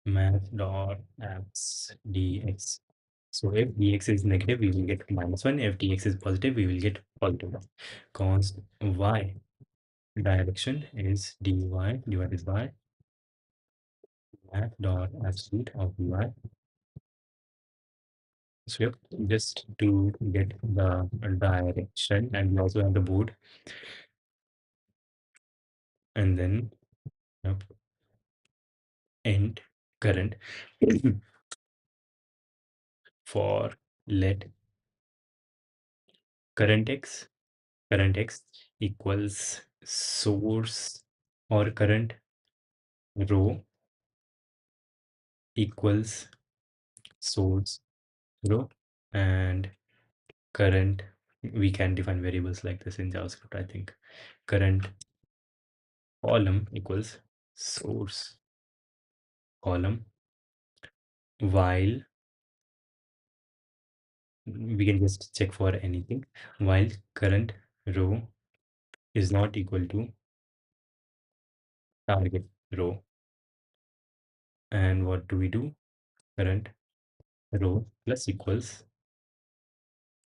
math dot apps dx. So if dx is negative, we will get -1. If dx is positive, we will get positive 1. Const y direction is dy divided by math dot absolute of dy. So yep, just to get the direction, and we also have the board, and then yep, int current for let current x equals source, or current row equals source row, and current, we can define variables like this in JavaScript, I think. Current column equals source column, while we can just check for anything, while current row is not equal to target row. And what do we do? Current row plus equals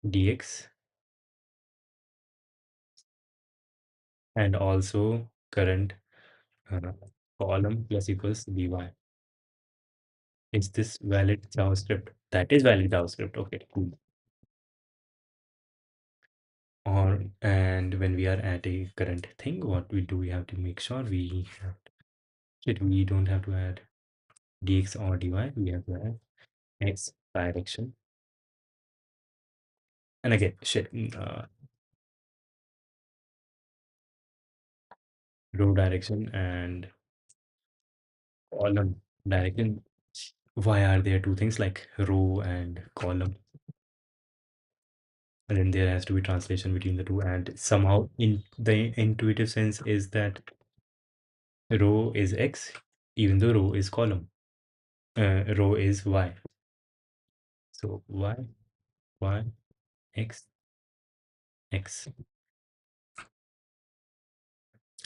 dx, and also current uh, column plus equals dy. Is this valid JavaScript? That is valid JavaScript. Okay, cool. Or and when we are at a current thing, what we do, we have to make sure we don't have to add dx or dy. We have to add x direction. And again, row direction and column direction. Why are there two things like row and column? And then there has to be translation between the two. And somehow, in the intuitive sense, is that row is x, even though row is column. Row is y. So y, x, x.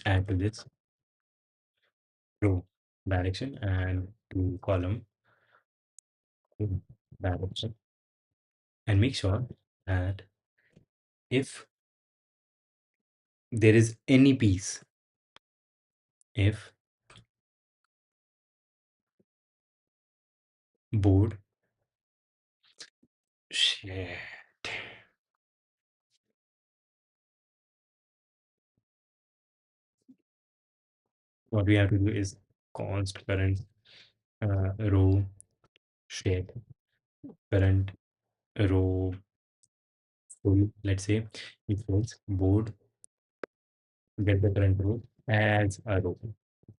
Add to this row direction and to column direction. And make sure that if there is any piece, if board, shit, what we have to do is const current row shape current row full, let's say, equals board get the current row as a row.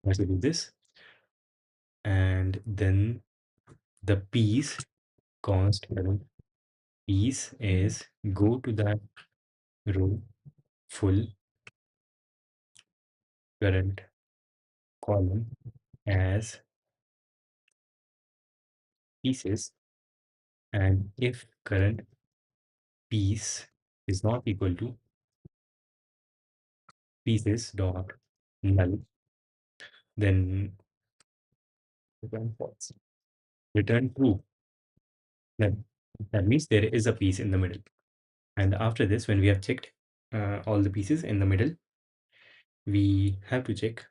Let's do this, and then the piece const current piece is go to that row full current column as pieces, and if current piece is not equal to pieces dot null, then return false. Return true. Then that means there is a piece in the middle. And after this, when we have checked all the pieces in the middle, we have to check.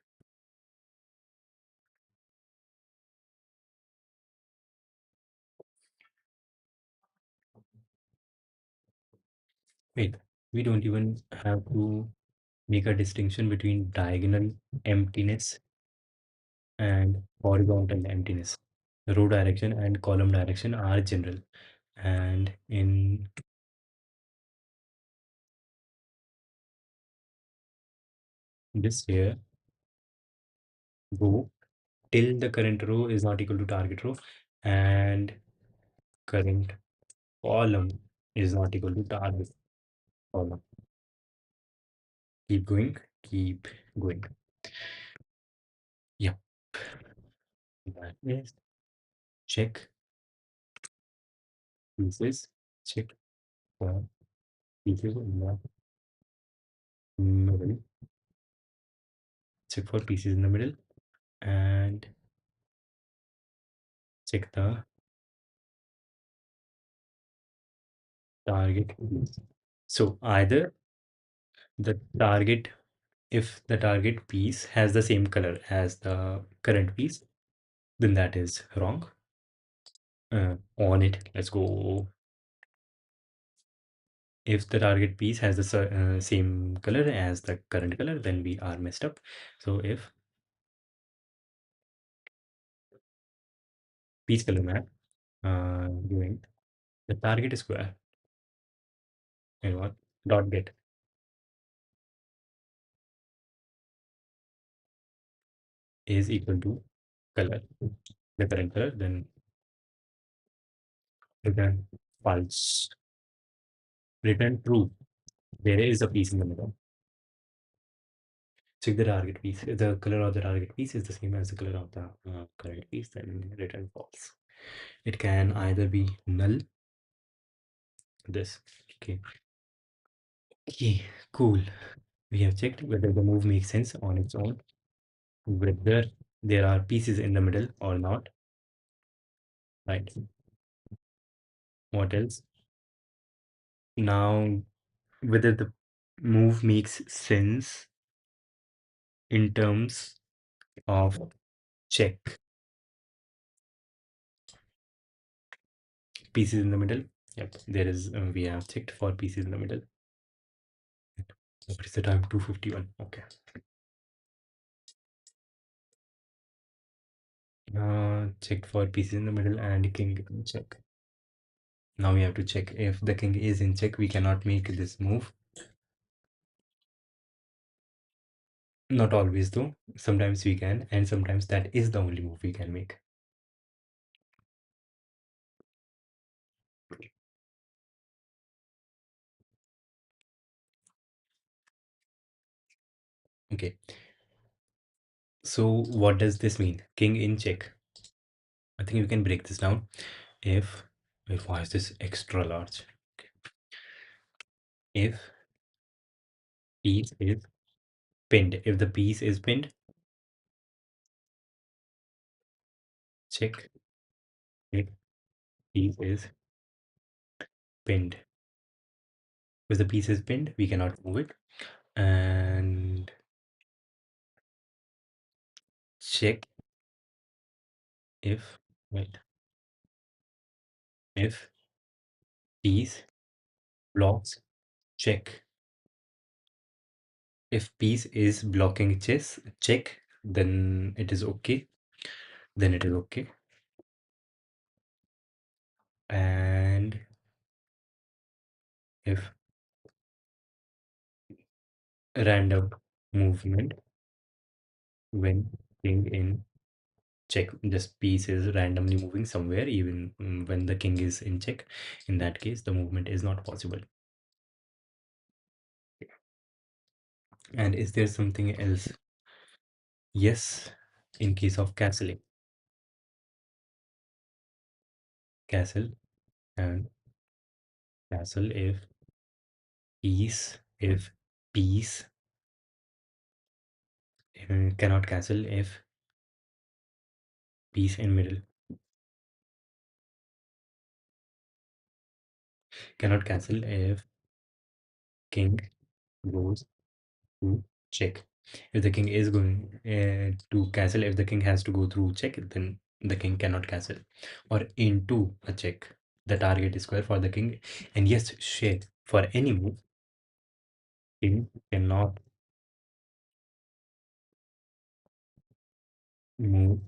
Wait, we don't even have to make a distinction between diagonal emptiness and horizontal emptiness. Row direction and column direction are general. And in this here, go till the current row is not equal to target row and current column is not equal to target column. Keep going, keep going. Yeah, that is check pieces, check for pieces in the middle, check for pieces in the middle, and check the target piece. So either the target, if the target piece has the same color as the current piece, then that is wrong. On it, let's go. If the target piece has the same color as the current color, then we are messed up. So if piece color map doing the target square and what dot get is equal to color, the current color, then return false, return true. There is a piece in the middle. Check the target piece. If the color of the target piece is the same as the color of the current piece, then return false. It can either be null, this. Okay. Okay, cool. We have checked whether the move makes sense on its own, whether there are pieces in the middle or not. Right. What else? Now, whether the move makes sense in terms of check. Pieces in the middle. Yep, there is, we have checked for pieces in the middle. What is the time? 2:51. Okay. Checked for pieces in the middle and king in check. Now we have to check if the king is in check. We cannot make this move. Not always though. Sometimes we can, and sometimes that is the only move we can make. Okay. So what does this mean? King in check. I think we can break this down. If why is this extra large? Okay. If piece is pinned, if the piece is pinned, check. If piece is pinned, if the piece is pinned, we cannot move it. And check if wait if piece blocks check. If piece is blocking chess check, then it is okay. Then it is okay. And if random movement when king in check, just piece is randomly moving somewhere, even when the king is in check, in that case the movement is not possible. And is there something else? Yes, in case of castling, castle and castle if piece cannot castle if piece in middle, cannot castle if king goes to check. If the king is going to castle, if the king has to go through check, then the king cannot castle or into a check. The target is square for the king. And yes, share for any move, king cannot move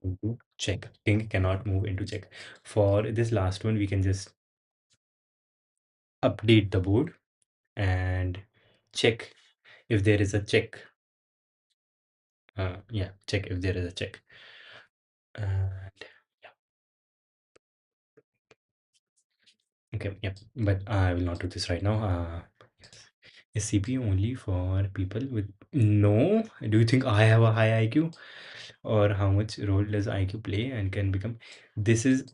into check. King cannot move into check. For this last one, we can just update the board and check if there is a check. Yeah, check if there is a check. And yeah, okay, yeah, but I will not do this right now. Yes. Is CPU only for people with no? Do you think I have a high IQ? Or how much role does IQ play and can become? This is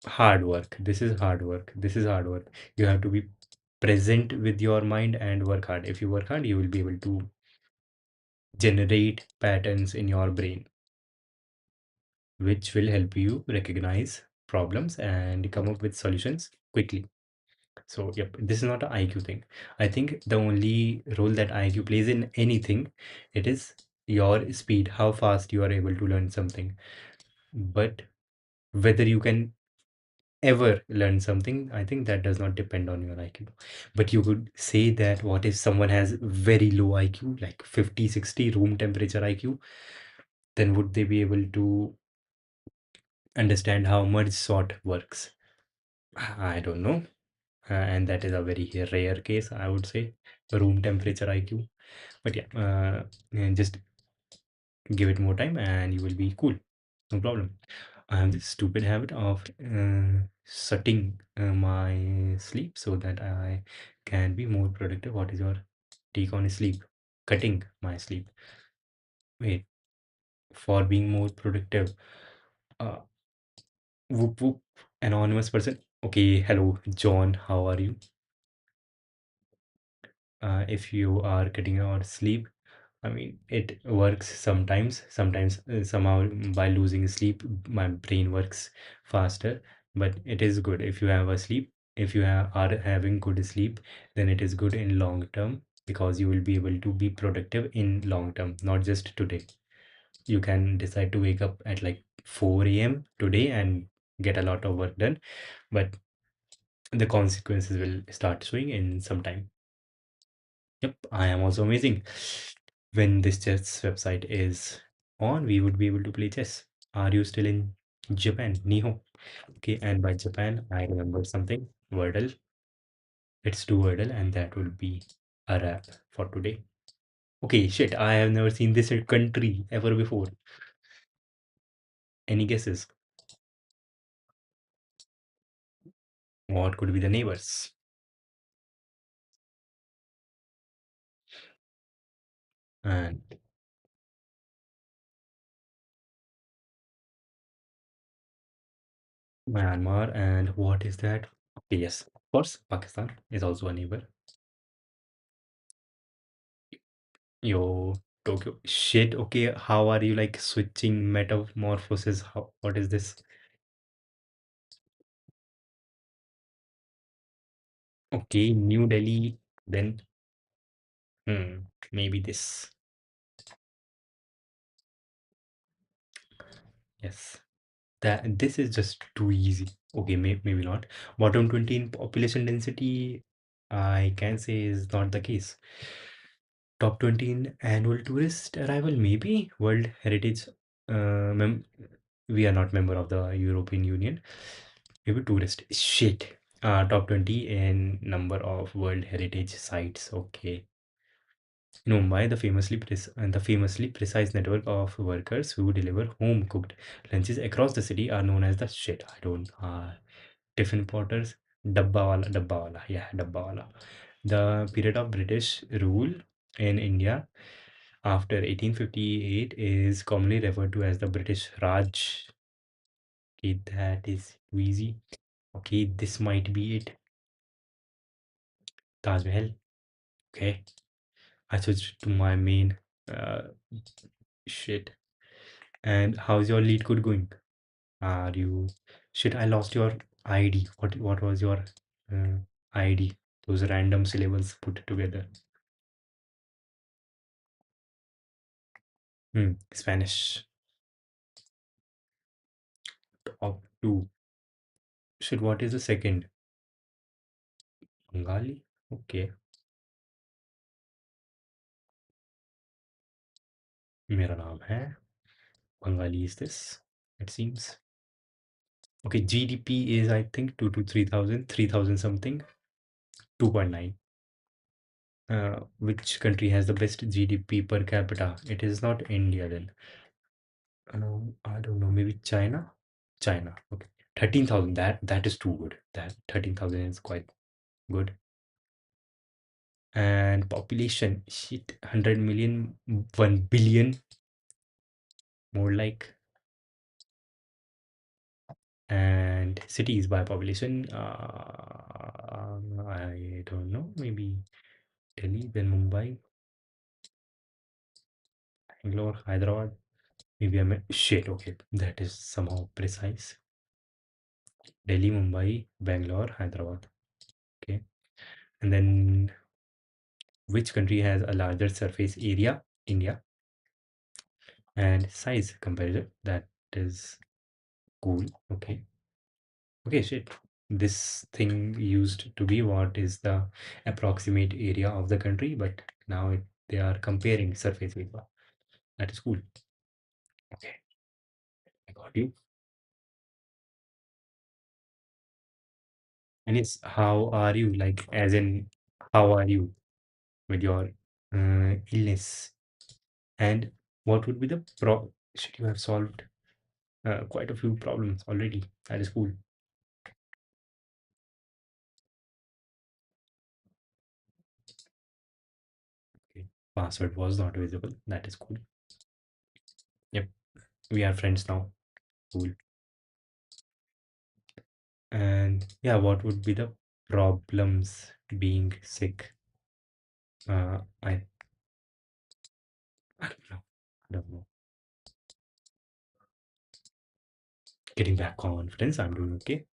hard work. This is hard work. This is hard work. You have to be present with your mind and work hard. If you work hard, you will be able to generate patterns in your brain, which will help you recognize problems and come up with solutions quickly. So, yep, this is not an IQ thing. I think the only role that IQ plays in anything, it is your speed, how fast you are able to learn something. But whether you can ever learn something, I think that does not depend on your IQ. But you could say that what if someone has very low IQ, like 50, 60 room temperature IQ, then would they be able to understand how merge sort works? I don't know. And that is a very rare case, I would say, room temperature IQ. But yeah, and just give it more time and you will be cool. No problem. I have this stupid habit of setting my sleep so that I can be more productive. What is your take on sleep? Cutting my sleep. Wait, for being more productive. Uh, whoop whoop, anonymous person. Okay, hello, John. How are you? If you are cutting your sleep, I mean, it works sometimes. Sometimes, somehow, by losing sleep, my brain works faster. But it is good if you have a sleep. If you are having good sleep, then it is good in long term. because you will be able to be productive in long term, not just today. You can decide to wake up at like 4 a.m. today and get a lot of work done, but the consequences will start showing in some time. Yep, I am also amazing. When this chess website is on, we would be able to play chess. Are you still in Japan? Niho. Okay, and by Japan, I remember something. Wordle. Let's do Wordle, and that will be a wrap for today. Okay, shit, I have never seen this country ever before. Any guesses? What could be the neighbors? And Myanmar, and what is that? Okay, yes, of course, Pakistan is also a neighbor. Yo, Tokyo. Shit, okay, how are you like switching metamorphosis? How, what is this? Okay, New Delhi, then maybe this. Yes. That this is just too easy. Okay, maybe not. Bottom 20 in population density, I can say is not the case. Top 20 in annual tourist arrival, maybe. World Heritage, mem we are not member of the European Union. Maybe tourist. Shit. Top 20 in number of World Heritage sites. Okay. In Mumbai, the famously precise network of workers who deliver home-cooked lunches across the city are known as the shit. I don't. Tiffin Porters, Dabba wala. Yeah, Dabba wala. The period of British rule in India after 1858 is commonly referred to as the British Raj. Okay, that is too easy. Okay, this might be it. Taj Mahal. Okay, I switched to my main uh, shit. And how's your lead code going? Are you shit? I lost your ID. What was your uh, ID? Those random syllables put together. Spanish. Top two. Shit, what is the second? Bengali? Okay. मेरा नाम है. Bengali is this, it seems. Okay, GDP is I think 2 to 3,000, 3,000 something, 2.9. Which country has the best GDP per capita? It is not India then. I don't know, maybe China? China, okay. 13,000, that is too good. That 13,000 is quite good. And population, shit, 100 million, 1 billion, more like. And cities by population, I don't know, maybe Delhi, then Mumbai, Bangalore, Hyderabad. Maybe shit, okay, that is somehow precise. Delhi, Mumbai, Bangalore, Hyderabad. Okay. And then which country has a larger surface area? India. And size comparison. That is cool. Okay. Okay, shit. This thing used to be what is the approximate area of the country, but now they are comparing surface area. That is cool. Okay, I got you. And it's how are you? Like, as in, how are you with your illness? And what would be the Shit, you have solved quite a few problems already. That is cool. Okay. Password was not visible. That is cool. Yep, we are friends now. Cool. And yeah, what would be the problems being sick? I I don't know. I don't know. Getting back confidence. I'm doing okay.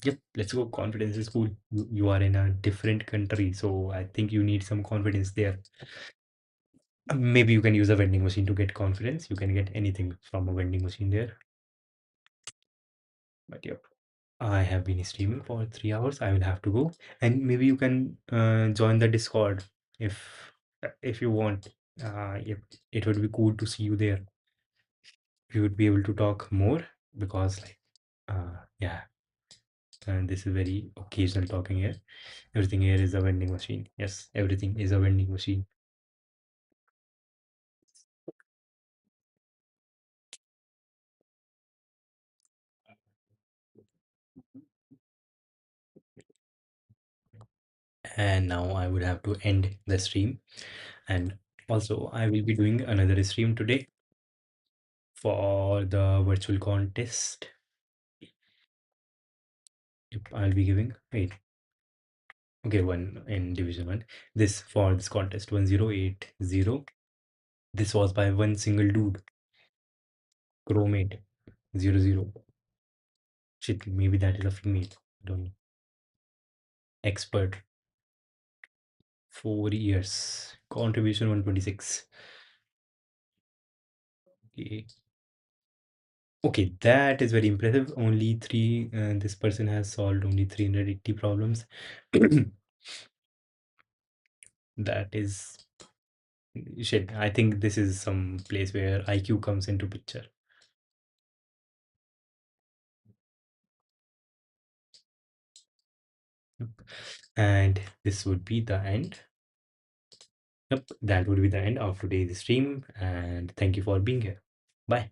Yep, let's go. Confidence is cool. You are in a different country, so I think you need some confidence there. Maybe you can use a vending machine to get confidence. You can get anything from a vending machine there. But yep, I have been streaming for 3 hours. I will have to go, and maybe you can join the Discord if you want. Yep, it would be cool to see you there. We would be able to talk more because, like, yeah, and this is very occasional talking here. Everything here is a vending machine. Yes, everything is a vending machine. And now I would have to end the stream. And also, I will be doing another stream today for the virtual contest. Yep, I'll be giving. Wait, okay, one in Division 1. This for this contest 1080. This was by one single dude, Chromate 00. Shit, maybe that is a female. Don't know. Expert, 4 years. Contribution 126. Okay. Okay, that is very impressive. Only three, this person has solved only 380 problems. That is shit. I think this is some place where IQ comes into picture. Yep. And this would be the end. Yep, that would be the end of today's stream. And thank you for being here. Bye.